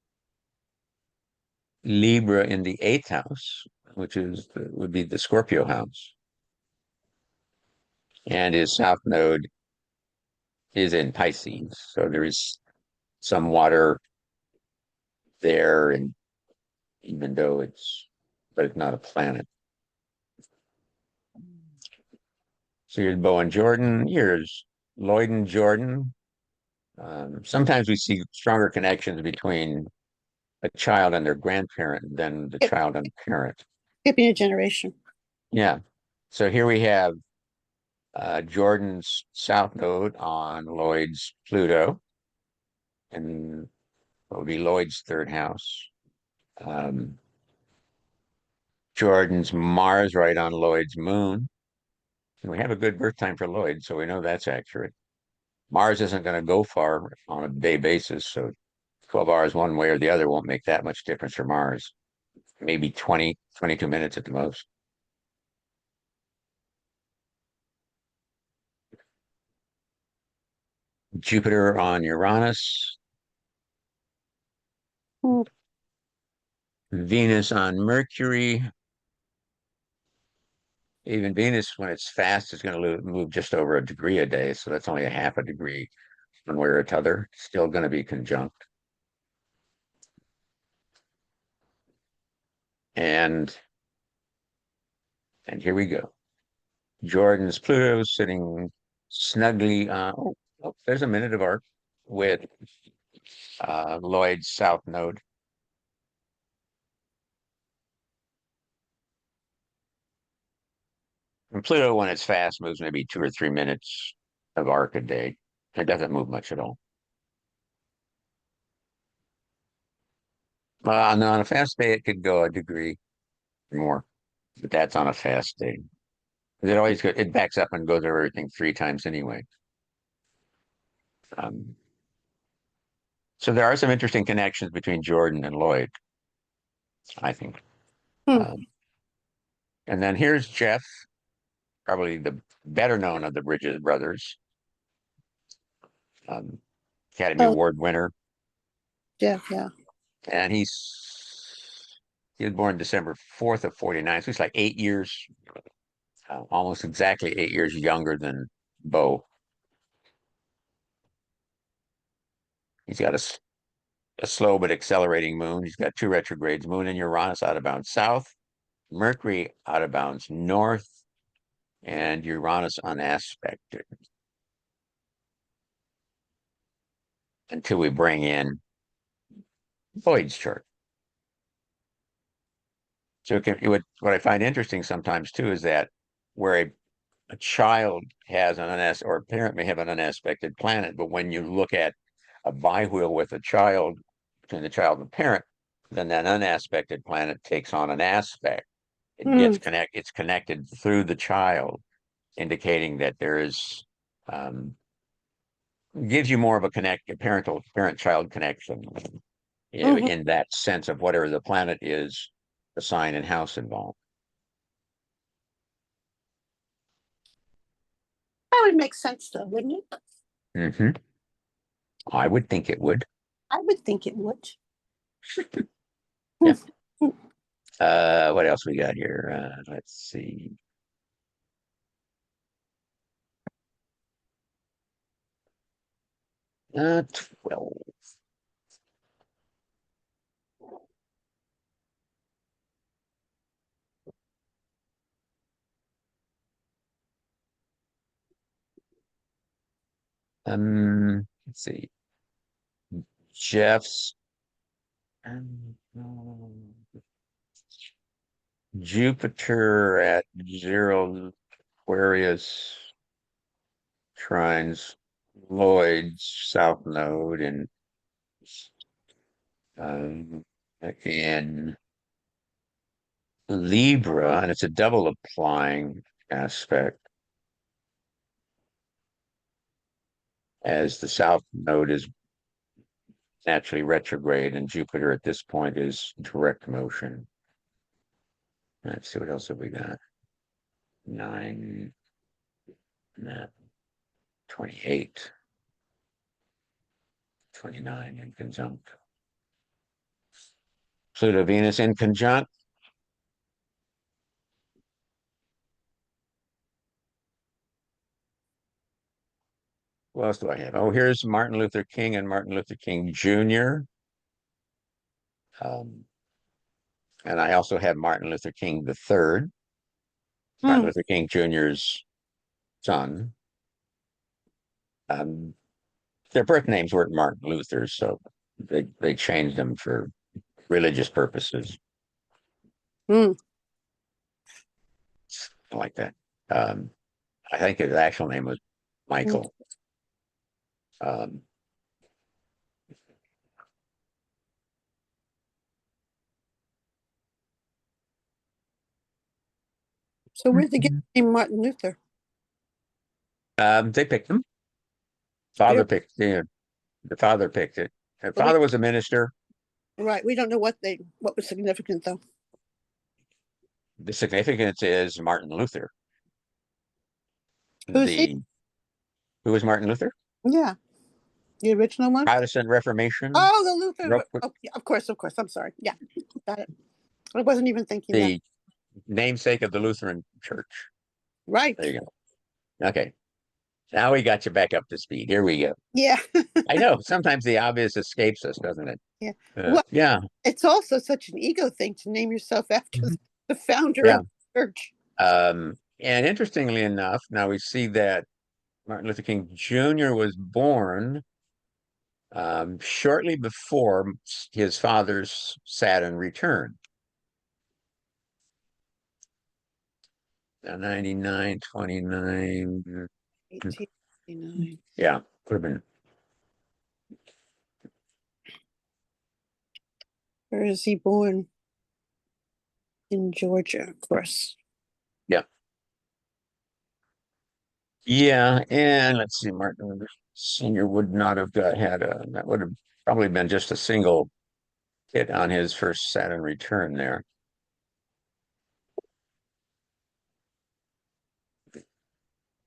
Libra in the 8th house, which would be the Scorpio house. And his south node is in Pisces. So there is some water there, and even though but it's not a planet. So here's Bo and Jordan. Here's Lloyd and Jordan. Sometimes we see stronger connections between a child and their grandparent than the Yep. child and parent. Skipping a generation. Yeah. So here we have Jordan's south node on Lloyd's Pluto, and it will be Lloyd's 3rd house. Jordan's Mars right on Lloyd's moon. And we have a good birth time for Lloyd, so we know that's accurate. Mars isn't going to go far on a day basis, so 12 hours one way or the other won't make that much difference for Mars. Maybe 20, 22 minutes at the most. Jupiter on Uranus. Hmm. Venus on Mercury. Even Venus, when it's fast, is going to move just over a degree a day. So that's only a half a degree one way or t'other. Still going to be conjunct. And here we go. Jordan's Pluto sitting snugly. There's a minute of arc with Lloyd's south node. And Pluto, when it's fast, moves maybe 2 or 3 minutes of arc a day. It doesn't move much at all. On a fast day, it could go a degree or more, but that's on a fast day. It backs up and goes over everything 3 times anyway. So there are some interesting connections between Jordan and Lloyd, I think. Hmm. And then here's Jeff, probably the better known of the Bridges brothers, Academy Oh. Award winner. Yeah. And he was born December 4th of 49. So he's like 8 years, almost exactly 8 years younger than Bo. He's got a slow but accelerating moon. He's got 2 retrogrades, moon in Uranus out of bounds south, Mercury out of bounds north, and Uranus unaspected. Until we bring in Lloyd's chart. So what I find interesting sometimes too is that where a child has or a parent may have an unaspected planet, but when you look at a biwheel with a child, between the child and the parent, then that unaspected planet takes on an aspect. It's connected through the child, indicating that there is gives you more of a parent-child connection, in that sense of whatever the planet is, the sign and house involved. That would make sense though, wouldn't it? I would think it would. I would think it would. Yeah. What else we got here? Let's see. Uh, 12. Let's see. Jeff's Jupiter at 0 Aquarius trines Lloyd's south node and in Libra, and it's a double applying aspect as the south node is naturally retrograde and Jupiter at this point is direct motion. Let's see what else have we got. 9, 28, 29 in conjunct. Pluto Venus in conjunct. What else do I have? Oh, here's Martin Luther King and Martin Luther King Jr. And I also have Martin Luther King III, Martin Luther King Jr.'s son. Their birth names weren't Martin Luther, so they changed them for religious purposes. Like that. I think his actual name was Michael. So where'd they get the name Martin Luther? They picked him. Father picked the father picked it. The father was a minister. Right. We don't know what was significant though. The significance is Martin Luther. Who's he? Who was Martin Luther? Yeah. The original one? Protestant Reformation. Oh, the Luther. Oh, yeah, of course. I'm sorry. Yeah. Got it. I wasn't even thinking The namesake of the Lutheran Church. Right. There you go. Okay. Now we got you back up to speed. Here we go. Yeah. I know. Sometimes the obvious escapes us, doesn't it? Yeah. Well, yeah. It's also such an ego thing to name yourself after the founder of the church. And interestingly enough, now we see that Martin Luther King Jr. was born shortly before his father's Saturn return. 99, 29. 1889. Yeah, could have been. Where is he born? In Georgia, of course. Yeah. Yeah, and let's see, Martin Luther Sr. would not have that would have probably been just a single hit on his first Saturn return there.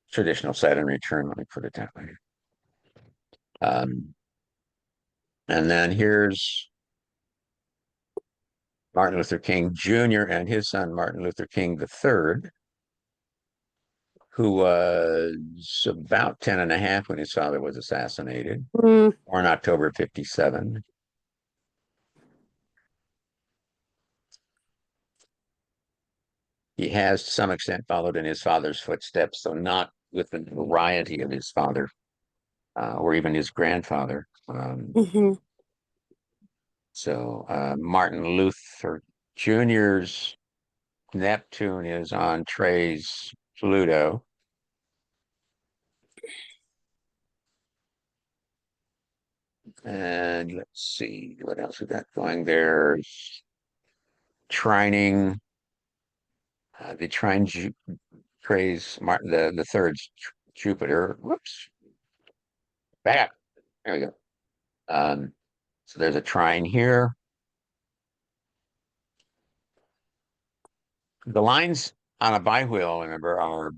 Traditional Saturn return, let me put it that way. And then here's Martin Luther King Jr. and his son, Martin Luther King III, who was about 10 and a half when his father was assassinated, born October 57. He has to some extent followed in his father's footsteps, though not with the variety of his father or even his grandfather. So Martin Luther Jr.'s Neptune is on Trey's Pluto. And let's see what else we got going there. Trining. The trine Trey's Martin the third's Jupiter. Whoops. Back. There we go. So there's a trine here. The lines on a biwheel, remember, are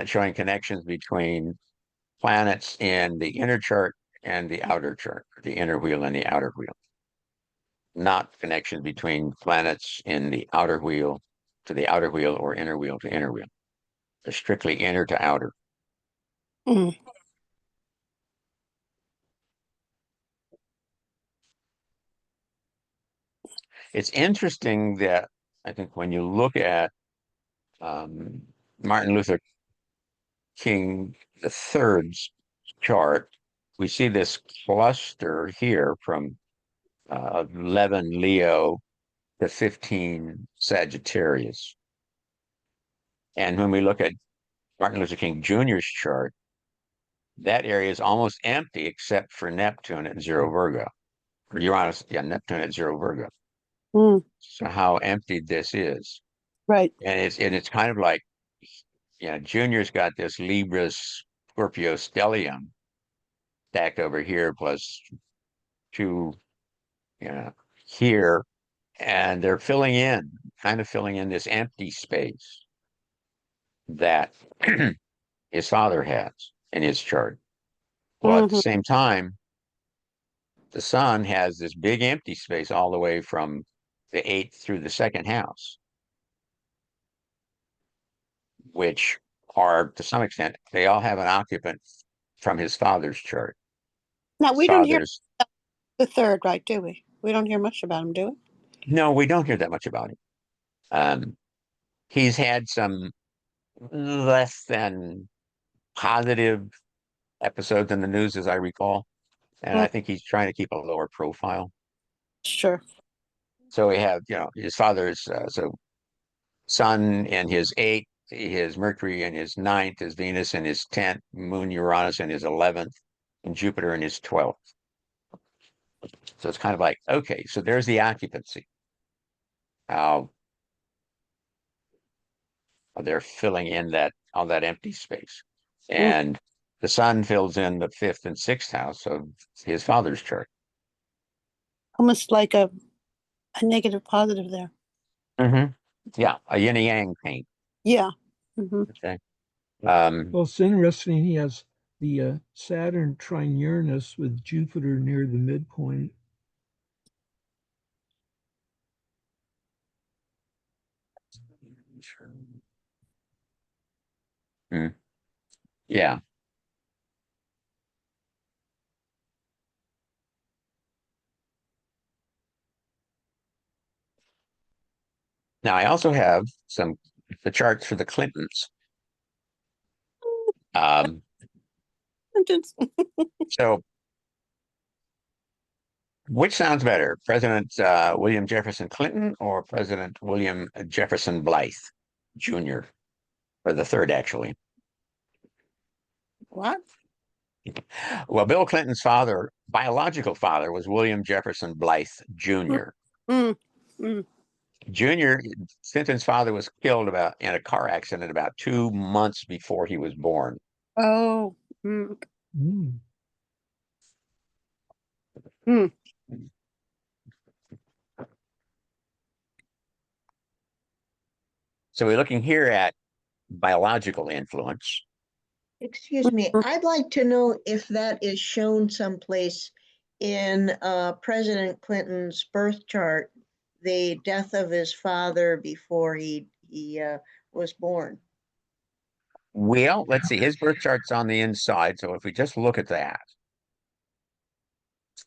showing connections between planets in the inner chart and the outer chart, the inner wheel and the outer wheel. Not connections between planets in the outer wheel to the outer wheel or inner wheel to inner wheel. They're strictly inner to outer. It's interesting that I think when you look at Martin Luther King III's chart, we see this cluster here from 11 Leo to 15 Sagittarius. And when we look at Martin Luther King Jr.'s chart, that area is almost empty except for Neptune at 0 Virgo. Or Uranus, yeah, Neptune at 0 Virgo. Mm, So how empty this is. right. And it's kind of like, Junior's got this Libras Scorpio stellium stacked over here plus 2, here, and they're kind of filling in this empty space that his father has in his chart. Well, at the Mhm. same time, the sun has this big empty space all the way from the 8th through the 2nd house, which are, to some extent, they all have an occupant from his father's chart. Now, His we don't hear father's, the third, right, do we? We don't hear much about him, do we? no, we don't hear that much about him. He's had some less than positive episodes in the news, as I recall. And Mm, I think he's trying to keep a lower profile. sure. So we have, his father's, so sun in his 8th, his Mercury in his 9th, his Venus in his 10th, Moon Uranus in his 11th, and Jupiter in his 12th. So it's kind of like, okay, so there's the occupancy. How they're filling in all that empty space. And the sun fills in the 5th and 6th house of his father's chart. Almost like a negative positive there. Yeah, a yin and yang paint. Yeah. Hmm. Okay. Well, it's interesting. He has the Saturn trine Uranus with Jupiter near the midpoint. Yeah. Now I also have the charts for the Clintons. So which sounds better, President William Jefferson Clinton or President William Jefferson Blythe Jr., or the third, actually? What? Well, Bill Clinton's biological father, was William Jefferson Blythe Jr. Mm, mm. Jr. Clinton's father was killed in a car accident about 2 months before he was born. Oh. Mm. Mm. Mm. So we're looking here at biological influence. Excuse me, I'd like to know if that is shown someplace in President Clinton's birth chart, the death of his father before he was born. Well, let's see. His birth chart's on the inside. So if we just look at that,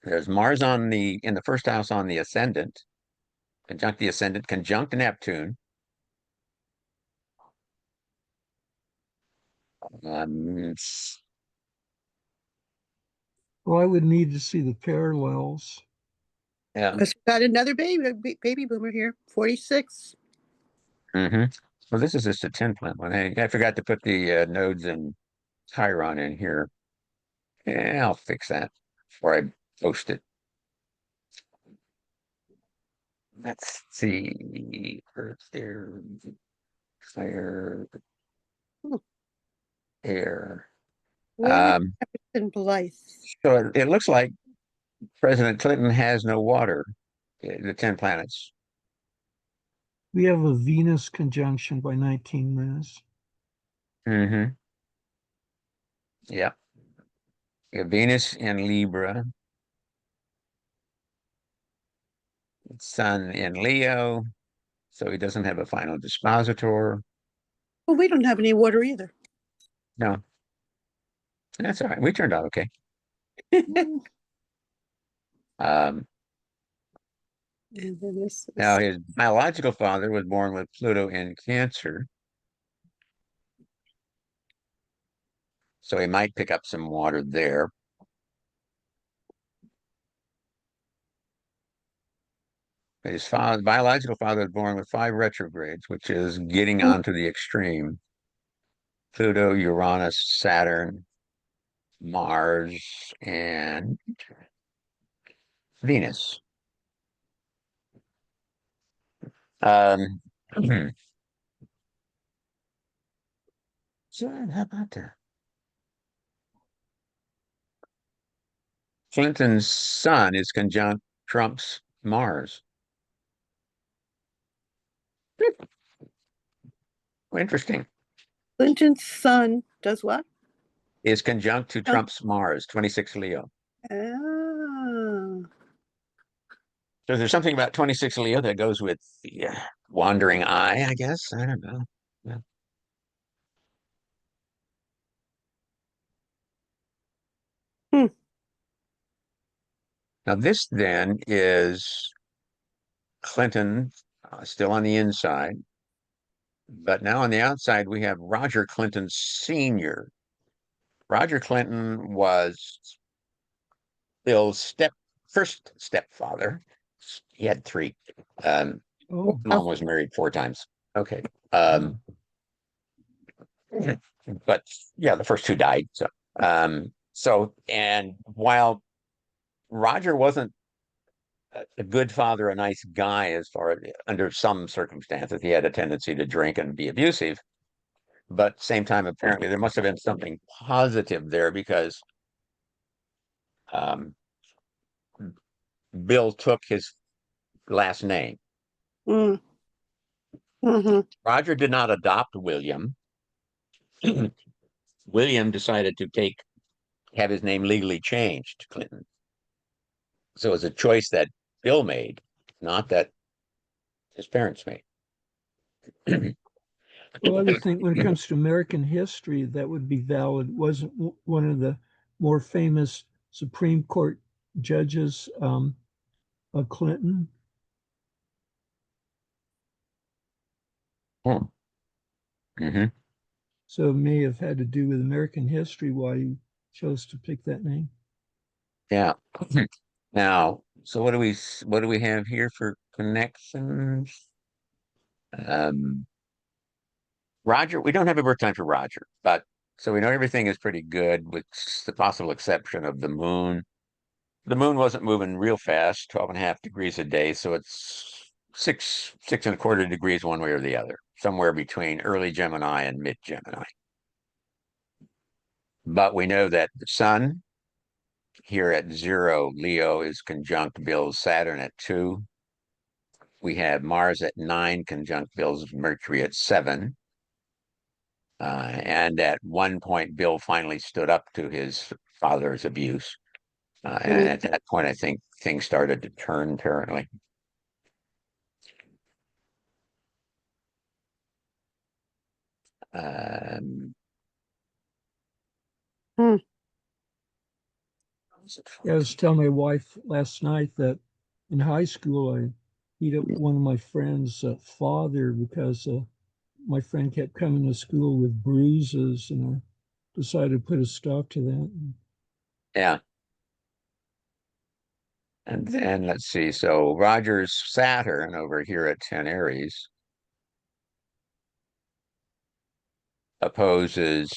there's Mars in the first house on the ascendant, conjunct Neptune. Well, I would need to see the parallels. Yeah. We've got another baby boomer here, 46. Well, this is just a 10 plant one. I forgot to put the nodes and Chiron in here. Yeah, I'll fix that before I post it. Let's see. Earth, there, fire, Hmm. air. William Jefferson Blythe. So it looks like President Clinton has no water, the 10 planets. We have a Venus conjunction by 19 minutes. Yeah. You have Venus in Libra, Sun in Leo, so he doesn't have a final dispositor. Well, we don't have any water either. No, that's all right. We turned out okay. Um, And then this Now, is, his biological father was born with Pluto in Cancer, so he might pick up some water there. His father, biological father, was born with 5 retrogrades, which is getting Mm. onto the extreme. Pluto, Uranus, Saturn, Mars, and Venus. So how about that? Clinton's sun is conjunct Trump's Mars. Interesting. Clinton's son does what? Is conjunct to Oh. Trump's Mars, 26 Leo. Ah. So there's something about 26 Leo that goes with the wandering eye, I guess. I don't know. Yeah. Hmm. Now this then is Clinton still on the inside, but now on the outside we have Roger Clinton Sr. Roger Clinton was Bill's first stepfather. He had 3. Oh, Mom was married 4 times. Okay. But yeah, the first 2 died. So, and while Roger wasn't a good father, a nice guy, as far as under some circumstances, he had a tendency to drink and be abusive. But same time, apparently, there must have been something positive there because um, Bill took his last name. Mm. Hmm. Roger did not adopt William. William decided to have his name legally changed to Clinton. So it was a choice that Bill made, not that his parents made. well, I would think when it comes to American history, that would be valid. Wasn't one of the more famous Supreme Court judges Clinton? Mm-hmm. So it may have had to do with American history why he chose to pick that name. Yeah. Now, so what do we have here for connections? Roger, we don't have a birth time for Roger, but so we know everything is pretty good, with the possible exception of the moon. The moon wasn't moving real fast, 12.5 degrees a day, so it's 6.25 degrees one way or the other, somewhere between early Gemini and mid Gemini. But we know that the sun here at 0 Leo is conjunct Bill's Saturn at 2. We have Mars at 9 conjunct Bill's Mercury at 7. And at one point, Bill finally stood up to his father's abuse. And at that point, I think things started to turn, apparently. Hmm. Yeah, I was telling my wife last night that in high school I beat up one of my friend's father because my friend kept coming to school with bruises, and I decided to put a stop to that. Yeah. And then let's see. So Roger's Saturn over here at 10 Aries opposes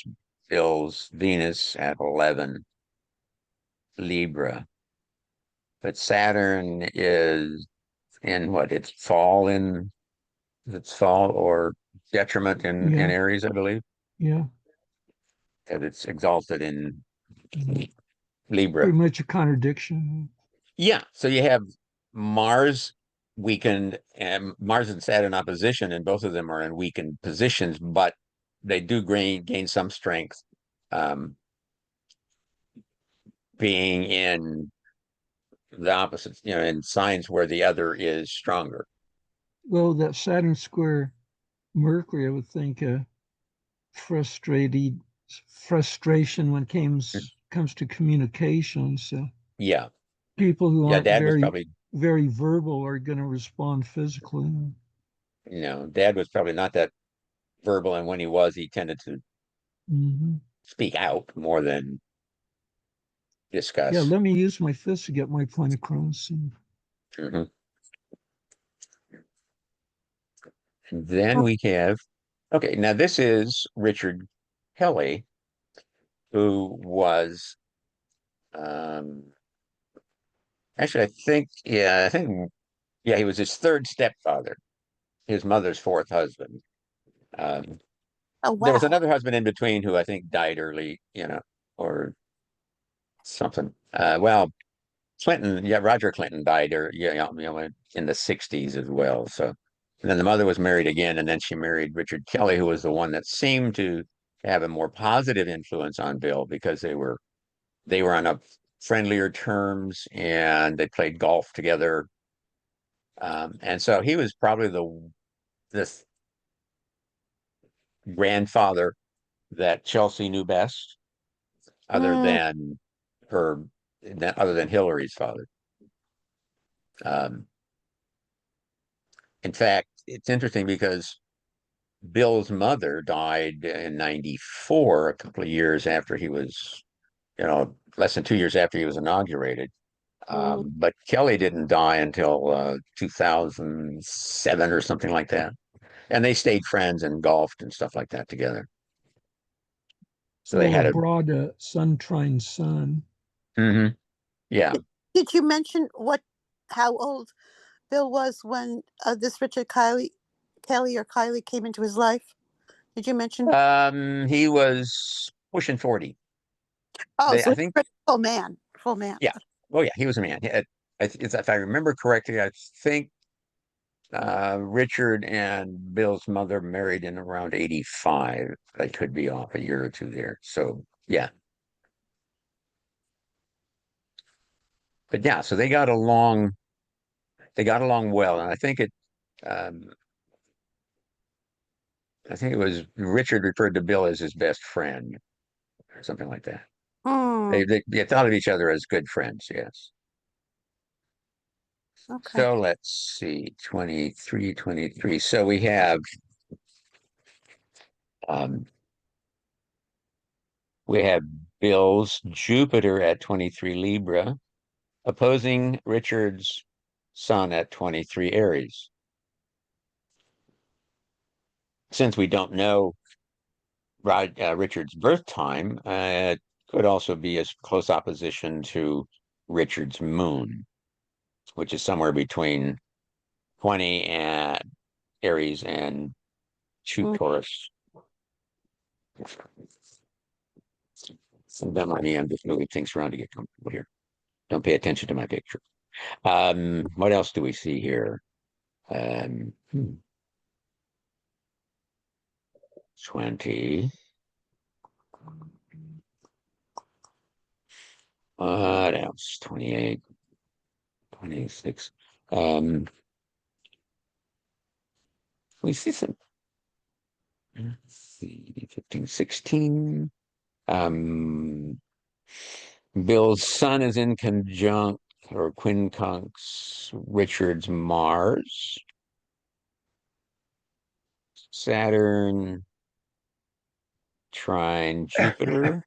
Bill's Venus at 11 Libra. But Saturn is in what? It's fall or detriment in Yeah. Aries, I believe. Yeah, That it's exalted in pretty Libra. much a contradiction. Yeah. So you have Mars weakened and Mars and Saturn opposition, and both of them are in weakened positions, but they do gain some strength being in the opposites, in signs where the other is stronger. Well, that Saturn square Mercury, I would think frustration when comes to communications. Yeah. People who Yeah, aren't Dad was probably very verbal are going to respond physically. Dad was probably not that verbal, and when he was, he tended to Mm-hmm. speak out more than discuss. Yeah, let me use my fist to get my point across. Mhm. And then we have, okay, now this is Richard Kelly, who was, um, actually, yeah, he was his third stepfather, his mother's fourth husband. Um, Oh, there was wow. another husband in between who I think died early, or something. Well, Clinton, yeah, Roger Clinton died, or in the '60s as well. So, and then the mother was married again, and then she married Richard Kelly, who was the one that seemed to have a more positive influence on Bill because they were on a friendlier terms and they played golf together. And so he was probably the grandfather that Chelsea knew best, other Mm, than her, other than Hillary's father. Um, in fact, it's interesting because Bill's mother died in '94, a couple of years after he was, less than 2 years after he was inaugurated. mm. But Kelly didn't die until 2007 or something like that. And they stayed friends and golfed and stuff like that together. So they Well, had a, abroad, Sunshine Sun. mhm, yeah. Did you mention how old Bill was when this Richard Kelly or Kylie came into his life? Did you mention? He was pushing 40. Oh, so I he's think, a full man, full man. yeah. Oh, yeah, he was a man. If I remember correctly, I think Richard and Bill's mother married in around '85. I could be off a year or two there. So, yeah. But yeah, so they got along. They got along well, and Um, I think it was Richard referred to Bill as his best friend, or something like that. Hmm. They thought of each other as good friends. Yes. Okay. So let's see, 23. So we have um, Bill's Jupiter at 23 Libra, opposing Richard's Sun at 23 Aries. Since we don't know Richard's birth time, it could also be a close opposition to Richard's moon, which is somewhere between 20 and Aries and 2 Mm. Taurus. And that might be, I'm just moving things around to get comfortable here. Don't pay attention to my picture. What else do we see here? Um, 20. What else? 28, 26. We see some, let's see, 15, 16. Bill's Sun is in conjunct or quincunx Richard's Mars. Saturn trine Jupiter.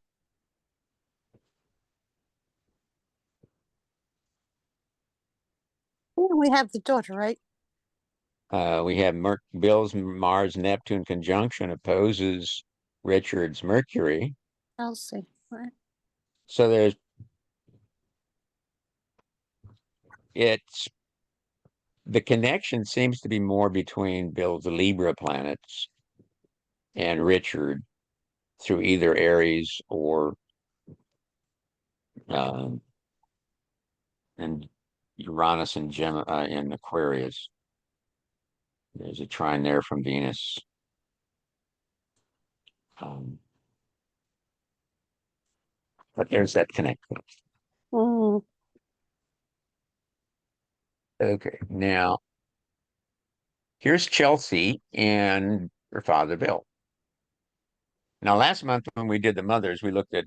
We have the daughter, right? We have Bill's Mars Neptune conjunction opposes Richard's Mercury. Chelsea. Right. So it's the connection seems to be more between Bill's Libra planets and Richard through either Aries or um, and Uranus and Gemini in Aquarius. There's a trine there from Venus. Um, but there's that connection. Mm. Okay, now here's Chelsea and her father Bill. Now, last month when we did the mothers, we looked at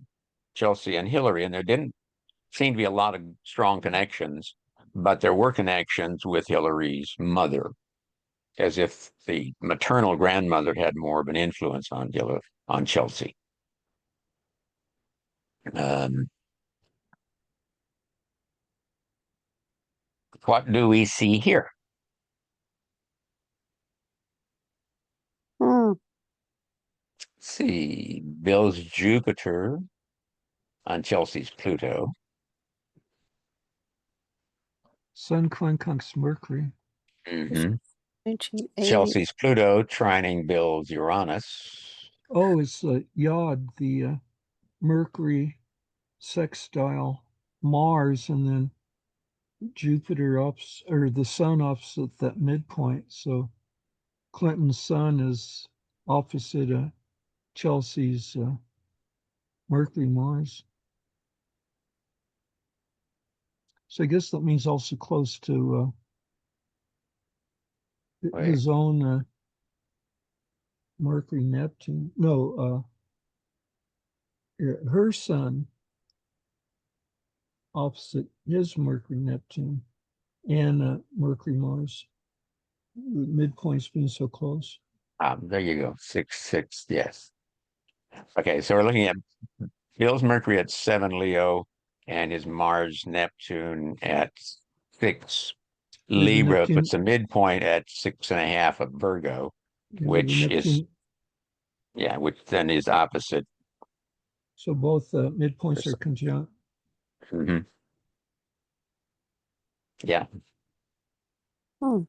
Chelsea and Hillary, and there didn't seem to be a lot of strong connections, but there were connections with Hillary's mother, as if the maternal grandmother had more of an influence on Chelsea. What do we see here? see, Bill's Jupiter on Chelsea's Pluto. Sun quincunx Mercury. Mhm. 1980. Chelsea's Pluto trining Bill's Uranus. Oh, it's Yod, the Mercury sextile Mars, and then Jupiter or the Sun opposite that midpoint. So Clinton's Sun is opposite Chelsea's Mercury Mars. So I guess that means also close to his own Mercury Neptune. No, her Sun opposite his Mercury Neptune and Mercury Mars. The midpoints being so close. There you go. 6, yes. Okay, so we're looking at Bill's Mercury at 7 Leo and his Mars Neptune at 6 Libra, Neptune- puts a midpoint at 6.5 of Virgo, Yeah, which the is, which then is opposite. So both midpoints are conjunct. Mhm. Yeah. Hmm.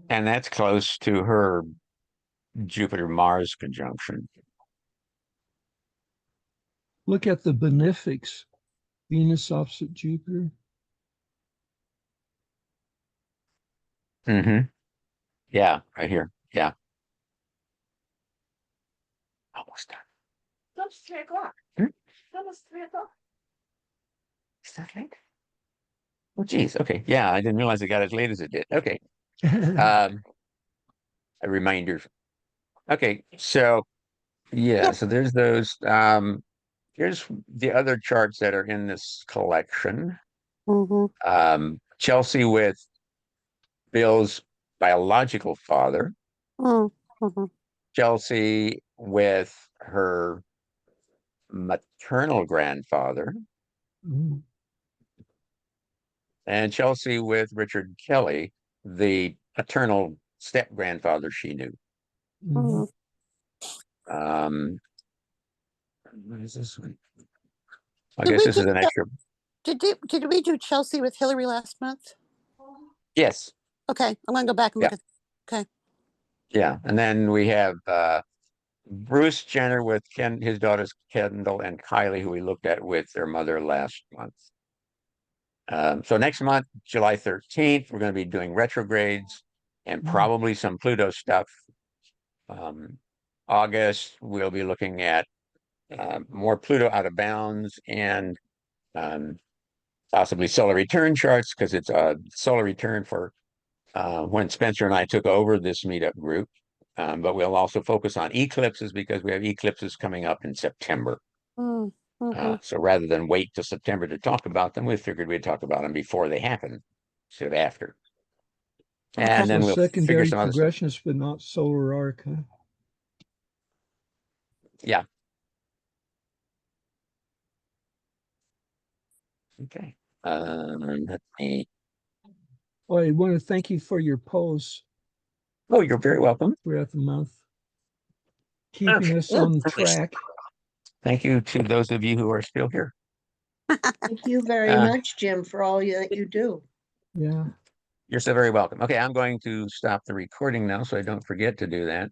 And that's close to her Jupiter-Mars conjunction. Look at the benefics. Venus opposite Jupiter. Yeah, right here. Yeah. Almost done. It's 3 o'clock. Hmm? Almost 3 o'clock. Is that late? Oh, geez. Okay. Yeah, I didn't realize it got as late as it did. Okay. A reminder. Okay, so yeah, so there's those. Here's the other charts that are in this collection. Chelsea with Bill's biological father, Chelsea with her maternal grandfather, Mhm. and Chelsea with Richard Kelly, the paternal step grandfather she knew. Mhm. What is this one? I Did guess we this is do an Chel- extra. Did we do Chelsea with Hillary last month? Yes. Okay, I'm gonna go back and look at. Okay. Yeah, and then we have Bruce Jenner with his daughters Kendall and Kylie, who we looked at with their mother last month. So next month, July 13th, we're going to be doing retrogrades and probably some Pluto stuff. August, we'll be looking at more Pluto out of bounds and possibly solar return charts, because it's a solar return for when Spencer and I took over this meetup group. But we'll also focus on eclipses because we have eclipses coming up in September. So rather than wait till September to talk about them, we figured we'd talk about them before they happen instead of after. And then So we'll figure secondary some other stuff. progressions, but not solar arc. Huh? Yeah. Okay. Let me. Well, I want to thank you for your posts Oh, you're very welcome. throughout the month, keeping us on track. Thank you to those of you who are still here. Thank you very much, Jim, for all that you do. Yeah. You're so very welcome. Okay, I'm going to stop the recording now so I don't forget to do that.